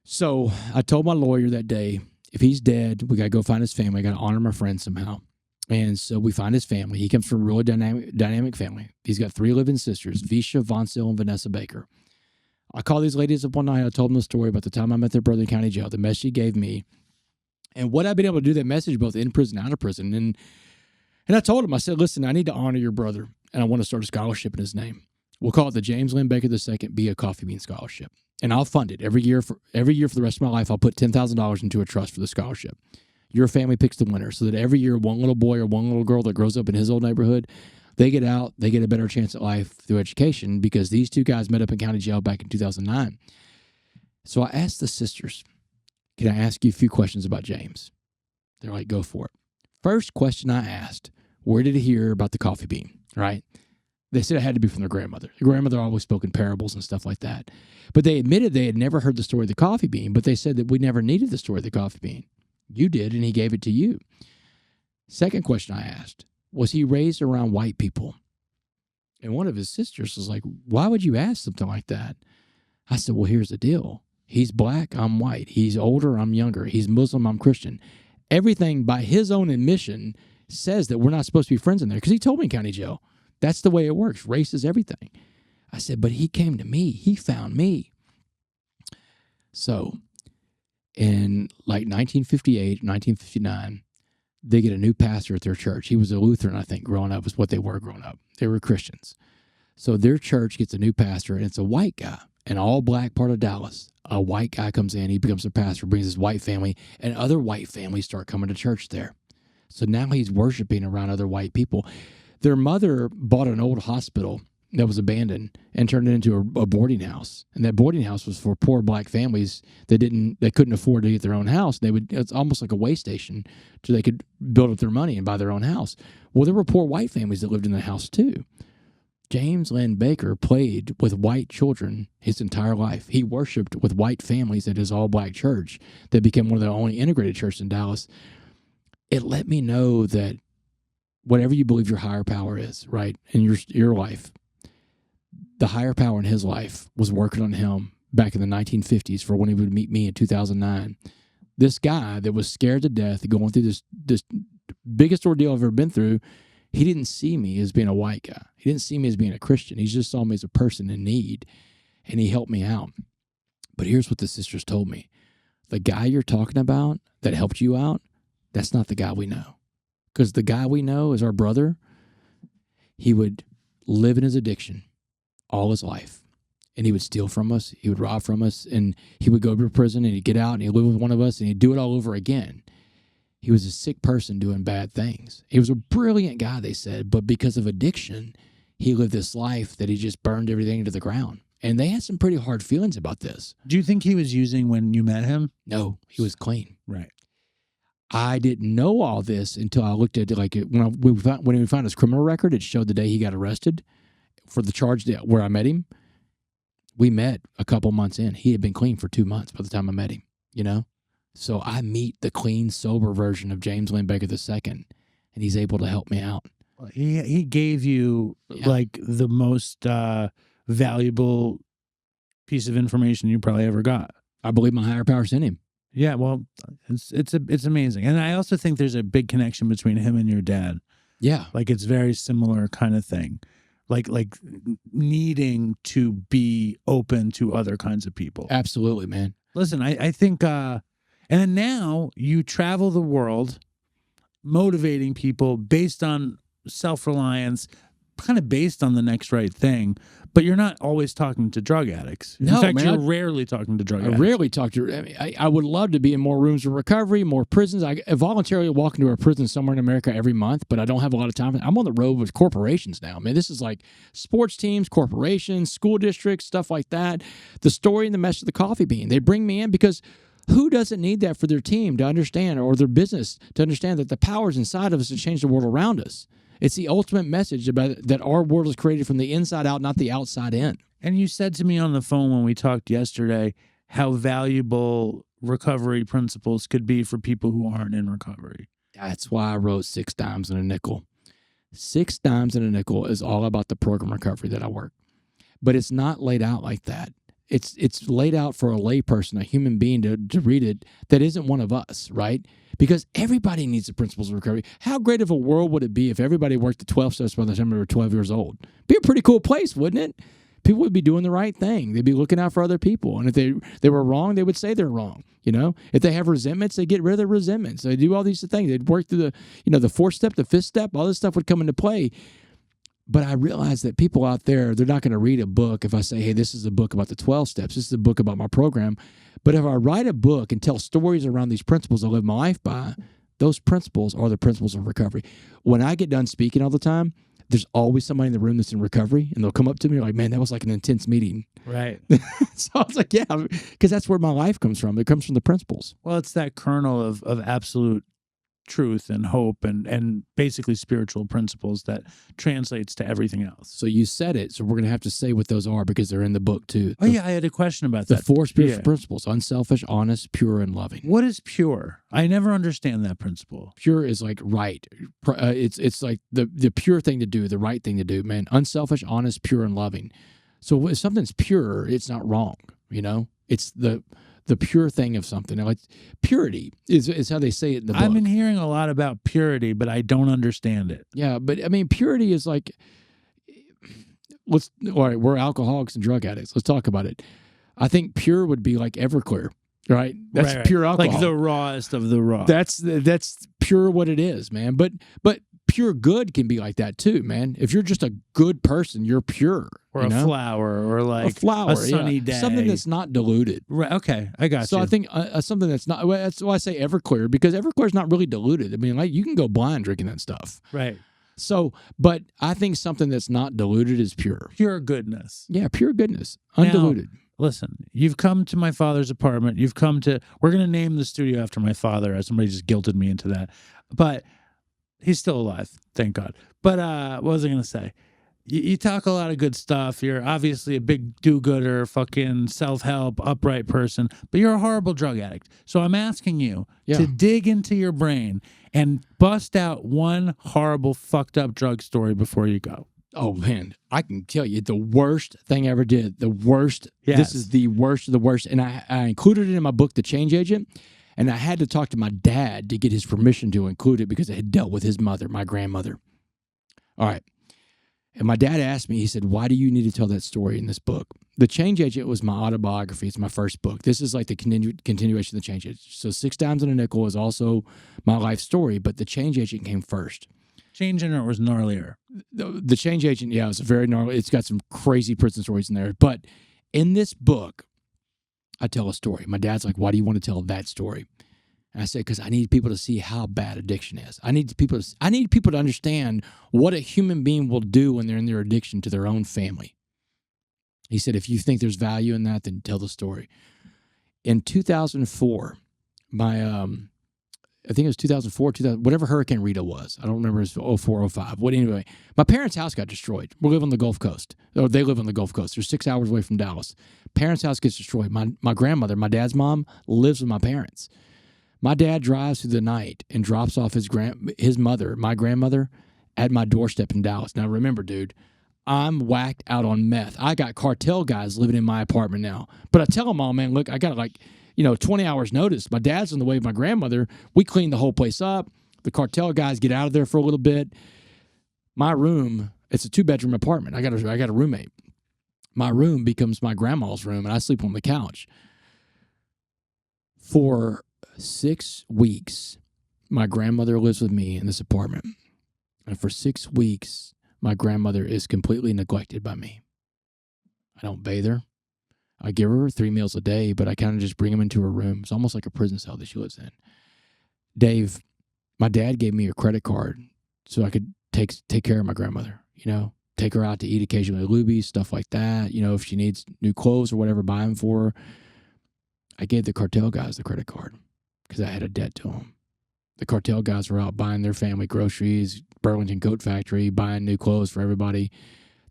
So I told my lawyer that day, if he's dead, we got to go find his family. I got to honor my friend somehow. And so we find his family. He comes from a really dynamic family. He's got 3 living sisters, Visha, Vonsil, and Vanessa Baker. I called these ladies up one night. I told them the story about the time I met their brother in county jail, the message he gave me, and what I've been able to do that message both in prison and out of prison. And I told him, I said, listen, I need to honor your brother, and I want to start a scholarship in his name. We'll call it the James Lynn Baker II Be a Coffee Bean Scholarship. And I'll fund it every year for the rest of my life. I'll put $10,000 into a trust for the scholarship. Your family picks the winner so that every year one little boy or one little girl that grows up in his old neighborhood, they get out, they get a better chance at life through education because these 2 guys met up in county jail back in 2009. So I asked the sisters, can I ask you a few questions about James? They're like, go for it. First question I asked, where did he hear about the coffee bean, right? They said it had to be from their grandmother. Their grandmother always spoke in parables and stuff like that. But they admitted they had never heard the story of the coffee bean, but they said that we never needed the story of the coffee bean. You did, and he gave it to you. Second question I asked, was he raised around white people? And one of his sisters was like, why would you ask something like that? I said, well, here's the deal. He's black, I'm white. He's older, I'm younger. He's Muslim, I'm Christian. Everything by his own admission says that we're not supposed to be friends in there because he told me in county jail. That's the way it works. Race is everything. I said, but he came to me. He found me. So in like 1958, 1959, they get a new pastor at their church. He was a Lutheran, I think, growing up, was what they were growing up. They were Christians. So their church gets a new pastor, and it's a white guy, an all-black part of Dallas. A white guy comes in, he becomes a pastor, brings his white family, and other white families start coming to church there. So now he's worshiping around other white people. Their mother bought an old hospital that was abandoned and turned it into a boarding house. And that boarding house was for poor black families that couldn't afford to get their own house. It's almost like a way station so they could build up their money and buy their own house. Well, there were poor white families that lived in the house too. James Lynn Baker played with white children his entire life. He worshiped with white families at his all-black church that became one of the only integrated churches in Dallas. It let me know that whatever you believe your higher power is, right, in your life, the higher power in his life was working on him back in the 1950s for when he would meet me in 2009. This guy that was scared to death going through this biggest ordeal I've ever been through, he didn't see me as being a white guy. He didn't see me as being a Christian. He just saw me as a person in need, and he helped me out. But here's what the sisters told me. The guy you're talking about that helped you out, that's not the guy we know. Because the guy we know is our brother. He would live in his addiction all his life, and he would steal from us. He would rob from us, and he would go to prison, and he'd get out, and he'd live with one of us, and he'd do it all over again. He was a sick person doing bad things. He was a brilliant guy, they said, but because of addiction, he lived this life that he just burned everything to the ground. And they had some pretty hard feelings about this. Do you think he was using when you met him? No, he was clean. Right. I didn't know all this until I looked at it. Like when we found his criminal record, it showed the day he got arrested for the charge where I met him. We met a couple months in. He had been clean for 2 months by the time I met him, you know? So I meet the clean, sober version of James Lynn Baker II, and he's able to help me out. He gave you like the most valuable piece of information you probably ever got. I believe my higher power sent him. Yeah, well, it's amazing. And I also think there's a big connection between him and your dad. Yeah. Like it's very similar kind of thing. Like needing to be open to other kinds of people. Absolutely, man. Listen, I think and now you travel the world motivating people based on self-reliance, kind of based on the next right thing, but you're not always talking to drug addicts. In fact, you're rarely talking to drug addicts. I rarely talk to. I mean, I would love to be in more rooms of recovery, more prisons. I voluntarily walk into a prison somewhere in America every month, but I don't have a lot of time. I'm on the road with corporations now. I mean, this is like sports teams, corporations, school districts, stuff like that. The story and the message of the coffee bean. They bring me in because who doesn't need that for their team to understand, or their business to understand that the power's inside of us to change the world around us? It's the ultimate message about that our world is created from the inside out, not the outside in. And you said to me on the phone when we talked yesterday how valuable recovery principles could be for people who aren't in recovery. That's why I wrote 6 Dimes and a Nickel. 6 Dimes and a Nickel is all about the program recovery that I work. But it's not laid out like that. It's laid out for a layperson, a human being to read it that isn't one of us, right? Because everybody needs the principles of recovery. How great of a world would it be if everybody worked the 12 steps by the time they were 12 years old? Be a pretty cool place, wouldn't it? People would be doing the right thing. They'd be looking out for other people. And if they were wrong, they would say they're wrong. You know, if they have resentments, they get rid of their resentments. They do all these things. They'd work through the 4th step, the 5th step, all this stuff would come into play. But I realize that people out there, they're not going to read a book if I say, hey, this is a book about the 12 steps. This is a book about my program. But if I write a book and tell stories around these principles I live my life by, those principles are the principles of recovery. When I get done speaking all the time, there's always somebody in the room that's in recovery, and they'll come up to me like, man, that was like an intense meeting. Right. So I was like, yeah, because that's where my life comes from. It comes from the principles. Well, it's that kernel of absolute truth and hope and basically spiritual principles that translates to everything else. So you said it, so we're going to have to say what those are because they're in the book too. Oh, yeah, I had a question about that. The 4 spiritual principles: unselfish, honest, pure, and loving. What is pure? I never understand that principle. Pure is like right. It's like the pure thing to do, the right thing to do, man. Unselfish, honest, pure, and loving. So if something's pure, it's not wrong, you know? It's the pure thing of something. Like purity is how they say it in the book. I've been hearing a lot about purity, but I don't understand it. Yeah, but I mean, purity is like, all right, we're alcoholics and drug addicts. Let's talk about it. I think pure would be like Everclear, right? That's right. pure alcohol. Like the rawest of the raw. That's pure what it is, man. But pure good can be like that too, man. If you're just a good person, you're pure. Or a flower, or like a sunny day. Something that's not diluted. Right. Okay, I got you. So I think something that's not. Well, that's why I say Everclear, because Everclear's not really diluted. I mean, like you can go blind drinking that stuff. Right. So, but I think something that's not diluted is pure. Pure goodness. Yeah, pure goodness, undiluted. Now, listen, you've come to my father's apartment. We're going to name the studio after my father, as somebody just guilted me into that. But he's still alive, thank God. But what was I going to say? You talk a lot of good stuff. You're obviously a big do-gooder, fucking self-help, upright person, but you're a horrible drug addict. So I'm asking you to dig into your brain and bust out one horrible, fucked up drug story before you go. Oh, man, I can tell you the worst thing I ever did. The worst. Yes. This is the worst of the worst. And I included it in my book, The Change Agent. And I had to talk to my dad to get his permission to include it because it had dealt with his mother, my grandmother. All right. And my dad asked me, he said, why do you need to tell that story in this book? The Change Agent was my autobiography. It's my first book. This is like the continuation of The Change Agent. So 6 Dimes and a Nickel is also my life story, but The Change Agent came first. Change Agent was gnarlier. The Change Agent, yeah, it's very gnarly. It's got some crazy prison stories in there. But in this book, I tell a story. My dad's like, why do you want to tell that story? And I said, because I need people to see how bad addiction is. I need people to understand what a human being will do when they're in their addiction to their own family. He said, if you think there's value in that, then tell the story. In 2004, I think it was 2004, 2000, whatever Hurricane Rita was. I don't remember if it was 04, 05. What anyway? My parents' house got destroyed. We live on the Gulf Coast. Or they live on the Gulf Coast. They're 6 hours away from Dallas. Parents' house gets destroyed. My grandmother, my dad's mom, lives with my parents. My dad drives through the night and drops off his mother, my grandmother, at my doorstep in Dallas. Now remember, dude, I'm whacked out on meth. I got cartel guys living in my apartment now. But I tell them all, man, look, I got 20 hours notice. My dad's on the way with my grandmother. We clean the whole place up. The cartel guys get out of there for a little bit. My room, it's a 2-bedroom apartment. I got a roommate. My room becomes my grandma's room, and I sleep on the couch. For 6 weeks, my grandmother lives with me in this apartment. And for 6 weeks, my grandmother is completely neglected by me. I don't bathe her. I give her 3 meals a day, but I kind of just bring them into her room. It's almost like a prison cell that she lives in. Dave, my dad gave me a credit card so I could take care of my grandmother, take her out to eat occasionally, Luby's, stuff like that. If she needs new clothes or whatever, buy them for her. I gave the cartel guys the credit card because I had a debt to them. The cartel guys were out buying their family groceries, Burlington Coat Factory, buying new clothes for everybody.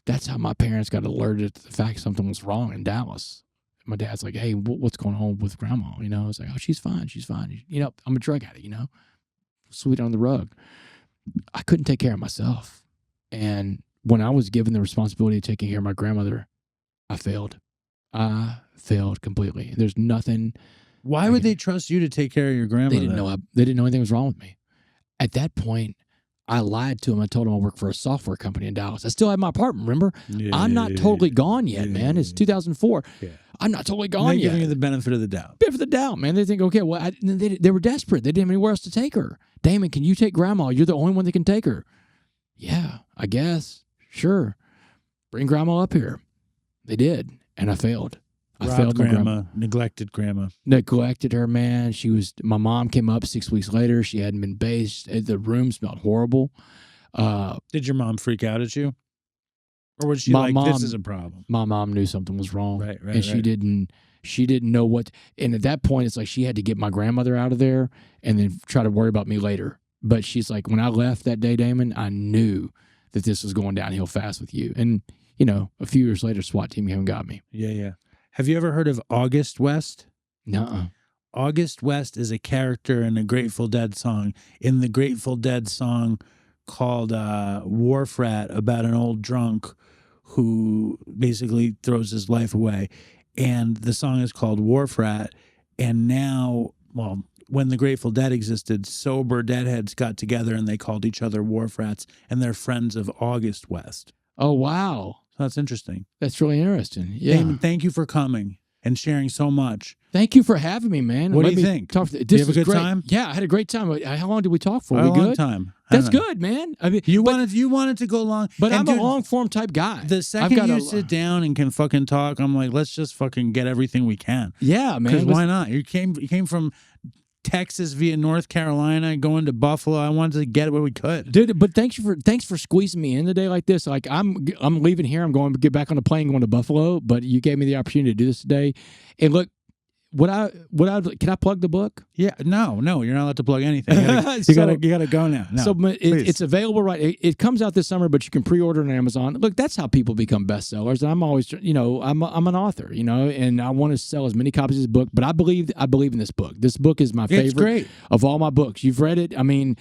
That's how my parents got alerted to the fact something was wrong in Dallas. My dad's like, hey, what's going on with grandma? I was like, oh, she's fine. She's fine. I'm a drug addict, sweet on the rug. I couldn't take care of myself. And when I was given the responsibility of taking care of my grandmother, I failed. I failed completely. There's nothing. Why would they trust you to take care of your grandmother? They didn't know anything was wrong with me. At that point, I lied to him. I told him I work for a software company in Dallas. I still have my apartment, remember? Yeah, I'm not totally gone yet, man. It's 2004. Yeah. I'm not totally gone yet. They're giving you the benefit of the doubt. Benefit of the doubt, man. They think, okay, well, they were desperate. They didn't have anywhere else to take her. Damon, can you take grandma? You're the only one that can take her. Yeah, I guess. Sure. Bring grandma up here. They did, and I failed. I failed grandma, neglected grandma. Neglected her, man. My mom came up 6 weeks later. She hadn't been bathed. The room smelled horrible. Did your mom freak out at you? Or was she like, this is a problem? My mom knew something was wrong. Right. And she didn't know what. And at that point, it's like she had to get my grandmother out of there and then try to worry about me later. But she's like, when I left that day, Damon, I knew that this was going downhill fast with you. And, a few years later, SWAT team came and got me. Yeah. Have you ever heard of August West? Nuh-uh. August West is a character in a Grateful Dead song. In the Grateful Dead song called Wharf Rat, about an old drunk who basically throws his life away. And the song is called Wharf Rat. And now, when the Grateful Dead existed, sober Deadheads got together and they called each other Wharf Rats, and they're friends of August West. Oh, wow. So that's interesting. That's really interesting. Yeah. Damon, thank you for coming and sharing so much. Thank you for having me, man. What do you think? Did you have a good time? Yeah, I had a great time. How long did we talk for? A long time. That's good, man. I mean, you wanted to go long, but I'm a long form type guy. The second you sit down and can fucking talk, I'm like, let's just fucking get everything we can. Yeah, man. Because why not? You came from Texas via North Carolina, going to Buffalo. I wanted to get what we could, dude. But thanks for squeezing me in today like this. Like I'm leaving here. I'm going to get back on the plane, going to Buffalo. But you gave me the opportunity to do this today. And look, can I plug the book? Yeah, no, you're not allowed to plug anything. You gotta go now. No, so it's available right. It comes out this summer, but you can pre-order it on Amazon. Look, that's how people become bestsellers. And I'm always, I'm an author, and I want to sell as many copies of this book. But I believe in this book. This book is my favorite of all my books. You've read it. I mean,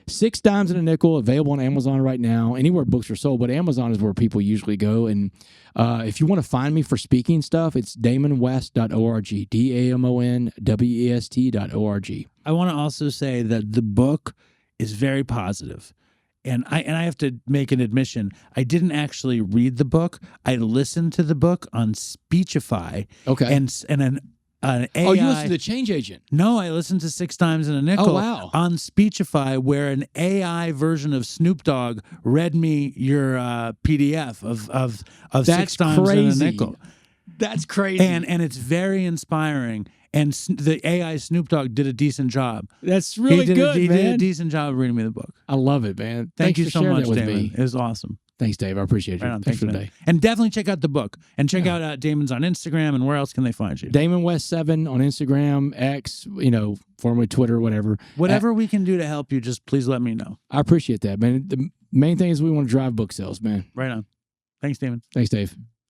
6 dimes and a nickel, available on Amazon right now. Anywhere books are sold, but Amazon is where people usually go. And if you want to find me for speaking stuff, it's damonwest.org, DAMONWEST.org. I want to also say that the book is very positive. And I have to make an admission. I didn't actually read the book. I listened to the book on Speechify. Okay. And an AI. Oh, you listened to the Change Agent? No, I listened to 6 Dimes and a Nickel. Oh, wow. On Speechify, where an AI version of Snoop Dogg read me your PDF of 6 Dimes and a Nickel. That's crazy. And it's very inspiring. And the AI Snoop Dogg did a decent job. That's really good, He man. did a decent job of reading me the book. I love it, man. Thank you so much, with Damon. me. It was awesome. Thanks, Dave. I appreciate you. Right on. Thanks for man. today. And definitely check out the book. And check out Damon's on Instagram. And where else can they find you? Damon West 7 on Instagram, X, formerly Twitter, whatever. Whatever we can do to help you, just please let me know. I appreciate that, man. The main thing is we want to drive book sales, man. Right on. Thanks, Damon. Thanks, Dave.